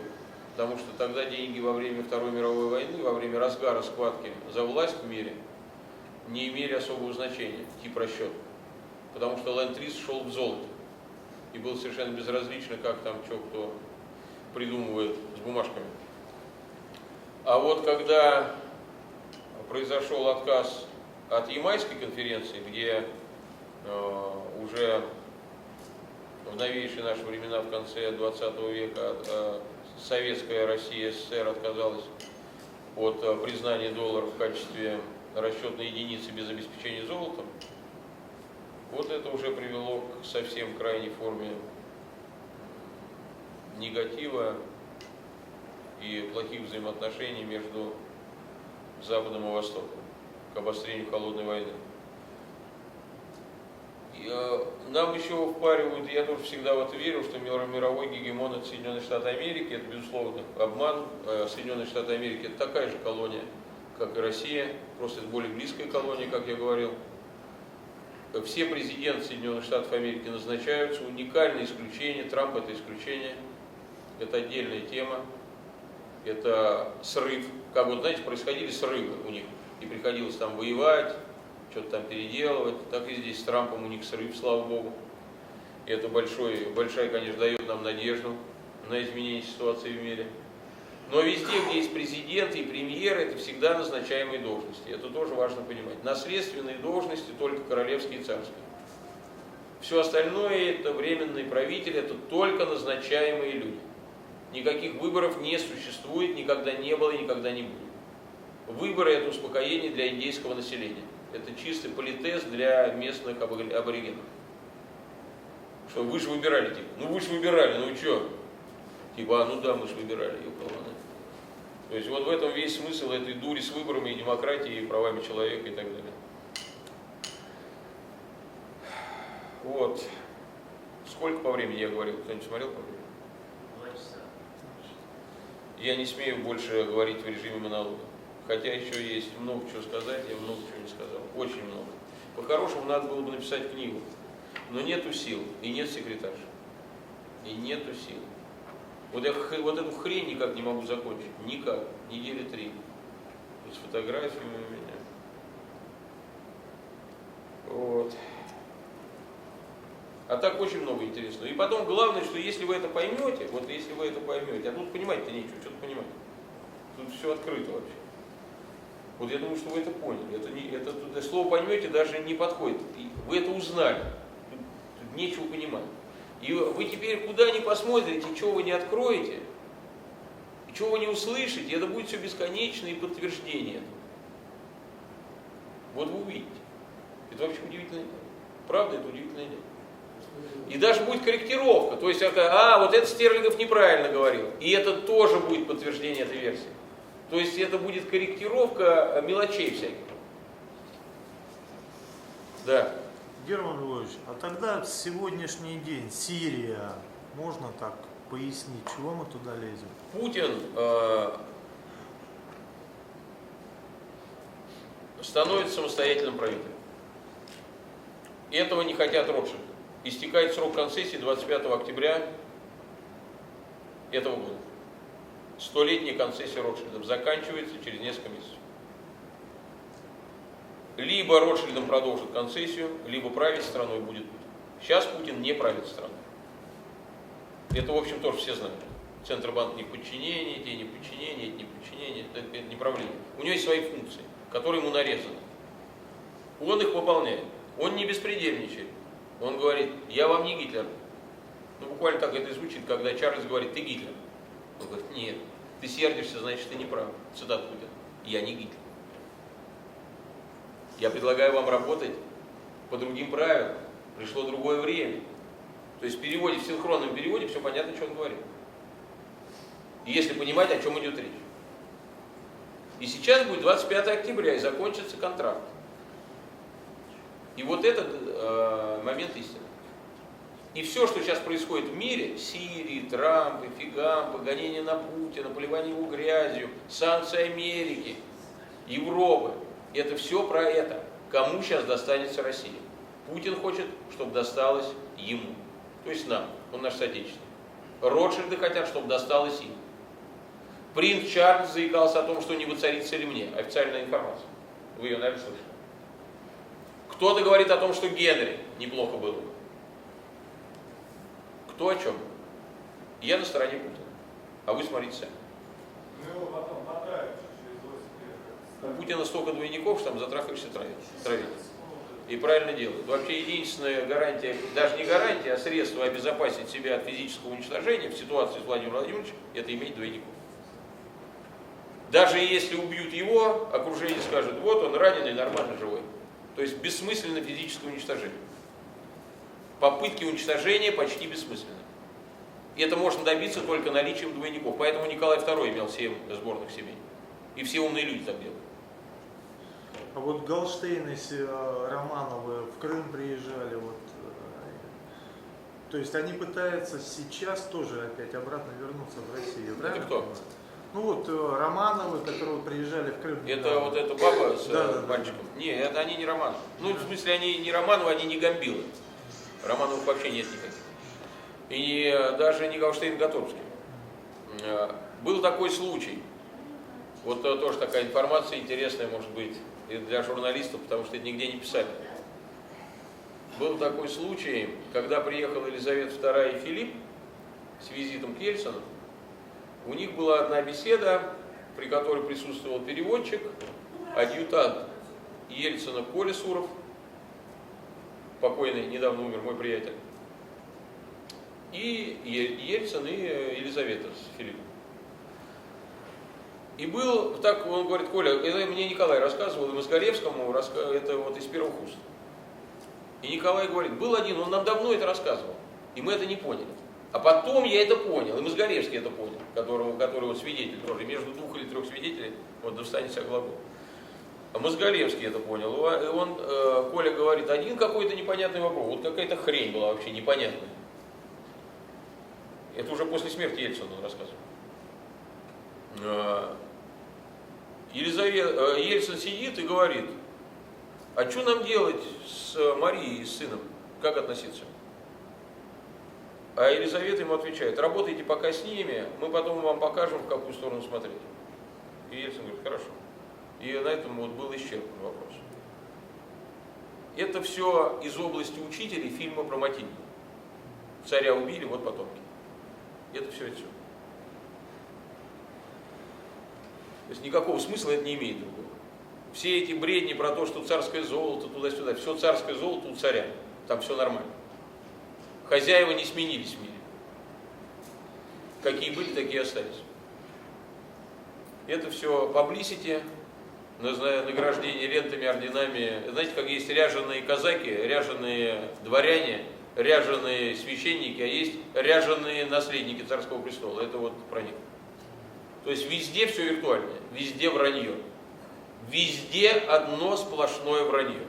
Потому что тогда деньги во время Второй мировой войны, во время разгара схватки за власть в мире, не имели особого значения, тип расчета. Потому что ленд-лиз шел в золото. И было совершенно безразлично, как там что кто придумывает с бумажками. А вот когда произошел отказ от Ямайской конференции, где уже в новейшие наши времена, в конце 20 века, советская Россия, СССР отказалась от признания доллара в качестве расчетной единицы без обеспечения золотом, вот это уже привело к совсем крайней форме негатива и плохих взаимоотношений между Западом и Востоком, к обострению холодной войны. Нам еще впаривают, я тоже всегда в это верю, что мировой гегемон — это Соединенные Штаты Америки. Это, безусловно, обман. Соединенные Штаты Америки — это такая же колония, как и Россия, просто это более близкая колония, как я говорил. Все президенты Соединенных Штатов Америки назначаются, уникальное исключение, Трамп — это исключение, это отдельная тема, это срыв. Как вот, знаете, происходили срывы у них, и приходилось там воевать, что-то там переделывать, так и здесь с Трампом у них срыв, слава богу. И это большая, конечно, дает нам надежду на изменение ситуации в мире. Но везде, где есть президенты и премьеры, это всегда назначаемые должности. Это тоже важно понимать. Наследственные должности только королевские и царские. Все остальное — это временные правители, это только назначаемые люди. Никаких выборов не существует, никогда не было и никогда не будет. Выборы — это успокоение для индейского населения. Это чистый политез для местных аборигенов. Что вы же выбирали, типа, ну вы же выбирали, ну что? Типа, ну да, мы же выбирали, То есть вот в этом весь смысл этой дури с выборами, и демократией, и правами человека и так далее. Вот. Сколько по времени я говорил? Кто-нибудь смотрел по времени?
2 часа.
Я не смею больше говорить в режиме монолога. Хотя еще есть много чего сказать, я много чего не сказал. Очень много. По-хорошему надо было бы написать книгу. Но нету сил, и нет секретарши. И нету сил. Вот я вот эту хрень никак не могу закончить. Никак. Недели 3. С фотографиями у меня. Вот. А так очень много интересного. И потом главное, что если вы это поймете, вот если вы это поймете, а тут понимать-то нечего, что-то понимать. Тут все открыто вообще. Вот я думаю, что вы это поняли. Это слово поймете даже не подходит. Вы это узнали. Тут нечего понимать. И вы теперь куда ни посмотрите, чего вы не откроете, и чего вы не услышите, это будет все бесконечное подтверждение этого. Вот вы увидите. Это вообще удивительное дело. Правда, это удивительное дело. И даже будет корректировка. То есть, вот это Стерлигов неправильно говорил. И это тоже будет подтверждение этой версии. То есть, это будет корректировка мелочей всяких. Да.
Герман Львович, а тогда сегодняшний день Сирия, можно так пояснить, чего мы туда лезем?
Путин становится самостоятельным правителем. Этого не хотят Ротшильды. Истекает срок концессии 25 октября этого года. 100-летняя концессия Ротшильдов заканчивается через несколько месяцев. Либо Ротшильдам продолжат концессию, либо править страной будет Путин. Сейчас Путин не правит страной. Это, в общем, тоже все знают. Центробанк не подчинение, те не подчинение, эти не подчинение, это не правление. У него есть свои функции, которые ему нарезаны. Он их выполняет. Он не беспредельничает. Он говорит, я вам не Гитлер. Ну, буквально так это и звучит, когда Чарльз говорит, ты Гитлер. Он говорит, нет, ты сердишься, значит, ты не прав. Цитат Путина. Я не Гитлер. Я предлагаю вам работать по другим правилам. Пришло другое время. То есть в переводе, в синхронном переводе все понятно, что он говорит. И если понимать, о чем идет речь. И сейчас будет 25 октября, и закончится контракт. И вот этот момент истины. И все, что сейчас происходит в мире, Сирии, Трампы, Фигампы, гонение на Путина, поливание его грязью, санкции Америки, Европы, это все про это. Кому сейчас достанется Россия? Путин хочет, чтобы досталось ему. То есть нам, он наш соотечественник. Ротшильды хотят, чтобы досталось им. Принц Чарльз заикался о том, что не воцарится ли мне. Официальная информация. Вы ее, наверное, слышали. Кто-то говорит о том, что Генри неплохо было бы. Кто о чем? Я на стороне Путина. А вы смотрите сами. У Путина столько двойников, что там затрахаешься травить. И правильно делают. Вообще единственная гарантия, даже не гарантия, а средство обезопасить себя от физического уничтожения в ситуации с Владимиром Владимировичем, это иметь двойников. Даже если убьют его, окружение скажет, вот он раненый, нормально живой. То есть бессмысленно физическое уничтожение. Попытки уничтожения почти бессмысленны. И это можно добиться только наличием двойников. Поэтому Николай II имел 7 сборных семей. И все умные люди так делают.
А вот Голштейн, если Романовы в Крым приезжали, вот, то есть они пытаются сейчас тоже опять обратно вернуться в Россию,
Это
правильно?
кто?
Ну вот Романовы, которые приезжали в Крым.
Это вот эта баба с
да,
мальчиком? Нет, это они не Романовы. Ну, в смысле, они не Романовы, они не Гамбилы. Романовых вообще нет никаких. И даже не Голштейн-Гатторпский. Был такой случай. Вот тоже такая информация интересная, может быть, и для журналистов, потому что это нигде не писали. Был такой случай, когда приехала Елизавета II и Филипп с визитом к Ельцину. У них была одна беседа, при которой присутствовал переводчик, адъютант Ельцина Коля Суров, покойный, недавно умер мой приятель, и Ельцин, и Елизавета с Филиппом. И был, так он говорит, Коля, это мне Николай рассказывал, и Мозголевскому, это вот из первых уст. И Николай говорит, был один, он нам давно это рассказывал, и мы это не поняли. А потом я это понял, и Мозголевский это понял, который вот свидетель тоже, между 2 или 3 свидетелей, вот достанется глагол. А Мозголевский это понял, и он, Коля говорит, один какой-то непонятный вопрос, вот какая-то хрень была вообще непонятная. Это уже после смерти Ельцина он рассказывал. Ельцин сидит и говорит, а что нам делать с Марией и с сыном, как относиться? А Елизавета ему отвечает, работайте пока с ними, мы потом вам покажем, в какую сторону смотреть. И Ельцин говорит, хорошо. И на этом вот был исчерпан вопрос. Это все из области учителей фильма про Матильду. Царя убили, вот потомки. Это все. То есть никакого смысла это не имеет другого. Все эти бредни про то, что царское золото туда-сюда, все царское золото у царя, там все нормально. Хозяева не сменились в мире. Какие были, такие остались. Это все publicity, награждение лентами, орденами. Знаете, как есть ряженые казаки, ряженые дворяне, ряженые священники, а есть ряженые наследники царского престола. Это вот про них. То есть везде все виртуальное, везде вранье. Везде одно сплошное вранье.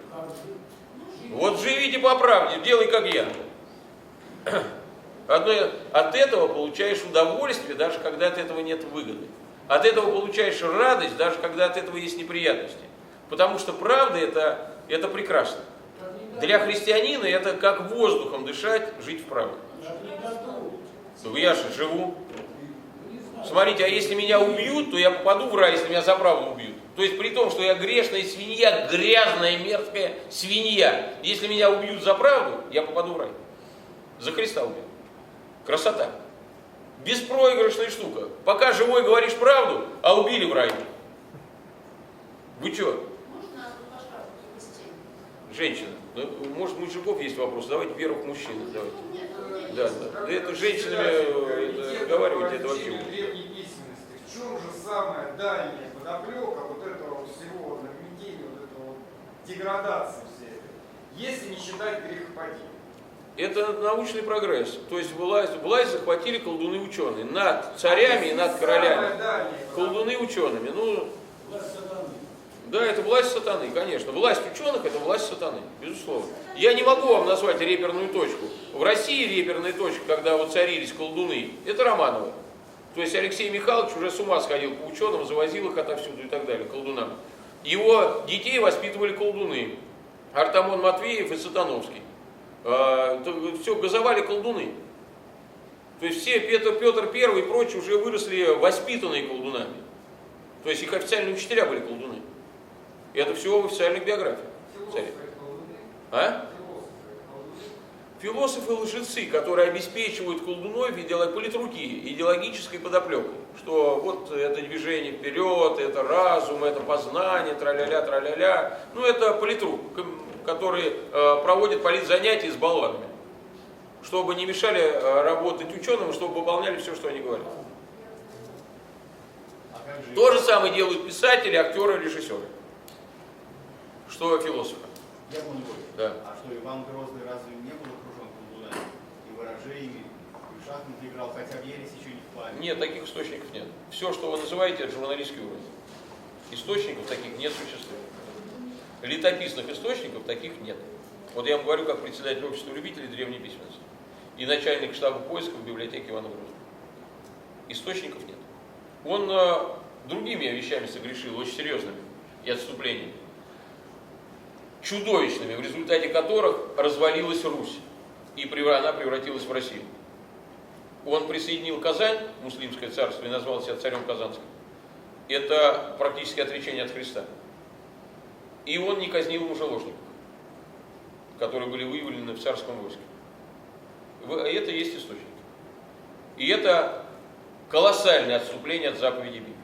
Вот живите по правде, делай как я. От этого получаешь удовольствие, даже когда от этого нет выгоды. От этого получаешь радость, даже когда от этого есть неприятности. Потому что правда это прекрасно. Для христианина это как воздухом дышать, жить в правде. Ну, я же живу. Смотрите, а если меня убьют, то я попаду в рай, если меня за правду убьют. То есть при том, что я грешная свинья, грязная, мерзкая свинья. Если меня убьют за правду, я попаду в рай. За Христа убил. Красота. Беспроигрышная штука. Пока живой говоришь правду, а убили в рай. Вы что? Женщина. Ну, может, мужиков есть вопрос. Давайте первых мужчин. Давайте. Да. Это женщинами разговаривать, это вообще.
Древней письменности. В чем же самая дальняя подоплека вот этого всего нагнетения, вот этого вот деградации всей этой, если не считать грехопадения?
Это научный прогресс. То есть власть захватили колдуны-ученые над царями и над королями. Колдуны учеными. Ну, да, это власть сатаны, конечно. Власть ученых – это власть сатаны, безусловно. Я не могу вам назвать реперную точку. В России реперная точка, когда вот царились колдуны, это Романовы. То есть Алексей Михайлович уже с ума сходил по ученым, завозил их отовсюду и так далее, колдунам. Его детей воспитывали колдуны. Артамон Матвеев и Сатановский. Все, газовали колдуны. То есть все Петр I и прочие уже выросли воспитанные колдунами. То есть их официальные учителя были колдуны. И это все в официальных биографиях. А? Философы лжецы, которые обеспечивают колдуной политруки, идеологической подоплекой. Что вот это движение вперед, это разум, это познание, тра-ля-ля. Ну это политрук, который проводит политзанятия с баллонами. Чтобы не мешали работать ученым, чтобы выполняли все, что они говорят. То же самое делают писатели, актеры, режиссеры. Что философы?
Я понял.
Да.
А что, Иван Грозный разве не был окружен колдунами? И ворожеями, и в шахматы играл, хотя в ересь еще не впали?
Нет, таких источников нет. Все, что вы называете, это журналистский уровень. Источников таких не существует. Летописных источников таких нет. Вот я вам говорю, как председатель общества любителей древней письменности и начальник штаба поисков в библиотеке Ивана Грозного. Источников нет. Он другими вещами согрешил, очень серьезными, и отступлениями, чудовищными, в результате которых развалилась Русь, и она превратилась в Россию. Он присоединил Казань, муслимское царство, и назвал себя царем Казанским. Это практически отречение от Христа. И он не казнил мужеложников, которые были выявлены в царском войске. Это и есть источник. И это колоссальное отступление от заповеди Библии.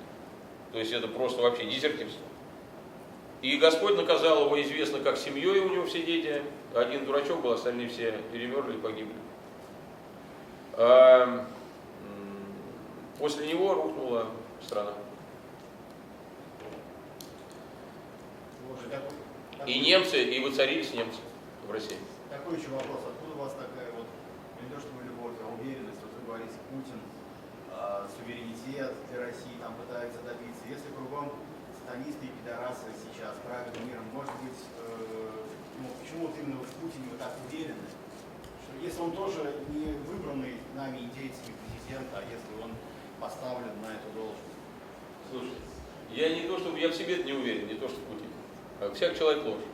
То есть это просто вообще дезертирство. И Господь наказал его, известно, как семьей, у него все дети. Один дурачок был, остальные все перемерли и погибли. После него рухнула страна. И немцы, и воцарились немцы в России.
Такой еще вопрос. Откуда у вас такая вот, не то чтобы любовь, а уверенность в говорите, Путин, суверенитет для России там пытается добиться. Если кругом сатанисты и пидорасы сейчас правят миром, может быть, почему вот именно в Путине вы так уверены, что если он тоже не выбранный нами индейский президент, а если он поставлен на эту должность?
Слушай, я не то, чтобы я в себе не уверен, не то, что Путин. Всяк человек ложь.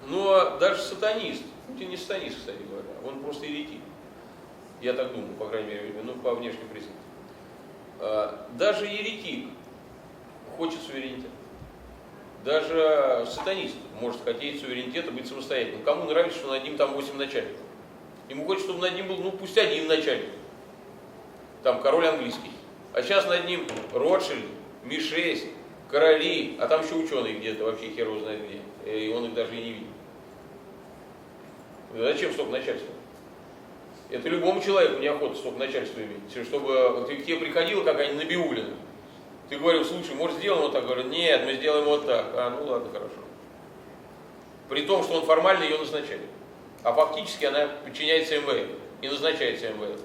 Но даже сатанист, Путин не сатанист, кстати говоря, он просто еретик. Я так думаю, по крайней мере, ну, по внешним признакам. Даже еретик хочет суверенитета. Даже сатанист может хотеть суверенитета, быть самостоятельным. Кому нравится, что над ним там 8 начальников? Ему хочется, чтобы над ним был, ну пусть один начальник. Там король английский. А сейчас над ним Ротшильд, Ми-6, короли, а там еще ученые где-то, вообще хер его знает где. И он их даже и не видит. Зачем столько начальства? Это любому человеку неохота столько начальства иметь. Чтобы к тебе приходила какая-нибудь Набиуллина. Ты говорил, слушай, может сделаем вот так? Говорят, нет, мы сделаем вот так. Ну ладно, хорошо. При том, что он формально ее назначает. А фактически она подчиняется МВФ и назначается МВФ.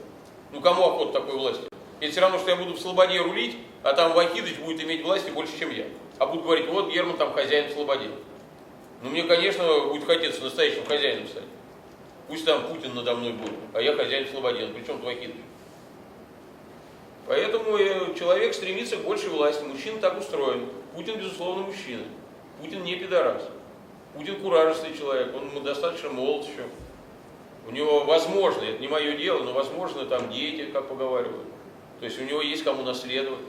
Ну кому охота такой власти? Это все равно, что я буду в Слободе рулить, а там Вахидыч будет иметь власти больше, чем я. А будут говорить, вот Герман там хозяин в Слободе. Ну мне, конечно, будет хотеться настоящим хозяином стать. Пусть там Путин надо мной будет, а я хозяин в Слободе. Причем Вахидыч. Поэтому человек стремится к большей власти. Мужчина так устроен. Путин, безусловно, мужчина. Путин не пидорас. Путин куражистый человек. Он достаточно молод еще. У него, возможно, это не мое дело, но возможно там дети, как поговаривают. То есть у него есть кому наследовать.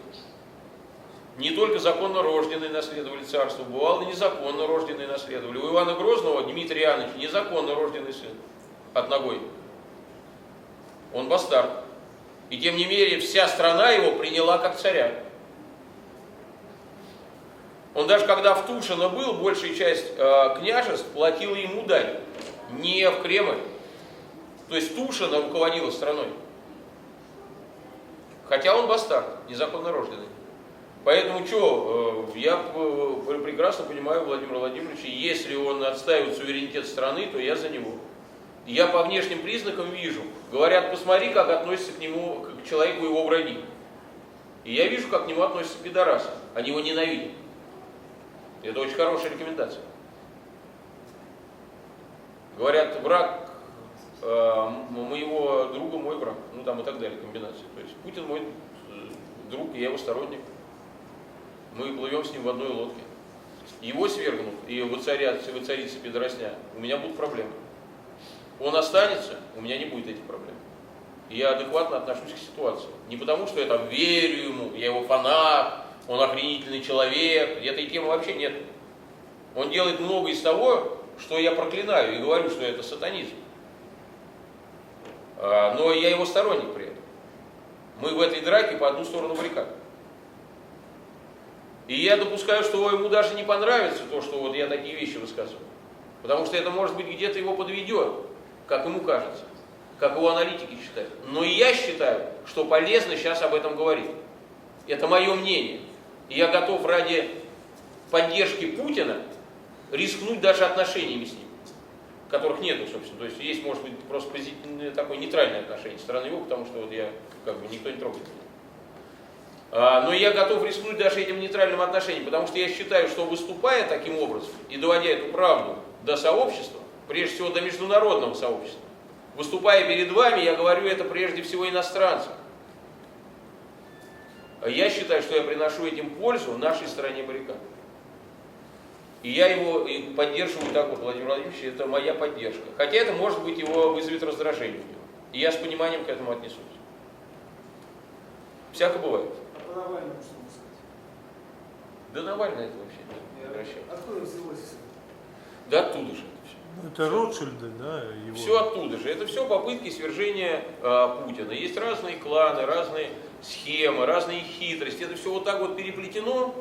Не только законно рожденные наследовали царство, бывало и незаконно рожденные наследовали. У Ивана Грозного, Дмитрия Иоанновича, незаконно рожденный сын от ногой. Он бастард. И тем не менее вся страна его приняла как царя. Он даже когда в Тушино был, большая часть княжеств платила ему дань. Не в Кремль. То есть Тушино руководила страной. Хотя он бастард, незаконно рожденный. Поэтому что, я прекрасно понимаю Владимира Владимировича, если он отстаивает суверенитет страны, то я за него. Я по внешним признакам вижу, говорят, посмотри, как относятся к нему, к человеку его враги. И я вижу, как к нему относятся пидорасы, они его ненавидят. Это очень хорошая рекомендация. Говорят, враг моего друга мой враг, ну там и так далее, комбинации. То есть Путин мой друг, я его сторонник. Мы плывем с ним в одной лодке. Его свергнут и воцарится пидоросня, у меня будут проблемы. Он останется, у меня не будет этих проблем. И я адекватно отношусь к ситуации. Не потому, что я там верю ему, я его фанат, он охренительный человек, этой темы вообще нет. Он делает много из того, что я проклинаю и говорю, что это сатанизм. Но я его сторонник при этом. Мы в этой драке по одну сторону баррикад. И я допускаю, что ему даже не понравится то, что вот я такие вещи высказываю. Потому что это, может быть, где-то его подведет, как ему кажется, как его аналитики считают. Но и я считаю, что полезно сейчас об этом говорить. Это мое мнение. И я готов ради поддержки Путина рискнуть даже отношениями с ним, которых нету, собственно. То есть есть, может быть, просто позитивное, такое нейтральное отношение со стороны его, потому что вот я, как бы, никто не трогает меня. Но я готов рискнуть даже этим нейтральным отношением, потому что я считаю, что выступая таким образом и доводя эту правду до сообщества, прежде всего до международного сообщества, выступая перед вами, я говорю это прежде всего иностранцам. Я считаю, что я приношу этим пользу нашей стране баррикад. И я его поддерживаю так вот, Владимир Владимирович, это моя поддержка. Хотя это, может быть, его вызовет раздражение у него. И я с пониманием к этому отнесусь. Всяко бывает.
А по Навальному что можно сказать?
Да Навальный это вообще не обращается.
Откуда взялось все?
Да оттуда же это все.
Это Ротшильды, да? Его...
Все оттуда же. Это все попытки свержения Путина. Есть разные кланы, разные схемы, разные хитрости. Это все вот так вот переплетено.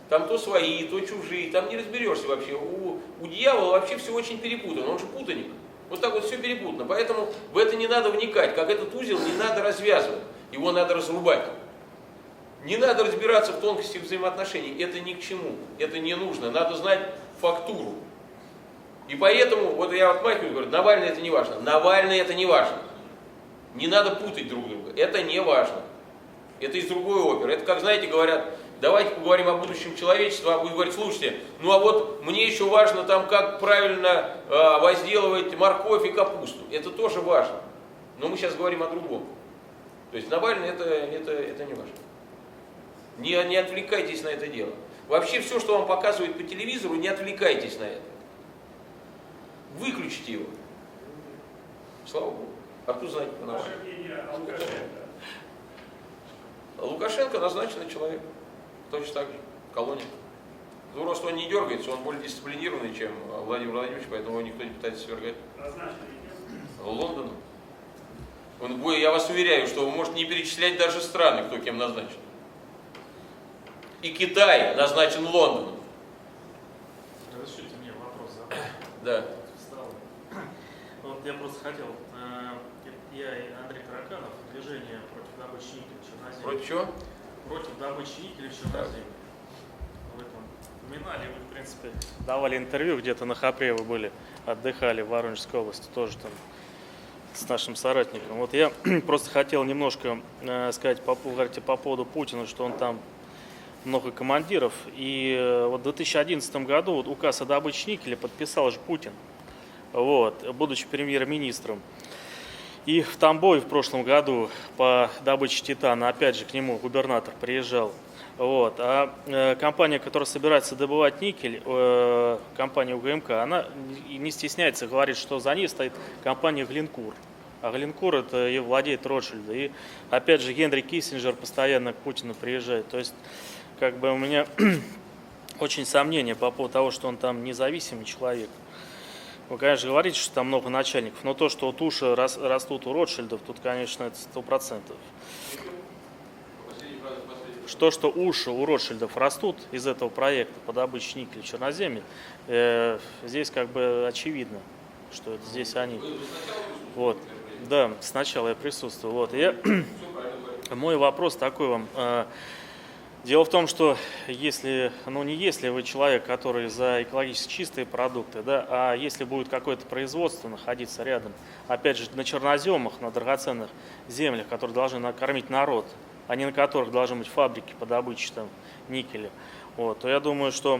Там то свои, то чужие. Там не разберешься вообще. У дьявола вообще все очень перепутано. Он же путаник. Вот так вот все перепутано. Поэтому в это не надо вникать. Как этот узел не надо развязывать. Его надо разрубать. Не надо разбираться в тонкостях взаимоотношений. Это ни к чему. Это не нужно. Надо знать фактуру. И поэтому, вот я отмахиваю, говорю, Навальный это не важно. Навальный это не важно. Не надо путать друг друга. Это не важно. Это из другой оперы. Это как, знаете, говорят, давайте поговорим о будущем человечества, а вы говорите, слушайте, ну а вот мне еще важно там, как правильно возделывать морковь и капусту. Это тоже важно. Но мы сейчас говорим о другом. То есть Навальный это не важно. Не отвлекайтесь на это дело. Вообще все, что вам показывают по телевизору, не отвлекайтесь на это. Выключите его. Слава Богу. Откуда знаете по нашему?
Ваше мнение о Лукашенко?
Лукашенко назначенный человек. Точно так же. В колонии. Ну, просто он не дергается, он более дисциплинированный, чем Владимир Владимирович, поэтому его никто не пытается свергать.
Назначили кем?
Лондоном. Я вас уверяю, что вы можете не перечислять даже страны, кто кем назначен. И Китай назначен Лондоном.
Разрешите мне вопрос задать?
Да.
Встал. Вот я просто хотел, я и Андрей Тараканов, движение против добычи никеля в Черноземье.
Против чего?
Против добычи никеля в Черноземье. Вы там упоминали, вы, в принципе, давали интервью, где-то на Хапре вы были, отдыхали в Воронежской области, тоже там с нашим соратником. Вот я просто хотел немножко сказать, вы говорите по поводу Путина, что он там много командиров. И вот в 2011 году вот указ о добыче никеля подписал же Путин, вот, будучи премьер-министром. И в Тамбове в прошлом году по добыче титана, опять же, к нему губернатор приезжал. Вот. А компания, которая собирается добывать никель, компания УГМК, она не стесняется, говорит, что за ней стоит компания Глинкур. А Глинкур это и владеет Ротшильд. И опять же Генри Киссинджер постоянно к Путину приезжает. То есть как бы у меня очень сомнения по поводу того, что он там независимый человек. Вы, конечно, говорите, что там много начальников, но то, что вот уши растут у Ротшильдов, тут, конечно, это 100%. Что уши у Ротшильдов растут из этого проекта по добыче никеля в Черноземье, здесь как бы очевидно, что это здесь они. Вот. Да, сначала я присутствую. Вот. Мой вопрос такой вам. Дело в том, что если вы человек, который за экологически чистые продукты, да, а если будет какое-то производство находиться рядом, опять же, на черноземах, на драгоценных землях, которые должны накормить народ, а не на которых должны быть фабрики по добыче там, никеля, вот, то я думаю, что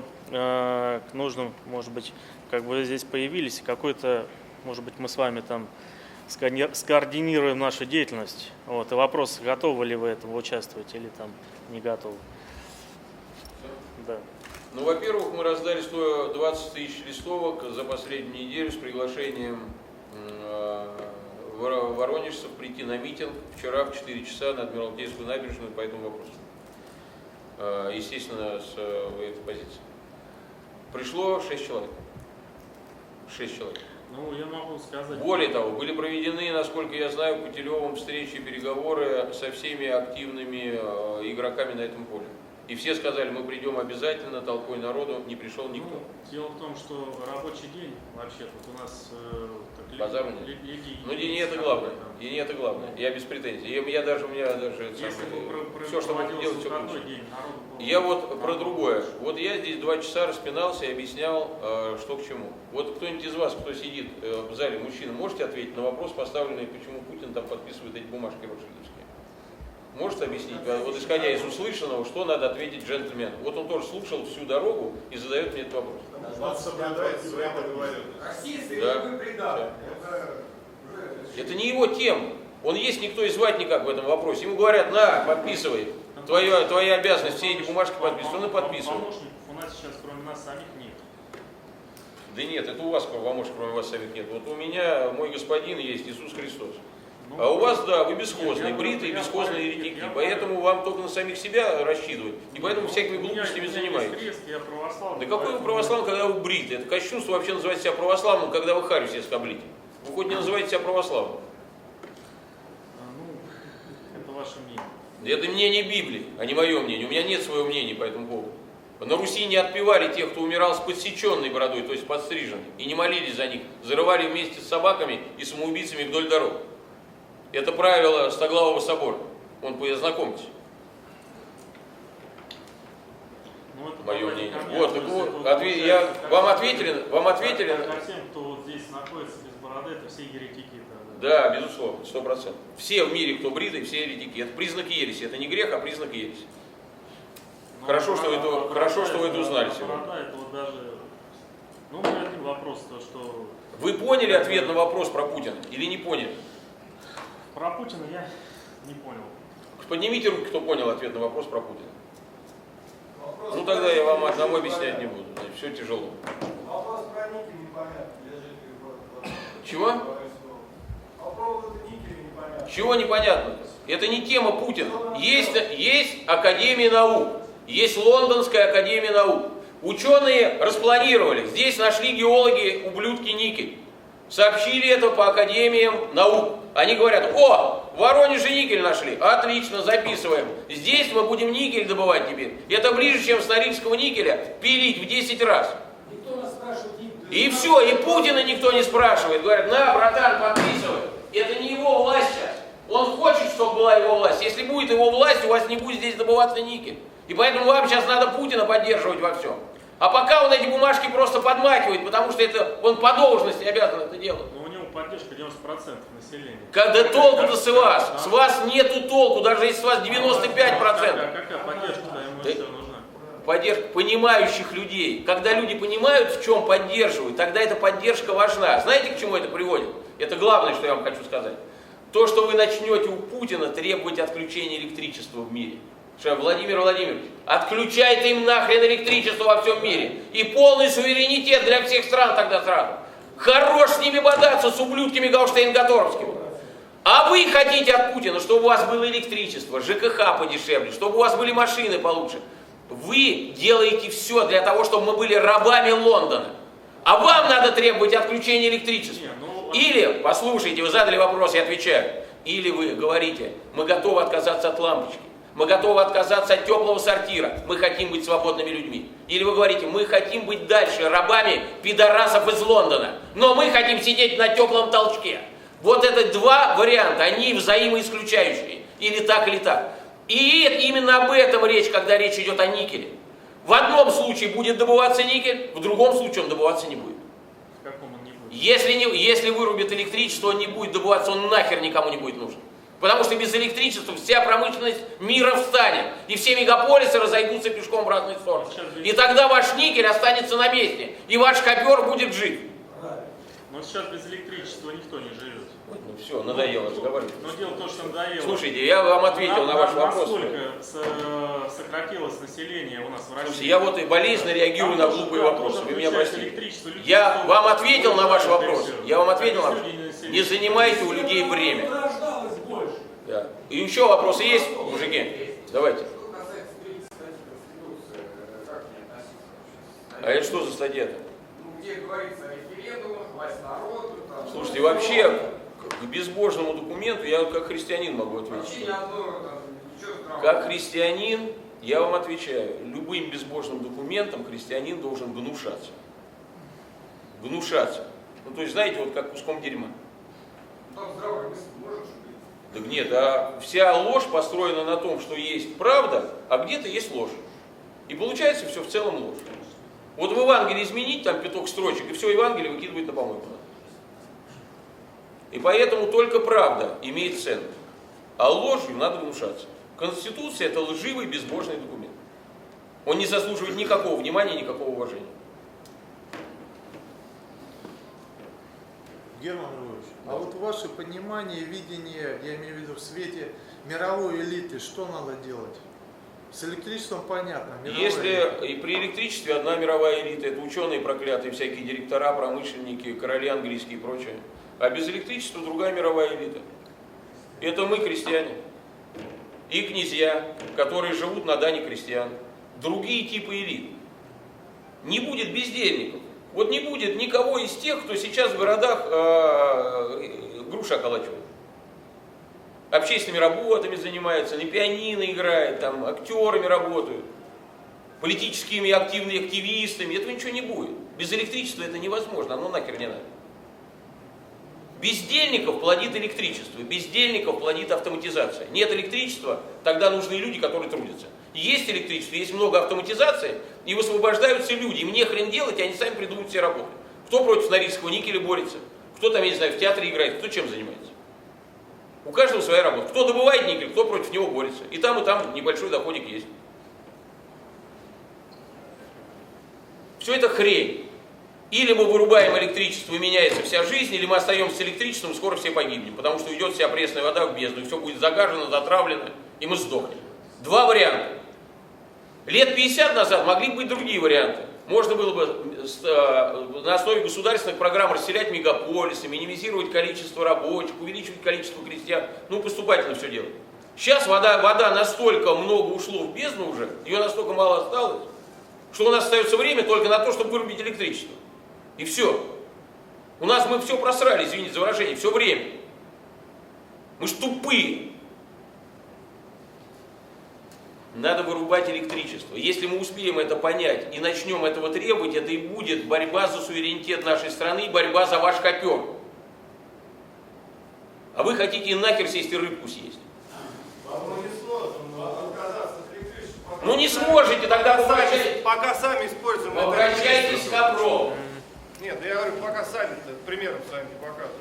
нужно, может быть, как бы здесь появились какой-то, может быть, мы с вами там скоординируем нашу деятельность. Вот, и вопрос, готовы ли вы этому участвовать или там не готовы. Да.
Ну, во-первых, мы раздали 120 тысяч листовок за последнюю неделю с приглашением воронежцев прийти на митинг вчера в 4 часа на Адмиралтейскую набережную по этому вопросу. Естественно, с этой позиции. Пришло 6 человек. 6 человек.
Ну, я могу сказать...
Более того, были проведены, насколько я знаю, Путилевым встречи и переговоры со всеми активными игроками на этом поле. И все сказали, мы придем обязательно, толпой народу, не пришел никто.
Ну, дело в том, что рабочий день вообще тут у нас...
Базару нет. Ну, и не это главное. И не это главное. Я без претензий. У меня даже все, что можно делать, все лучше. Я вот про другое. Вот я здесь 2 часа распинался и объяснял, что к чему. Вот кто-нибудь из вас, кто сидит в зале, мужчина, можете ответить на вопрос, поставленный, почему Путин там подписывает эти бумажки ротшильдовские? Можете объяснить, вот исходя из услышанного, что надо ответить джентльмену? Вот он тоже слушал всю дорогу и задает мне этот вопрос.
Российский
Да.
вы предали.
Это не его тема. Он есть, никто и звать никак в этом вопросе. Ему говорят, на, подписывай. Твоя обязанность, все эти бумажки подписывать. Он и подписывает.
Помощников у нас сейчас, кроме нас самих, нет.
Да нет, это у вас помощников, кроме вас самих нет. Вот у меня мой господин есть, Иисус Христос. А у вас, да, вы бесхозные, бритые, бесхозные еретики. Поэтому вам только на самих себя рассчитывать. И поэтому всякими глупостями занимаетесь. Да какой вы православный, когда вы бриты? Это кощунство вообще называть себя православным, когда вы харю себе скоблите. Вы хоть не называете себя православным.
Ну, это ваше мнение.
Это мнение Библии, а не мое мнение. У меня нет своего мнения по этому поводу. На Руси не отпевали тех, кто умирал с подсеченной бородой, то есть подстриженной, и не молились за них. Зарывали вместе с собаками и самоубийцами вдоль дорог. Это правило Стоглавого собора. Вон, познакомьтесь.
Ну, это
Мое мнение.
ко
Вот,
мне,
так
то есть
вот,
это
вам ответили?
Ко всем, кто вот здесь находится без бороды, это все еретики тогда.
Да, безусловно, 100%. Все в мире, кто бритый, все еретики. Это признак ереси. Это не грех, а признак ереси. Хорошо, что вы это узнали сегодня.
Это вот даже... Ну, у меня один вопрос, то что...
Вы поняли ответ на вопрос про Путина или не поняли?
Про Путина я не понял.
Поднимите руки, кто понял ответ на вопрос про Путина.
Вопрос
Ну
про
тогда я вам
никель
одному
непонятно.
объяснять не буду. Все тяжело.
Вопрос про никель непонятно для жителей города.
Чего?
По поводу никеля непонятно.
Чего непонятно? Это не тема Путина. Есть Академия наук, есть Лондонская Академия наук. Ученые распланировали. Здесь нашли геологи ублюдки никель. Сообщили это по Академиям наук. Они говорят: о, в Воронеже никель нашли. Отлично, записываем. Здесь мы будем никель добывать теперь. Это ближе, чем с Норильского никеля пилить в 10 раз.
Никто нас спрашивает.
И все, и Путина никто не спрашивает. Говорят: на, братан, подписывай. Это не его власть сейчас. Он хочет, чтобы была его власть. Если будет его власть, у вас не будет здесь добываться никель. И поэтому вам сейчас надо Путина поддерживать во всем. А пока он эти бумажки просто подмахивает, потому что это он по должности обязан это делать.
Но у него поддержка 90% населения.
Когда толку-то с вас? С вас нету толку, даже если с вас 95%.
Какая поддержка-то ему
Да.
еще нужна?
Поддержка понимающих людей. Когда люди понимают, в чем поддерживают, тогда эта поддержка важна. Знаете, к чему это приводит? Это главное, что я вам хочу сказать. То, что вы начнете у Путина требовать отключения электричества в мире. Что, Владимир Владимирович, отключайте им нахрен электричество во всем мире. И полный суверенитет для всех стран тогда сразу. Хорош с ними бодаться, с ублюдками Гаушштейн-Гатторовскими. А вы хотите от Путина, чтобы у вас было электричество, ЖКХ подешевле, чтобы у вас были машины получше. Вы делаете все для того, чтобы мы были рабами Лондона. А вам надо требовать отключения электричества.
Не, ну,
Или, послушайте, вы задали вопрос, я отвечаю. Или вы говорите: мы готовы отказаться от лампочки, мы готовы отказаться от теплого сортира, мы хотим быть свободными людьми. Или вы говорите: мы хотим быть дальше рабами пидорасов из Лондона, но мы хотим сидеть на теплом толчке. Вот это два варианта, они взаимоисключающие. Или так, или так. И именно об этом речь, когда речь идет о никеле. В одном случае будет добываться никель, в другом случае он добываться не будет.
в каком он не будет?
Если вырубит электричество, он не будет добываться, он нахер никому не будет нужен. Потому что без электричества вся промышленность мира встанет, и все мегаполисы разойдутся пешком в разные стороны. И тогда ваш никель останется на месте, и ваш копер будет жив.
Но сейчас без электричества никто не живет.
Ну все, надоело разговаривать.
Но дело в том, что надоело.
Слушайте, я вам ответил на ваш вопрос.
Насколько сократилось население у нас в России?
Слушайте, я вот и болезненно реагирую на глупые вопросы, вы меня простите.
Электричество, людей
Я
столько,
вам ответил на ваш вопрос.
всё.
Я вам ответил на
А без
вопрос.
людей население.
Не занимайте у людей время.
Рождалось больше.
Да. И еще вопросы есть, мужики? Давайте.
Что касается 30 статьи Конституции, как к ней относиться?
А это что за статья-то?
Ну, где говорится о референдумах, власть народу, там...
Слушайте, вообще к безбожному документу я как христианин могу
Вообще
ответить.
ни одного, там, ничего здравого.
Как христианин я вам отвечаю, любым безбожным документом христианин должен гнушаться. Гнушаться. Ну то есть знаете, вот как куском дерьма.
Ну, там здравая мысль может быть.
Так нет, а вся ложь построена на том, что есть правда, а где-то есть ложь. И получается все в целом ложь. Вот в Евангелии изменить там пяток строчек, и все Евангелие выкидывает на помойку. И поэтому только правда имеет цену. А ложью надо гнушаться. Конституция – это лживый, безбожный документ. Он не заслуживает никакого внимания, никакого уважения.
Герман Львович, а вот ваше понимание, видение, я имею в виду в свете мировой элиты, что надо делать? С электричеством понятно.
Если и при электричестве одна мировая элита, это ученые проклятые, всякие директора, промышленники, короли английские и прочее. А без электричества другая мировая элита. Это мы, крестьяне. И князья, которые живут на дани крестьян. Другие типы элит. Не будет бездельников. Вот не будет никого из тех, кто сейчас в городах груши околачивает. Общественными работами занимается, на пианино играет, там, актерами работают, политическими активными активистами. Этого ничего не будет. Без электричества это невозможно, оно нахер не надо. Бездельников плодит электричество, бездельников плодит автоматизация. Нет электричества, тогда нужны люди, которые трудятся. Есть электричество, есть много автоматизации, и высвобождаются люди. Им не хрен делать, и они сами придумают все работы. Кто против Норильского никеля борется? Кто там, я не знаю, в театре играет, кто чем занимается. У каждого своя работа. Кто добывает никель, кто против него борется. И там небольшой доходик есть. Все это хрень. Или мы вырубаем электричество и меняется вся жизнь, или мы остаемся с электричеством, и скоро все погибнем, потому что уйдет вся пресная вода в бездну, и все будет загажено, затравлено, и мы сдохнем. Два варианта. Лет 50 назад могли быть другие варианты. Можно было бы на основе государственных программ расселять мегаполисы, минимизировать количество рабочих, увеличивать количество крестьян. Ну, поступательно все делать. Сейчас вода настолько много ушло в бездну уже, ее настолько мало осталось, что у нас остается время только на то, чтобы вырубить электричество. И все. Мы все просрали, извините за выражение, все время. Мы ж тупые. Надо вырубать электричество. Если мы успеем это понять и начнем этого требовать, это и будет борьба за суверенитет нашей страны, борьба за ваш копер. А вы хотите нахер сесть и рыбку съесть. Ну не сможете, тогда обращайтесь.
Пока сами используем это.
Обращайтесь к Копрову.
Нет, я говорю, пока сами-то примером своим не показывают.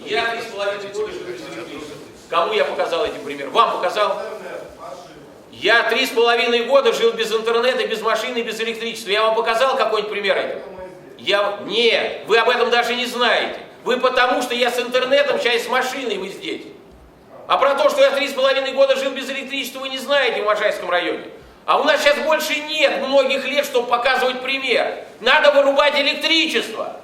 Я 3,5 года жил без электричества. Кому я показал этим пример? Вам показал? Я 3,5 года жил без интернета, без машины, без электричества. Я вам показал какой-нибудь пример этого? Нет, вы об этом даже не знаете. Вы потому, что я с интернетом, сейчас с машиной вы здесь. А про то, что я 3,5 года жил без электричества, вы не знаете в Можайском районе. А у нас сейчас больше нет многих лет, чтобы показывать пример. Надо вырубать электричество.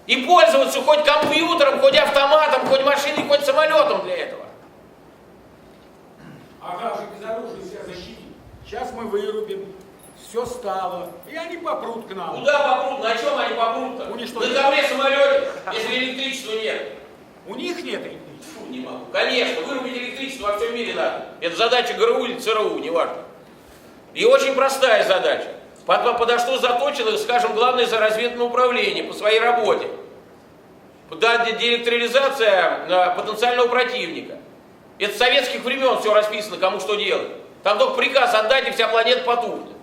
И пользоваться хоть компьютером, хоть автоматом, хоть машиной, хоть самолетом для этого.
А как же без оружия себя защитить? Сейчас мы вырубим, все стало, и они попрут к нам.
Куда попрут? На чем они попрут-то?
Уничтожить.
На ковре самолете, если электричества нет.
У них нет электричества.
Фу, не могу. Конечно, вырубить электричество во всем мире надо. Это задача ГРУ или ЦРУ, неважно. И очень простая задача. Подо что заточено, скажем, главное разведное управление по своей работе. Деэлектролизация потенциального противника. Это с советских времен все расписано, кому что делать. Там только приказ отдать, и вся планета потухнет.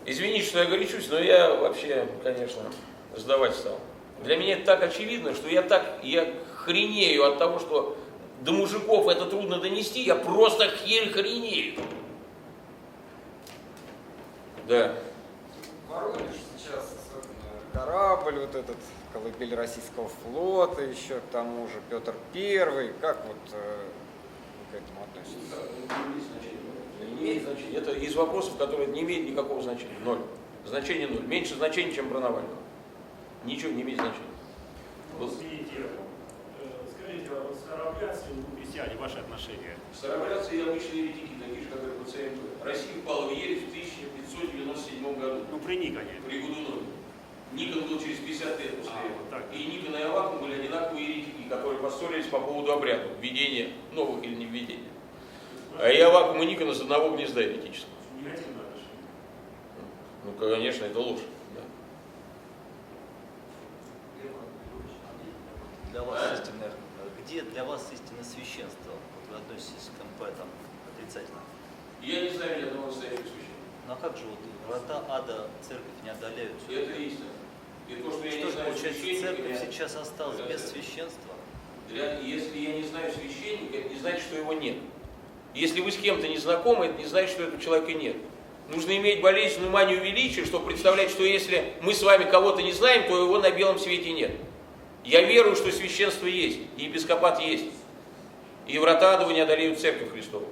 Извините, что я горячусь, но я вообще, конечно, сдавать стал. Для меня это так очевидно, что я хренею от того, что до мужиков это трудно донести, я просто хренею. Да.
Воронеж сейчас особенно корабль, вот этот колыбель российского флота, еще к тому же Петр I. Как вот к этому относитесь?
Не имеет значения. Это из вопросов, которые не имеют никакого значения. Ноль. Значение ноль. Меньше значения, чем про Навального. Ничего не имеет значения.
Скажите, вот старообрядцы и крестьяне, ваши отношения?
Старообрядцы и обычные еретики, такие же, как и пациенты. Россия впала в ересь в 1597 году.
Ну, при Никоне.
При Годунове. Никон был через 50 лет после этого.
Вот так.
И Никон и Авакум были одинаковые еретики, которые поссорились по поводу обрядов, введения новых или не введения. А и Авакум и Никон из одного гнезда еретического.
Негативное отношение.
Ну, конечно, это ложь. Да.
Для вас истинное, где для вас истинное священство? Вот вы относитесь к МП там отрицательно.
Я не знаю ни одного настоящего священника.
Ну а как же вот врата ада церковь не одолеют?
И это истина. И то, что я
Что
не
же
знаю
получается,
священника,
церковь сейчас осталась без священства?
если я не знаю священника, это не значит, что его нет. Если вы с кем-то не знакомы, это не значит, что этого человека нет. Нужно иметь болезненную манию величия, чтобы представлять, что если мы с вами кого-то не знаем, то его на белом свете нет. Я верую, что священство есть, и епископат есть. И врата ада не одолеют церковь Христову.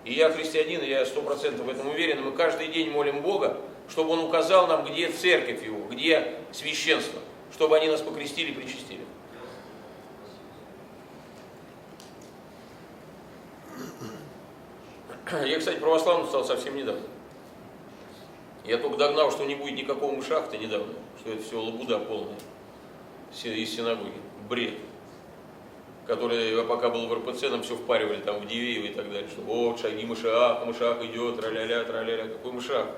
И я христианин, и я 100% в этом уверен. И мы каждый день молим Бога, чтобы Он указал нам, где церковь Его, где священство, чтобы они нас покрестили и причастили. Я, кстати, православным стал совсем недавно. Я только догнал, что не будет никакого мышахта недавно, что это все лабуда полная из синагоги, бред. Который, я пока был в РПЦ, нам все впаривали там в Дивеево и так далее, что вот шаги Машиаха, Машиах идет, тра-ля-ля, тра-ля-ля. Какой Машиах?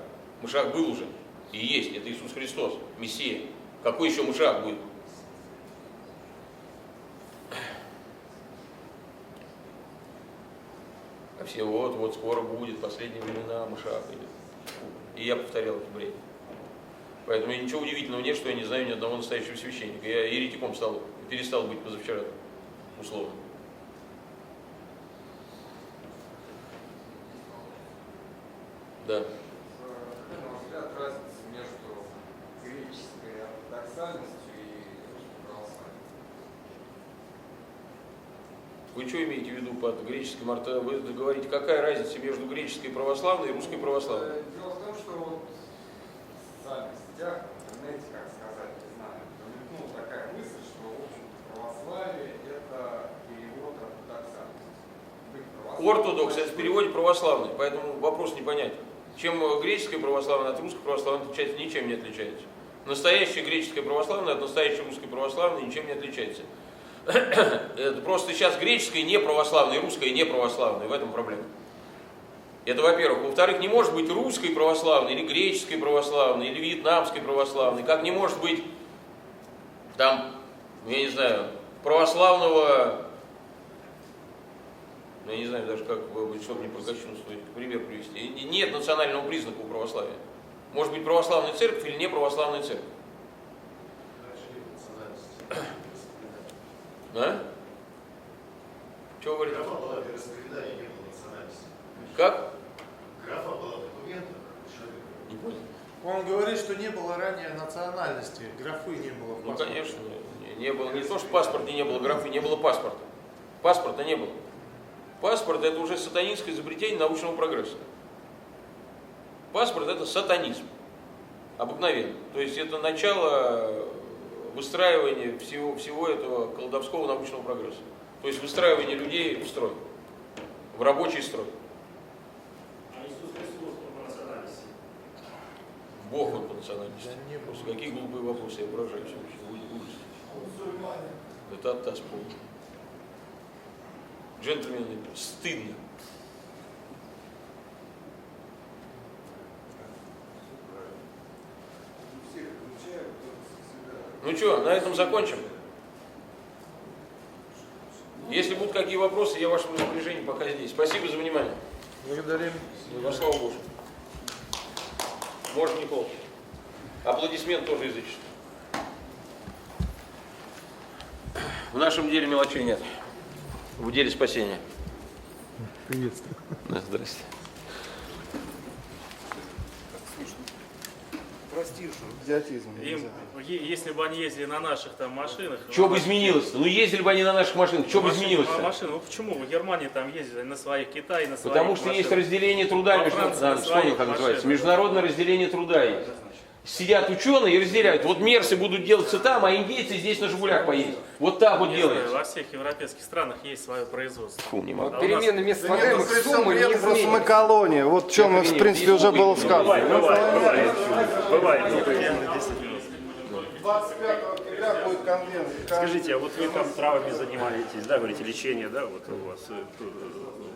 Машиах был уже и есть, это Иисус Христос, Мессия. Какой еще Машиах будет? А все вот скоро будет, последние времена Машиах идет. И я повторял этот бред. Поэтому ничего удивительного нет, что я не знаю ни одного настоящего священника. Я еретиком перестал быть позавчера, условно. Да.
Какая, на ваш взгляд, разница между греческой ортодоксальностью и русской православием?
Вы что имеете в виду под греческим ортодоксальным? Вы говорите, какая разница между греческой православной и русской православной?
Дело в том, что вот в социальных сетях, в интернете, как сказать, не знаю, промелькнула такая мысль, что, в общем-то, православие – это перевод ортодоксальности. Быть православным-
Ортодокс – это в переводе православный, поэтому вопрос непонятен. Чем греческое православное от русской православной отличается? Ничем не отличается. Настоящее греческое православное от настоящей русской православной ничем не отличается. Это просто сейчас греческое не православное, русское не православное, в этом проблема. Это во-первых. Во-вторых, не может быть русской православной, или греческой православной, или вьетнамской православной, как не может быть там, я не знаю, православного, я не знаю даже как, чтобы не прокачнуть, пример привести. Нет национального признака у православия. Может быть православная церковь или не православная церковь. А? Что вы говорите?
Графа была вероисповедание, не было национальности.
Как?
Графа была документа.
Не понял.
Он говорит, что не было ранее национальности, графы не было в
Ну,
паспорте.
конечно, не было. Не то, что в паспорте не было графы, не было паспорта. Паспорта не было. Паспорт – это уже сатанинское изобретение научного прогресса. Паспорт – это сатанизм. Обыкновенно. То есть это начало выстраивания всего этого колдовского научного прогресса. То есть выстраивание людей в строй, в рабочий строй.
А Иисус Христос по национальности?
Бог он по национальности.
Да не было.
Просто какие глупые вопросы, я поражаюсь вообще. Это оттас полный. Джентльмены, стыдно. Ну что, на этом закончим? Если будут какие вопросы, я в вашем распоряжении пока здесь. Спасибо за внимание.
Благодарим.
Во славу Божию. Может, не полный. Аплодисмент тоже языческий. В нашем деле мелочей нет. В деле спасения.
Приветствую.
Да, здрасте.
Если бы они ездили на наших там машинах...
Что бы изменилось-то? Ну ездили бы они на наших машинах, что бы изменилось-то?
Машины, ну почему? В Германии там ездили на своих, Китае на своих
Потому что есть разделение труда,
Во Франции на
вспомнил,
своих
как называется,
машинах.
международное разделение труда есть. Сидят ученые и разделяют. Вот мерсы будут делаться там, а индейцы здесь на «Жигулях» поедут. Вот так вот
Не знаю,
делается.
во всех европейских странах есть свое производство.
Фу, не могу.
А у нас-
Перемены местослагаемых
Да нет,
суммы не
просто мы
изменятся.
колония. Вот в чем, в принципе, уже было сказано.
Бывает.
25 октября будет конвенция.
Скажите, а вот вы там травами занимаетесь, да, говорите, лечение, да, вот у вас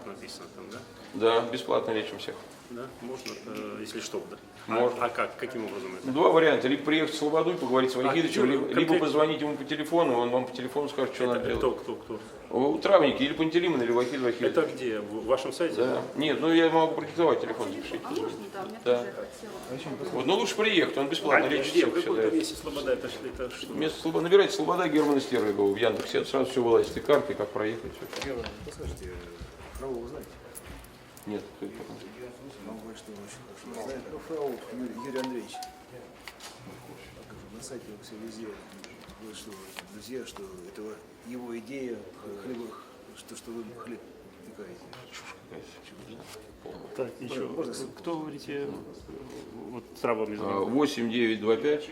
написано там, да?
Да, бесплатно лечим всех.
Да, можно, если что, да.
Можно.
А как, каким образом это?
Два варианта. Либо приехать в Слободу и поговорить с Вахидовичем,
кто-
либо
конкретно-
позвонить ему по телефону, он вам по телефону скажет, что надо
Это
делать.
кто?
У Травники, или Пантелеймон, или Вахид Вахидович.
Это где? В вашем сайте?
Да. Нет, ну я могу продиктовать телефон, запишите.
А можно, да, мне
Да.
тоже хотела.
Вот, но лучше приехать, он бесплатно
А
лечит
где?
всех
В каком-то
всегда.
месте Слобода? Это что?
Вместо Слобода набирайте Слобода Германа Стервигова в Яндексе, сразу все вылазит, и карты, как проехать. Все.
Герман, подскажите, фрау вы знаете?
Нет, кто это?
Могу говорить, что очень хорошо знает. Ну, фрау Юрий Андреевич. На сайте все везде говорит, что друзья, что это его идея хлеба, что вы хлеб пекаете.
Так, еще.
Можно
Кто, говорите, вот с травами занимается?
8925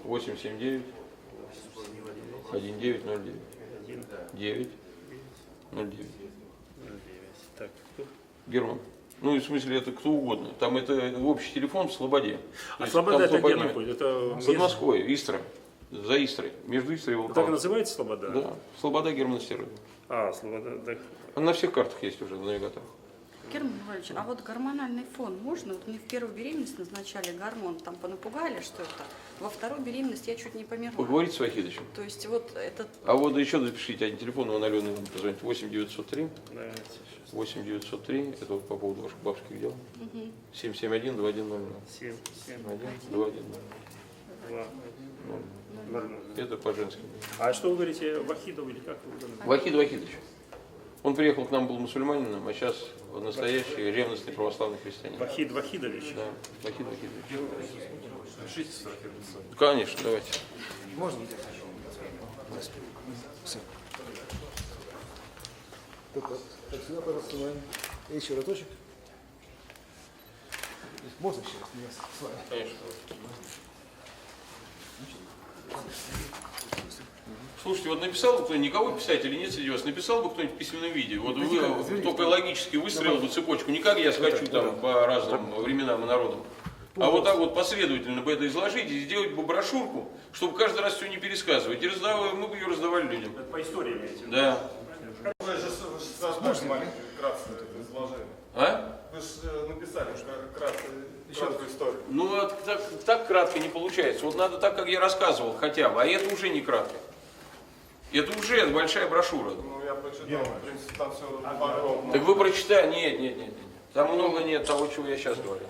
879 1909 9 09.
Так, кто?
Герман. Ну, и в смысле, это кто угодно. Там это общий телефон в Слободе. То
А
есть
Слобода
там
это
кто
где
поймет.
находится? Это
Под
место-
Москвой, Истра. За Истрой. Между Истрой и
Так и
Волховым.
называется Слобода?
Да. Слобода Германа Стервигова.
А, Слобода, так.
Он на всех картах есть уже, на навигаторах.
Герман Григорьевич, а вот гормональный фон можно? Вот мне в первую беременность назначали гормон, там понапугали, что это. Во вторую беременность я чуть не померла.
Поговорите с Вахидовичем.
То есть вот это...
А вот еще запишите один телефон, он Алены вам позвонит. 8 903.
Да,
8 903. Это вот по поводу ваших бабских дел.
Мгм.
771 2100.
7, 7,
2100.
2, 0.
Это по-женски.
А что вы говорите, Вахидов или как вы говорите?
Вахид Вахидович. Он приехал к нам, был мусульманином, а сейчас настоящий ревностный православный христианин.
Вахид Вахидович?
Да, Вахид Вахидович. Конечно, давайте.
Можно? Все. Так, сюда, пожалуйста, еще разочек. Можно еще раз меня с вами?
Конечно. Слушайте, вот написал бы кто-нибудь, никого писателя нет среди вас, написал бы кто-нибудь в письменном виде. Вот вы только логически выстроил бы цепочку, не как я скачу там по разным временам и народам. А вот так вот последовательно бы это изложить и сделать бы брошюрку, чтобы каждый раз все не пересказывать. И мы бы ее раздавали людям.
Это по истории имеете?
Да.
Вы же создали маленькое кратце изложение.
А?
Вы же написали краткую историю.
Ну, так кратко не получается. Вот надо так, как я рассказывал хотя бы. А это уже не кратко. Это уже большая брошюра.
Ну, я прочитал, в принципе, там все подробно.
Так вы прочитали? Нет. Там много нет того, чего я сейчас говорю.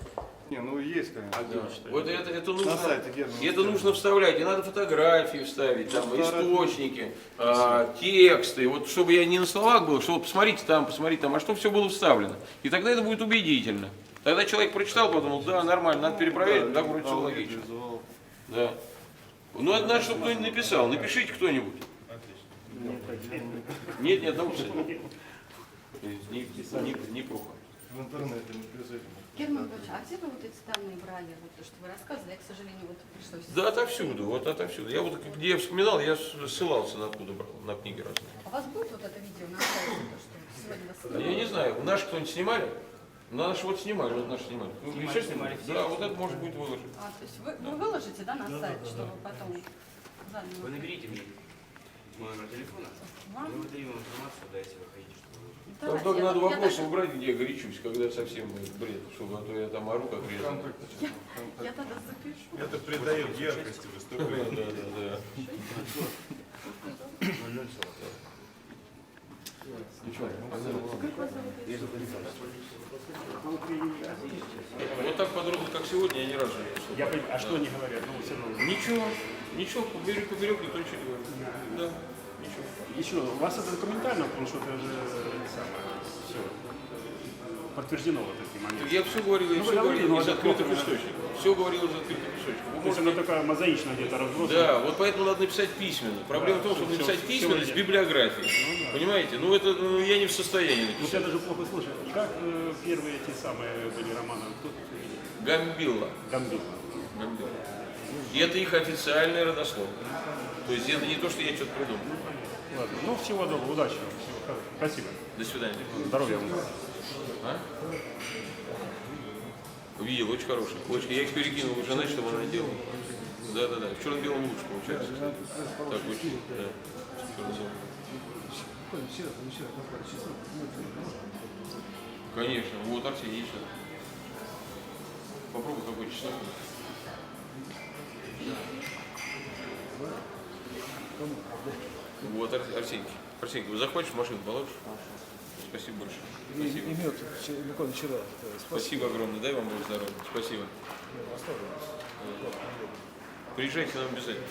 Не, ну есть, конечно.
Вот это нужно,
На сайте Германа.
это нужно вставлять, и надо фотографии вставить, там, источники, тексты, вот чтобы я не на словах был, что вот посмотрите там, а чтобы все было вставлено. И тогда это будет убедительно. Тогда человек прочитал, подумал, да, нормально, надо перепроверить, так вроде все логично. Да. Ну, это надо, чтобы кто-нибудь написал, напишите кто-нибудь. Нет, ни одного писателя. Не пруха.
В интернете написали.
Герман Григорьевич, а где вы вот эти данные брали? Вот то, что вы рассказывали, я, к сожалению, вот пришлось...
Да, отовсюду, вот отовсюду. Я вот, где я вспоминал, я ссылался на откуда брал, на книги разные.
А у вас будет вот это видео на сайте, то, что сегодня вас...
Я не знаю, наши кто-нибудь снимали? Наши вот снимали, вот наши снимали. Еще снимали? Да, вот это может быть выложить.
А, то есть вы выложите, да, на сайт, чтобы потом... заново-
Вы наберите мне мой номер телефона,
Вам?
мы выдаем информацию, когда если вы хотите, чтобы вы...
Там
Давайте,
только надо
я
вопросы
даже-
убрать, где я горячусь, когда совсем бред, чтобы а то я там ору как резаный.
Я тогда запишу.
Это придает яркости выступления.
Да. Вот так подробно, как сегодня, я ни разу не писал.
Я понимаю, а что они говорят? Ну, все равно.
Ничего, поперек никто ничего не говорит. Да, ничего.
Еще, у вас это документально, потому что это же все подтверждено вот такие моменты.
Я все говорил,
Ну, вы говорили,
из
но это
открытых
плохо,
источников. Все говорил из открытых источников. Вы
То есть
можете-
оно такое мозаично где-то разбросано.
Да, вот поэтому надо написать письменно. Проблема в том, чтобы написать письменно с библиографией. Понимаете? Ну это я не в состоянии
Вот
написать.
я даже плохо слышал. Как первые эти самые были романы? Кто тут?
Гамбилла.
Гамбит.
Гамбилла. И это их официальное родословие. То есть это не то, что я что-то придумал.
Ладно. Ну, всего доброго, удачи вам. Всего хорошего. Спасибо.
До свидания.
Здоровья вам.
А? Видел, очень хороший. Очень. Я их перекинул у жены, чтобы она делала. Да. В черно-белом лучше получается. Так очень. Да. Черно-белом. Конечно. Вот Арсений еще. Попробуй какой часов. Вот Арсений, вы захватишь машину, положишь? Спасибо большое. Спасибо.
И мед буквально вчера.
Спасибо огромное. Дай вам Бог здоровья. Спасибо. Приезжайте к нам обязательно.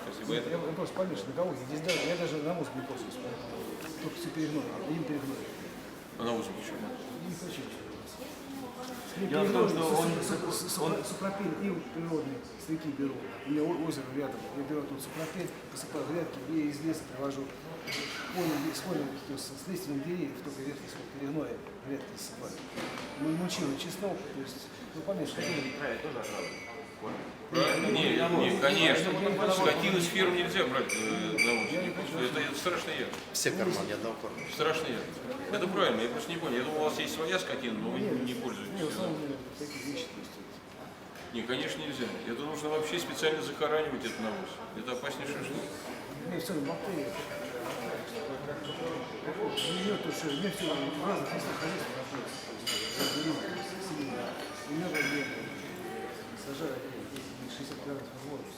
Спасибо.
Я просто помешан на кого здесь даже, я даже на мозг не пользуюсь. Только все перегнули, им перегнули.
А на узел почему?
Не хочу.
Дело в том, что он
Супропель и природные с реки беру. У меня озеро рядом. Я беру тут супропель, посыпаю грядки и из леса привожу. С лиственных деревьев, только ветки перегноя, грядки засыпаю. Мучил чеснок, то есть, помешан.
Не, конечно. Скотину с ферм нельзя брать на узел. Это страшно яд.
все карманы, ни одного корма.
Страшно яд. Это правильно, я просто не понял. Я думал, у вас есть своя скотина, но вы не пользуетесь. Не, конечно, нельзя. Это нужно вообще специально захоранивать этот навоз. Это опаснейшая штука.
Ну, в целом бактерии. нее то, что у меня все в разных местах хозяйства находится. То есть, у меня сажают 60 километров в воздух.